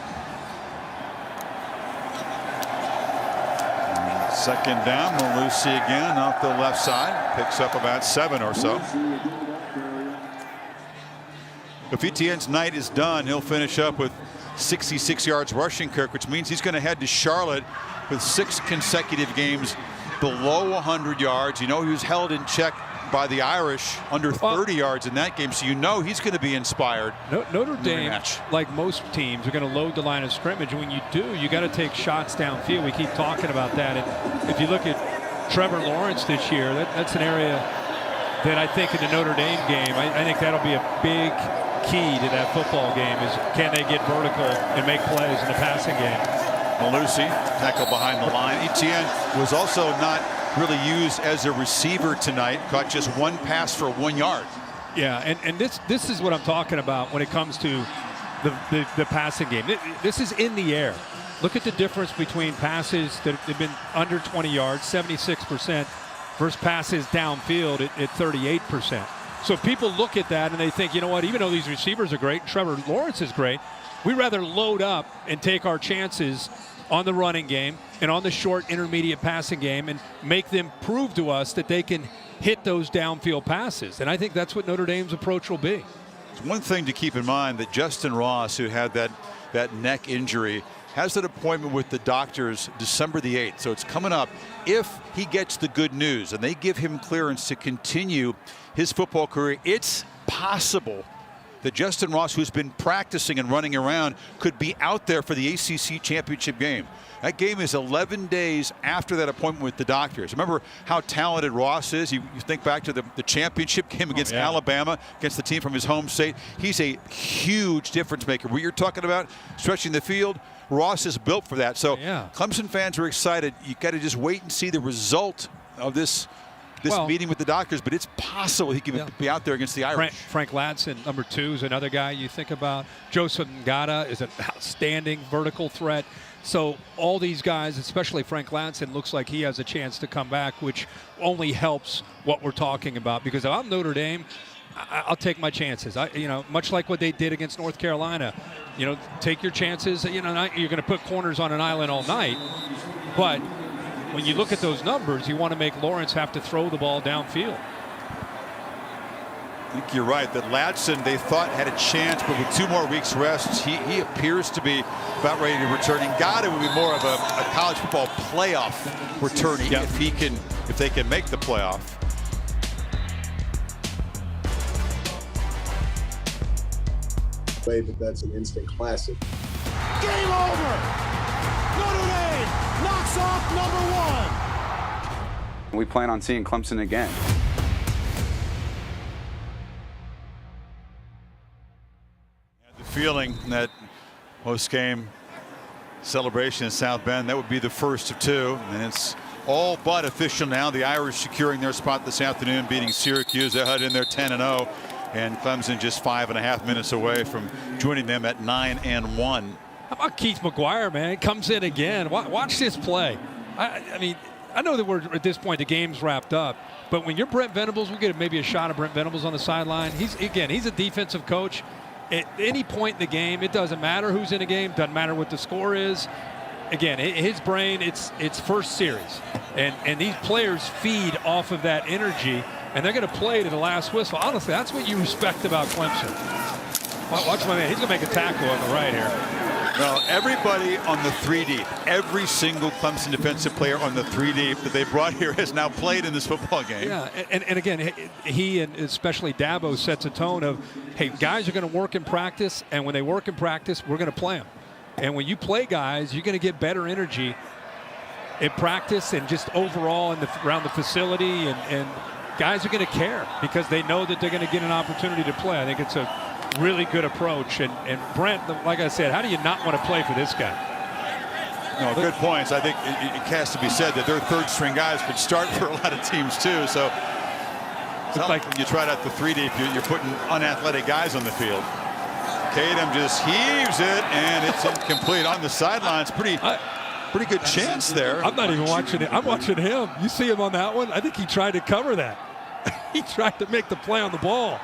Second down, Malusi again off the left side. Picks up about 7 or so. If Etienne's night is done, he'll finish up with 66 yards rushing, Kirk, which means he's going to head to Charlotte with 6 consecutive games below 100 yards. You know, he was held in check by the Irish under 30 yards in that game, so you know he's going to be inspired. Notre Dame, like most teams, are going to load the line of scrimmage. When you do, you got to take shots downfield. We keep talking about that. And if you look at Trevor Lawrence this year, that's an area that I think in the Notre Dame game, I think that'll be a big key to that football game is can they get vertical and make plays in the passing game. Malusi tackle behind the line. Etienne was also not really used as a receiver tonight. Caught just 1 pass for 1 yard. Yeah, and this is what I'm talking about when it comes to the passing game. This is in the air. Look at the difference between passes that have been under 20 yards, 76%, versus passes downfield at 38%. So people look at that and they think, you know what, even though these receivers are great, Trevor Lawrence is great, we'd rather load up and take our chances on the running game and on the short intermediate passing game and make them prove to us that they can hit those downfield passes. And I think that's what Notre Dame's approach will be. It's one thing to keep in mind that Justin Ross, who had that neck injury, has an appointment with the doctors December the 8th. So it's coming up. If he gets the good news and they give him clearance to continue his football career, it's possible that Justin Ross, who's been practicing and running around, could be out there for the ACC championship game. That game is 11 days after that appointment with the doctors. Remember how talented Ross is? You think back to the championship game against Alabama, against the team from his home state. He's a huge difference maker. What you're talking about, stretching the field, Ross is built for that. So Clemson fans are excited. You got to just wait and see the result of this meeting with the doctors, but it's possible he can be out there against the Irish. Frank Ladson, number 2, is another guy you think about. Joseph Ngata is an outstanding vertical threat. So all these guys, especially Frank Ladson, looks like he has a chance to come back, which only helps what we're talking about. Because if I'm Notre Dame, I'll take my chances. Much like what they did against North Carolina. Take your chances. You're going to put corners on an island all night, but when you look at those numbers, you want to make Lawrence have to throw the ball downfield. I think you're right that Ladson, they thought, had a chance, but with 2 more weeks rest, he appears to be about ready to return. Ngata would be more of a college football playoff returnee if they can make the playoff. But that's an instant classic. Game over! Notre Dame knocks off number 1. We plan on seeing Clemson again. The feeling that post-game celebration in South Bend, that would be the first of 2, and it's all but official now. The Irish securing their spot this afternoon, beating Syracuse. They're headed in there 10-0. And Clemson just 5.5 minutes away from joining them at 9-1. How about Keith McGuire, man? He comes in again. Watch this play. I mean, I know that we're at this point, the game's wrapped up. But when you're Brent Venables, we get maybe a shot of Brent Venables on the sideline. He's a defensive coach. At any point in the game, it doesn't matter who's in the game. Doesn't matter what the score is. Again, his brain, it's first series. And these players feed off of that energy. And they're going to play to the last whistle. Honestly, that's what you respect about Clemson. Watch my man. He's going to make a tackle on the right here. Well, everybody on the 3 deep, every single Clemson defensive player on the 3 deep that they brought here has now played in this football game. Yeah, and again, he and especially Dabo sets a tone of, hey, guys are going to work in practice, and when they work in practice, we're going to play them. And when you play guys, you're going to get better energy in practice and just overall around the facility, and guys are going to care because they know that they're going to get an opportunity to play. I think it's a really good approach. And Brent, like I said, how do you not want to play for this guy? No, good points. I think it has to be said that their third-string guys could start for a lot of teams too. So it's not like when you tried out the 3 deep, you're putting unathletic guys on the field. Tatum just heaves it, and it's incomplete on the sidelines. Pretty good chance there. I'm not even watching it. I'm watching him. You see him on that one? I think he tried to cover that. He tried to make the play on the ball.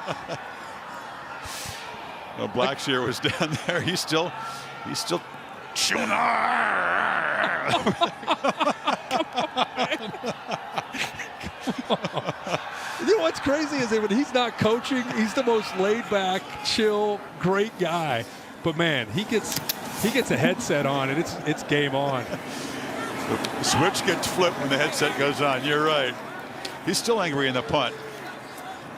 Well, Blackshear was down there. He's still chewing. You know what's crazy is that when he's not coaching, he's the most laid-back, chill, great guy. But man, he gets a headset on, and it's game on. The switch gets flipped when the headset goes on. You're right. He's still angry in the punt.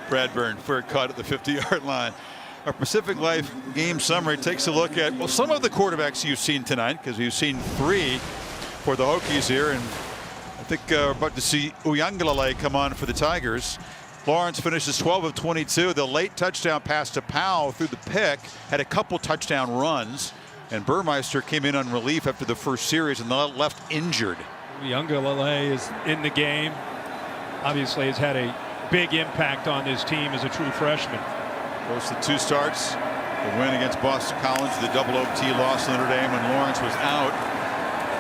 Bradburn for a cut at the 50-yard line. Our Pacific Life game summary takes a look at, well, some of the quarterbacks you've seen tonight, because you've seen 3 for the Hokies here, and I think we're about to see Uyangalele come on for the Tigers. Lawrence finishes 12 of 22. The late touchdown pass to Powell through the pick, had a couple touchdown runs, and Burmeister came in on relief after the first series and left injured. Uyangalele is in the game. Obviously has had a big impact on this team as a true freshman. Posted 2 starts. The win against Boston College, the double OT loss to Notre Dame when Lawrence was out.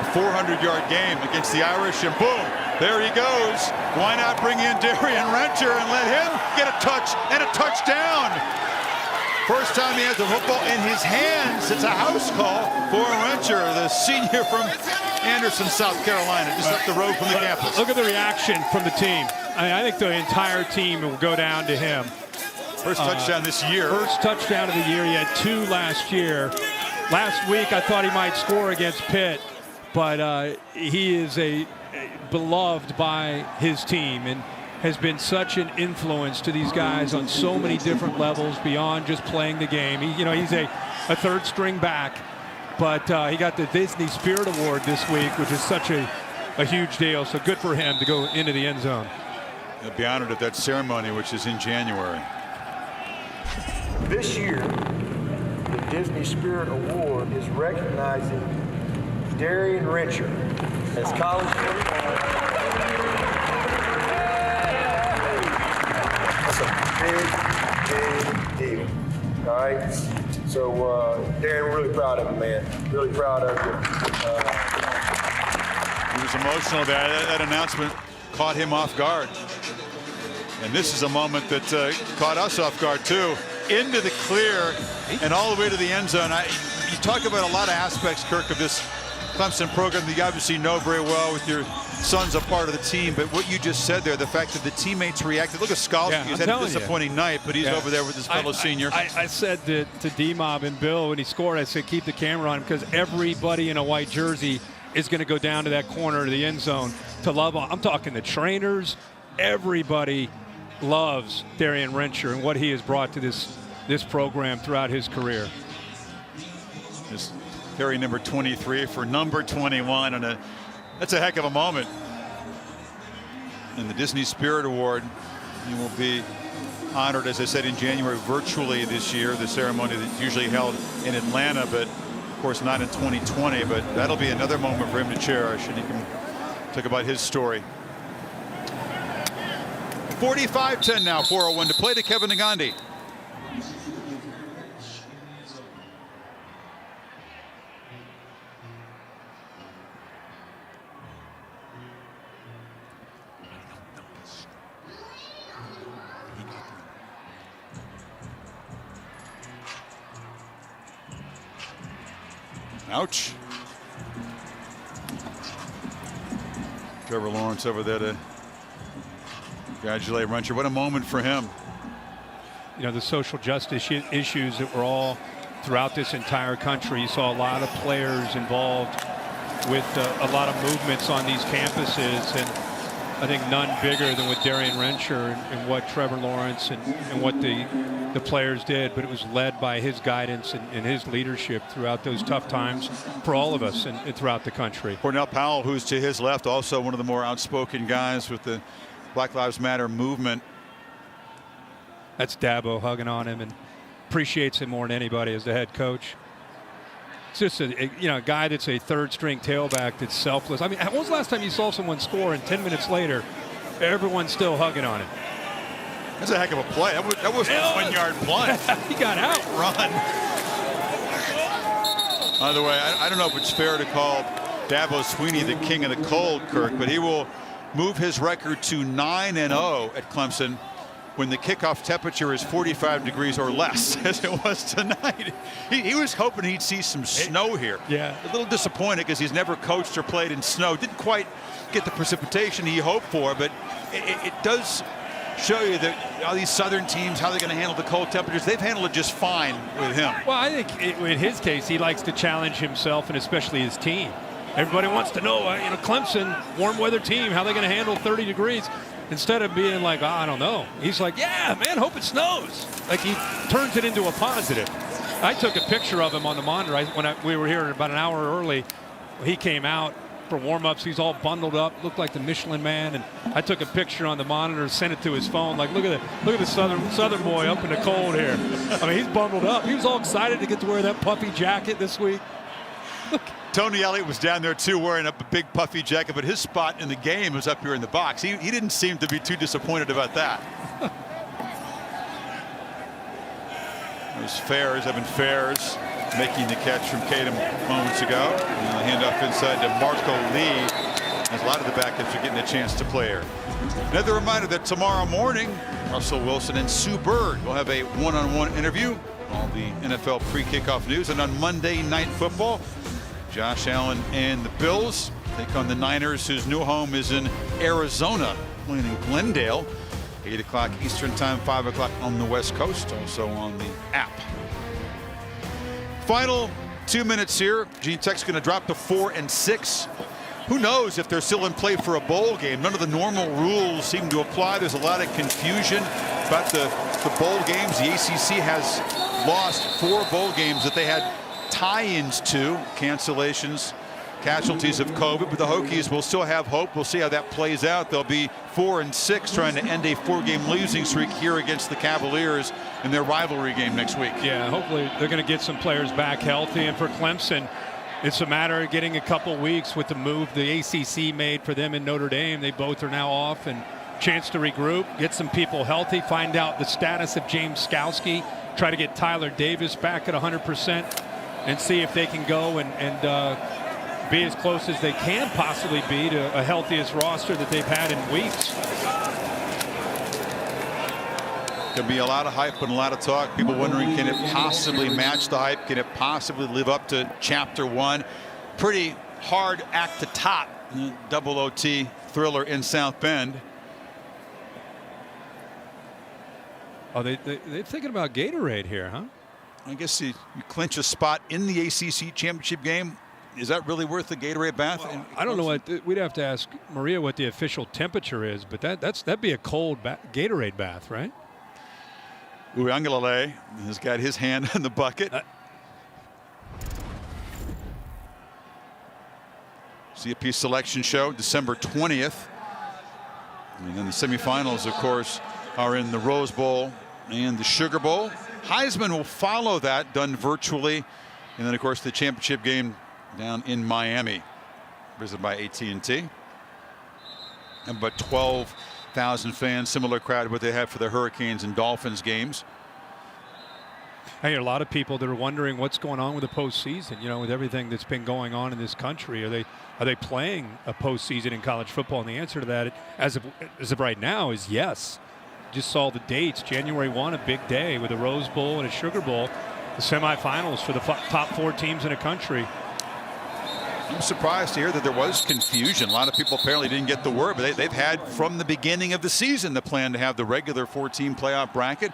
A 400-yard game against the Irish, and boom, there he goes. Why not bring in Darian Renter and let him get a touch and a touchdown? First time he has the football in his hands. It's a house call for Rencher, the senior from Anderson, South Carolina, just up the road from the campus. Look at the reaction from the team. I think the entire team will go down to him. First touchdown this year. First touchdown of the year. He had 2 last year. Last week I thought he might score against Pitt, but he is beloved by his team and has been such an influence to these guys on so many different levels beyond just playing the game. He's a third string back, but he got the Disney Spirit Award this week, which is such a huge deal. So good for him to go into the end zone. He'll be honored at that ceremony, which is in January. This year, the Disney Spirit Award is recognizing Darian Rencher as college football. That's a big deal. All right. So, Darren, we're really proud of him, man. Really proud of you. He was emotional there. That announcement caught him off guard. And this is a moment that caught us off guard, too. Into the clear and all the way to the end zone. You talk about a lot of aspects, Kirk, of this Clemson program that you obviously know very well with your son's a part of the team, but what you just said there, the fact that the teammates reacted. Look at Skalski. He's had a disappointing night, but he's over there with his fellow senior. I said to D-Mob and Bill when he scored, I said keep the camera on him because everybody in a white jersey is going to go down to that corner of the end zone to love on. I'm talking the trainers. Everybody loves Darian Rencher and what he has brought to this program throughout his career. His carry number 23 for number 21, and that's a heck of a moment. And the Disney Spirit Award, he will be honored, as I said, in January virtually this year. The ceremony that's usually held in Atlanta, but of course not in 2020. But that'll be another moment for him to cherish, and he can talk about his story. 45-10 now, 4:01 to play to Kevin Nagandi. Ouch. Trevor Lawrence over there to congratulate Rencher. What a moment for him. The social justice issues that were all throughout this entire country. You saw a lot of players involved with a lot of movements on these campuses, and I think none bigger than with Darian Rencher and what Trevor Lawrence and what the players did. But it was led by his guidance and his leadership throughout those tough times for all of us and throughout the country. Cornell Powell, who's to his left, also one of the more outspoken guys with the Black Lives Matter movement. That's Dabo hugging on him and appreciates him more than anybody as the head coach. It's just a guy that's a third string tailback that's selfless. I mean, when was the last time you saw someone score and 10 minutes later everyone's still hugging on him? That's a heck of a play. That was a 1-yard play. He got out. Run. By the way, I don't know if it's fair to call Dabo Swinney the king of the cold, Kirk, but he will move his record to 9-0 at Clemson when the kickoff temperature is 45 degrees or less, as it was tonight. He was hoping he'd see some snow here. Yeah. A little disappointed because he's never coached or played in snow. Didn't quite get the precipitation he hoped for, but it does show you that all these southern teams, how they're going to handle the cold temperatures. They've handled it just fine with him. Well, I think in his case, he likes to challenge himself and especially his team. Everybody wants to know, Clemson, warm weather team, how they're going to handle 30 degrees. Instead of being like, I don't know. He's like, yeah, man, hope it snows. Like he turns it into a positive. I took a picture of him on the monitor when we were here about an hour early. He came out for warm-ups. He's all bundled up, looked like the Michelin Man. And I took a picture on the monitor, sent it to his phone. Like, look at the southern boy up in the cold here. I mean, he's bundled up. He was all excited to get to wear that puffy jacket this week. Look. Tony Elliott was down there too, wearing up a big puffy jacket, but his spot in the game was up here in the box. He didn't seem to be too disappointed about that. It was Evan Fairs making the catch from Kadum moments ago. And the handoff inside to Marco Lee, as a lot of the backups are getting a chance to play here. Another reminder that tomorrow morning, Russell Wilson and Sue Bird will have a one-on-one interview all the NFL pre-kickoff news. And on Monday Night Football, Josh Allen and the Bills take on the Niners, whose new home is in Arizona, playing in Glendale. 8 o'clock Eastern Time, 5 o'clock on the West Coast, also on the app. Final 2 minutes here. Gene Tech's going to drop to 4-6. Who knows if they're still in play for a bowl game? None of the normal rules seem to apply. There's a lot of confusion about the bowl games. The ACC has lost 4 bowl games that they had tie-ins to, cancellations, casualties of COVID, but the Hokies will still have hope. We'll see how that plays out. They'll be 4-6, trying to end a 4-game losing streak here against the Cavaliers in their rivalry game next week. Yeah, hopefully they're going to get some players back healthy. And for Clemson, it's a matter of getting a couple weeks with the move the ACC made for them in Notre Dame. They both are now off, and chance to regroup, get some people healthy, find out the status of James Skalski, try to get Tyler Davis back at 100%, and see if they can go and be as close as they can possibly be to a healthiest roster that they've had in weeks. Could be a lot of hype and a lot of talk. People wondering, can it possibly match the hype? Can it possibly live up to Chapter 1? Pretty hard act to top. Double OT thriller in South Bend. Oh, they're thinking about Gatorade here, huh? I guess you clinch a spot in the ACC championship game. Is that really worth the Gatorade bath? Well, I don't know what we'd have to ask Maria what the official temperature is, but that'd be a cold Gatorade bath, right? Uyangalele has got his hand in the bucket. CFP selection show December 20th. And then the semifinals, of course, are in the Rose Bowl and the Sugar Bowl. Heisman will follow that, done virtually. And then, of course, the championship game down in Miami, visited by AT&T. And about 12,000 fans, similar crowd to what they had for the Hurricanes and Dolphins games. I hear a lot of people that are wondering what's going on with the postseason. You know, with everything that's been going on in this country, are they playing a postseason in college football? And the answer to that, as of right now, is yes. Just saw the dates. January 1, a big day with a Rose Bowl and a Sugar Bowl, the semifinals for the top 4 teams in the country. I'm surprised to hear that there was confusion. A lot of people apparently didn't get the word, but they've had from the beginning of the season the plan to have the regular 4-team playoff bracket.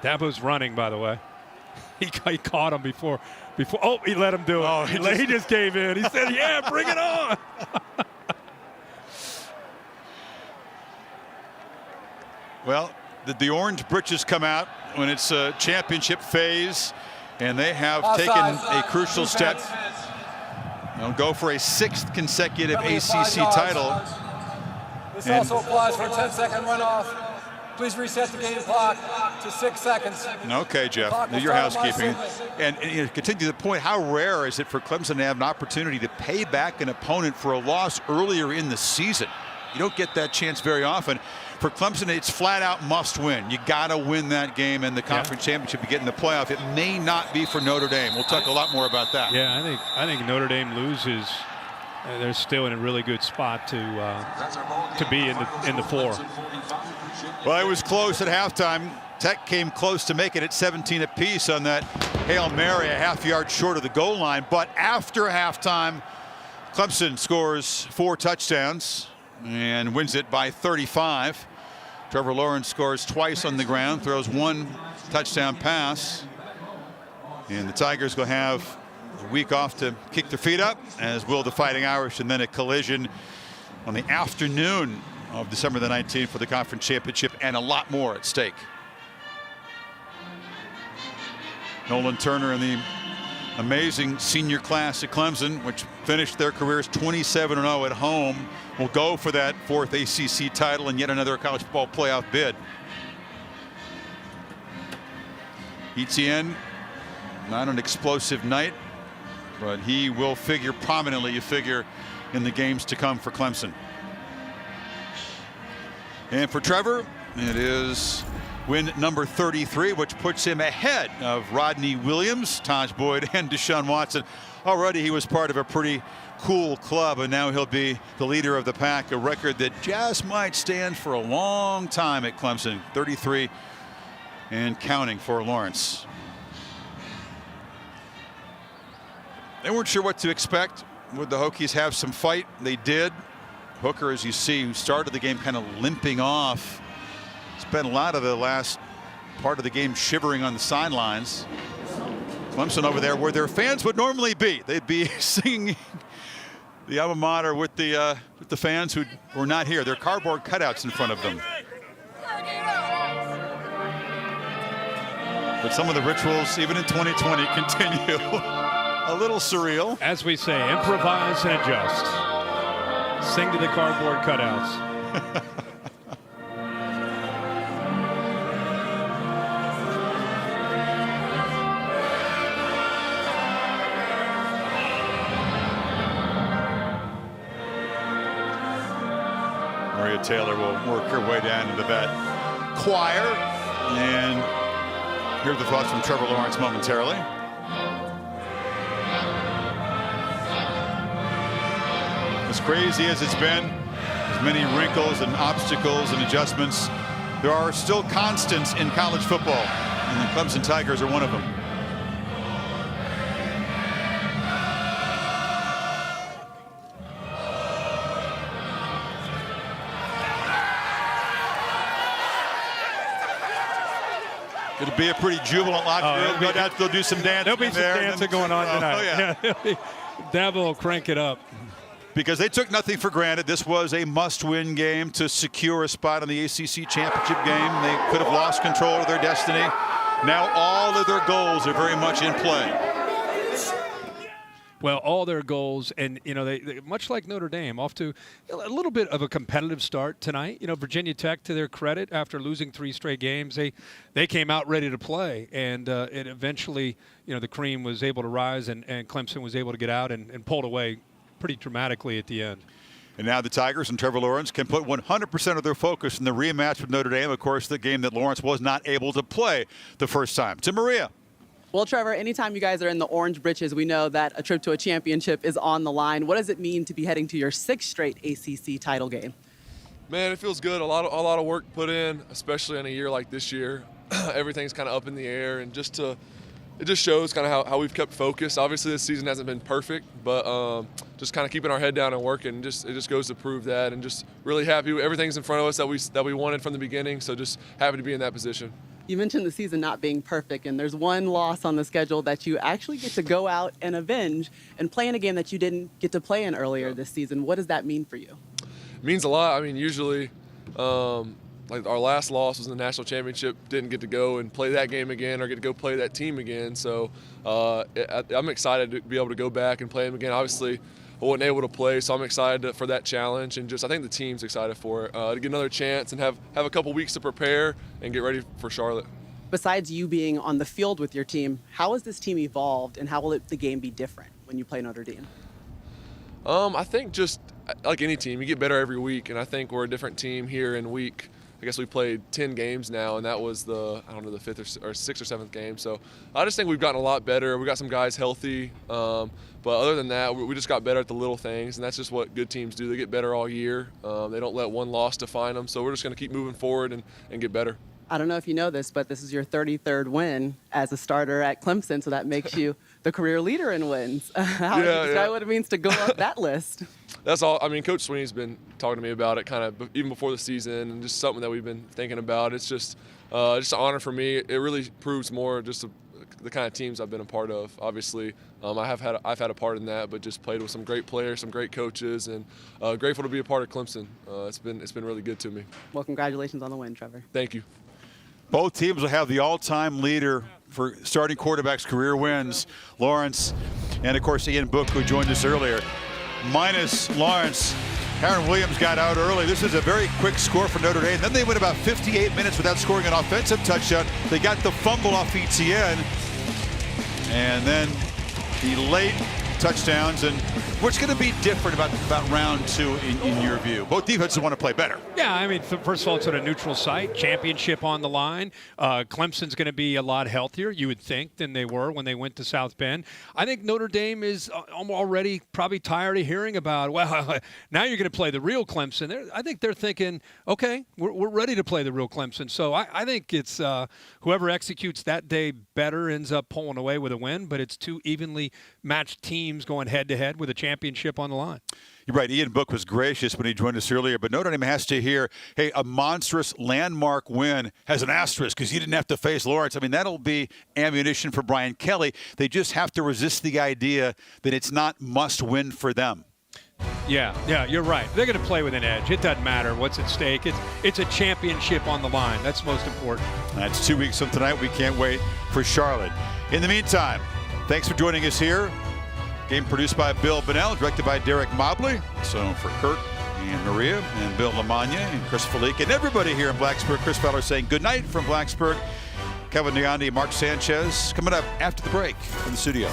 Dabo's running, by the way. He caught him before. Oh, he let him do it. Oh, he just gave in. He said, "Yeah, bring it on." Well, the orange britches come out when it's a championship phase, and they have taken a crucial step. They'll go for a 6th consecutive ACC title. This also applies for a 10-second runoff. Please reset the game clock to 6 seconds. Okay, Jeff, your housekeeping. And continue to the point, how rare is it for Clemson to have an opportunity to pay back an opponent for a loss earlier in the season? You don't get that chance very often. For Clemson, it's flat out must win. You got to win that game in the conference championship to get in the playoff. It may not be for Notre Dame. We'll talk a lot more about that. Yeah, I think Notre Dame loses. They're still in a really good spot to be in the 4. Well, it was close at halftime. Tech came close to making it 17 apiece on that Hail Mary, a half-yard short of the goal line. But after halftime, Clemson scores 4 touchdowns and wins it by 35. Trevor Lawrence scores twice on the ground, throws 1 touchdown pass. And the Tigers will have a week off to kick their feet up, as will the Fighting Irish, and then a collision on the afternoon of December the 19th for the conference championship, and a lot more at stake. Nolan Turner and the amazing senior class at Clemson, which finished their careers 27-0 at home, will go for that 4th ACC title and yet another college football playoff bid. Etienne, not an explosive night, but he will figure prominently, you figure, in the games to come for Clemson. And for Trevor, it is win number 33, which puts him ahead of Rodney Williams, Taj Boyd, and Deshaun Watson. Already he was part of a pretty cool club, and now he'll be the leader of the pack, a record that just might stand for a long time at Clemson. 33 and counting for Lawrence. They weren't sure what to expect. Would the Hokies have some fight? They did. Hooker, as you see, who started the game kind of limping off, spent a lot of the last part of the game shivering on the sidelines. Clemson over there where their fans would normally be. They'd be singing the alma mater with the fans who were not here. They're cardboard cutouts in front of them. But some of the rituals, even in 2020, continue. A little surreal. As we say, improvise and adjust. Sing to the cardboard cutouts. Maria Taylor will work her way down into that choir and hear the thoughts from Trevor Lawrence momentarily. As crazy as it's been, as many wrinkles and obstacles and adjustments, there are still constants in college football, and the Clemson Tigers are one of them. It'll be a pretty jubilant locker room. No doubt they'll do some dancing. There'll be some dancing going on tonight. Oh, yeah. Dabo will crank it up. Because they took nothing for granted. This was a must-win game to secure a spot in the ACC championship game. They could have lost control of their destiny. Now all of their goals are very much in play. Well, all their goals, and they much like Notre Dame, off to a little bit of a competitive start tonight. Virginia Tech, to their credit, after losing 3 straight games, they came out ready to play, and it eventually, the cream was able to rise, and Clemson was able to get out and pulled away pretty dramatically at the end. And now the Tigers and Trevor Lawrence can put 100% of their focus in the rematch with Notre Dame, of course, the game that Lawrence was not able to play the first time. To Maria. Well, Trevor, anytime you guys are in the orange britches, we know that a trip to a championship is on the line. What does it mean to be heading to your 6th straight ACC title game? Man, it feels good. A lot of work put in, especially in a year like this year. Everything's kind of up in the air, and it just shows kind of how we've kept focus. Obviously, this season hasn't been perfect, but just kind of keeping our head down and working. It just goes to prove that, and just really happy. Everything's in front of us that we wanted from the beginning, so just happy to be in that position. You mentioned the season not being perfect, and there's one loss on the schedule that you actually get to go out and avenge and play in a game that you didn't get to play in earlier this season. What does that mean for you? It means a lot. I mean, usually, like our last loss was in the national championship, didn't get to go and play that game again or get to go play that team again. So I'm excited to be able to go back and play them again. Obviously, I wasn't able to play, so I'm excited for that challenge, and I think the team's excited for it, to get another chance and have a couple weeks to prepare and get ready for Charlotte. Besides you being on the field with your team, how has this team evolved, and how will the game be different when you play Notre Dame? I think just like any team, you get better every week, and I think we're a different team here in week. I guess we played 10 games now, and that was the 5th or 6th or 7th game. So I just think we've gotten a lot better. We got some guys healthy, but other than that, we just got better at the little things, and that's just what good teams do. They get better all year. They don't let one loss define them. So we're just going to keep moving forward and get better. I don't know if you know this, but this is your 33rd win as a starter at Clemson, so that makes you the career leader in wins. How would you describe what it means to go up that list? That's all. I mean, Coach Sweeney's been talking to me about it kind of even before the season, and just something that we've been thinking about. It's just an honor for me. It really proves more just the kind of teams I've been a part of. Obviously, I've had a part in that, but just played with some great players, some great coaches, and grateful to be a part of Clemson. It's been really good to me. Well, congratulations on the win, Trevor. Thank you. Both teams will have the all-time leader for starting quarterbacks' career wins, Lawrence, and of course Ian Book, who joined us earlier. Minus Lawrence, Aaron Williams got out early. This is a very quick score for Notre Dame. Then they went about 58 minutes without scoring an offensive touchdown. They got the fumble off Etienne, and then the late touchdowns. And what's going to be different about round 2 in your view? Both defenses want to play better. Yeah, I mean, first of all, it's at a neutral site, championship on the line. Clemson's going to be a lot healthier, you would think, than they were when they went to South Bend. I think Notre Dame is already probably tired of hearing about, well, now you're going to play the real Clemson. I think they're thinking, okay, we're ready to play the real Clemson. So I think it's whoever executes that day better ends up pulling away with a win, but it's 2 evenly matched teams teams going head-to-head with a championship on the line. You're right. Ian Book was gracious when he joined us earlier, but Notre Dame has to hear, hey, a monstrous landmark win has an asterisk because you didn't have to face Lawrence. I mean, that'll be ammunition for Brian Kelly. They just have to resist the idea that it's not must-win for them. Yeah, you're right. They're going to play with an edge. It doesn't matter what's at stake. It's a championship on the line. That's most important. That's 2 weeks from tonight. We can't wait for Charlotte. In the meantime, thanks for joining us here. Game produced by Bill Bonnell, directed by Derek Mobley. So for Kurt and Maria and Bill Lamagna and Chris Felique and everybody here in Blacksburg, Chris Fowler saying good night from Blacksburg. Kevin Neondi, Mark Sanchez coming up after the break from the studio.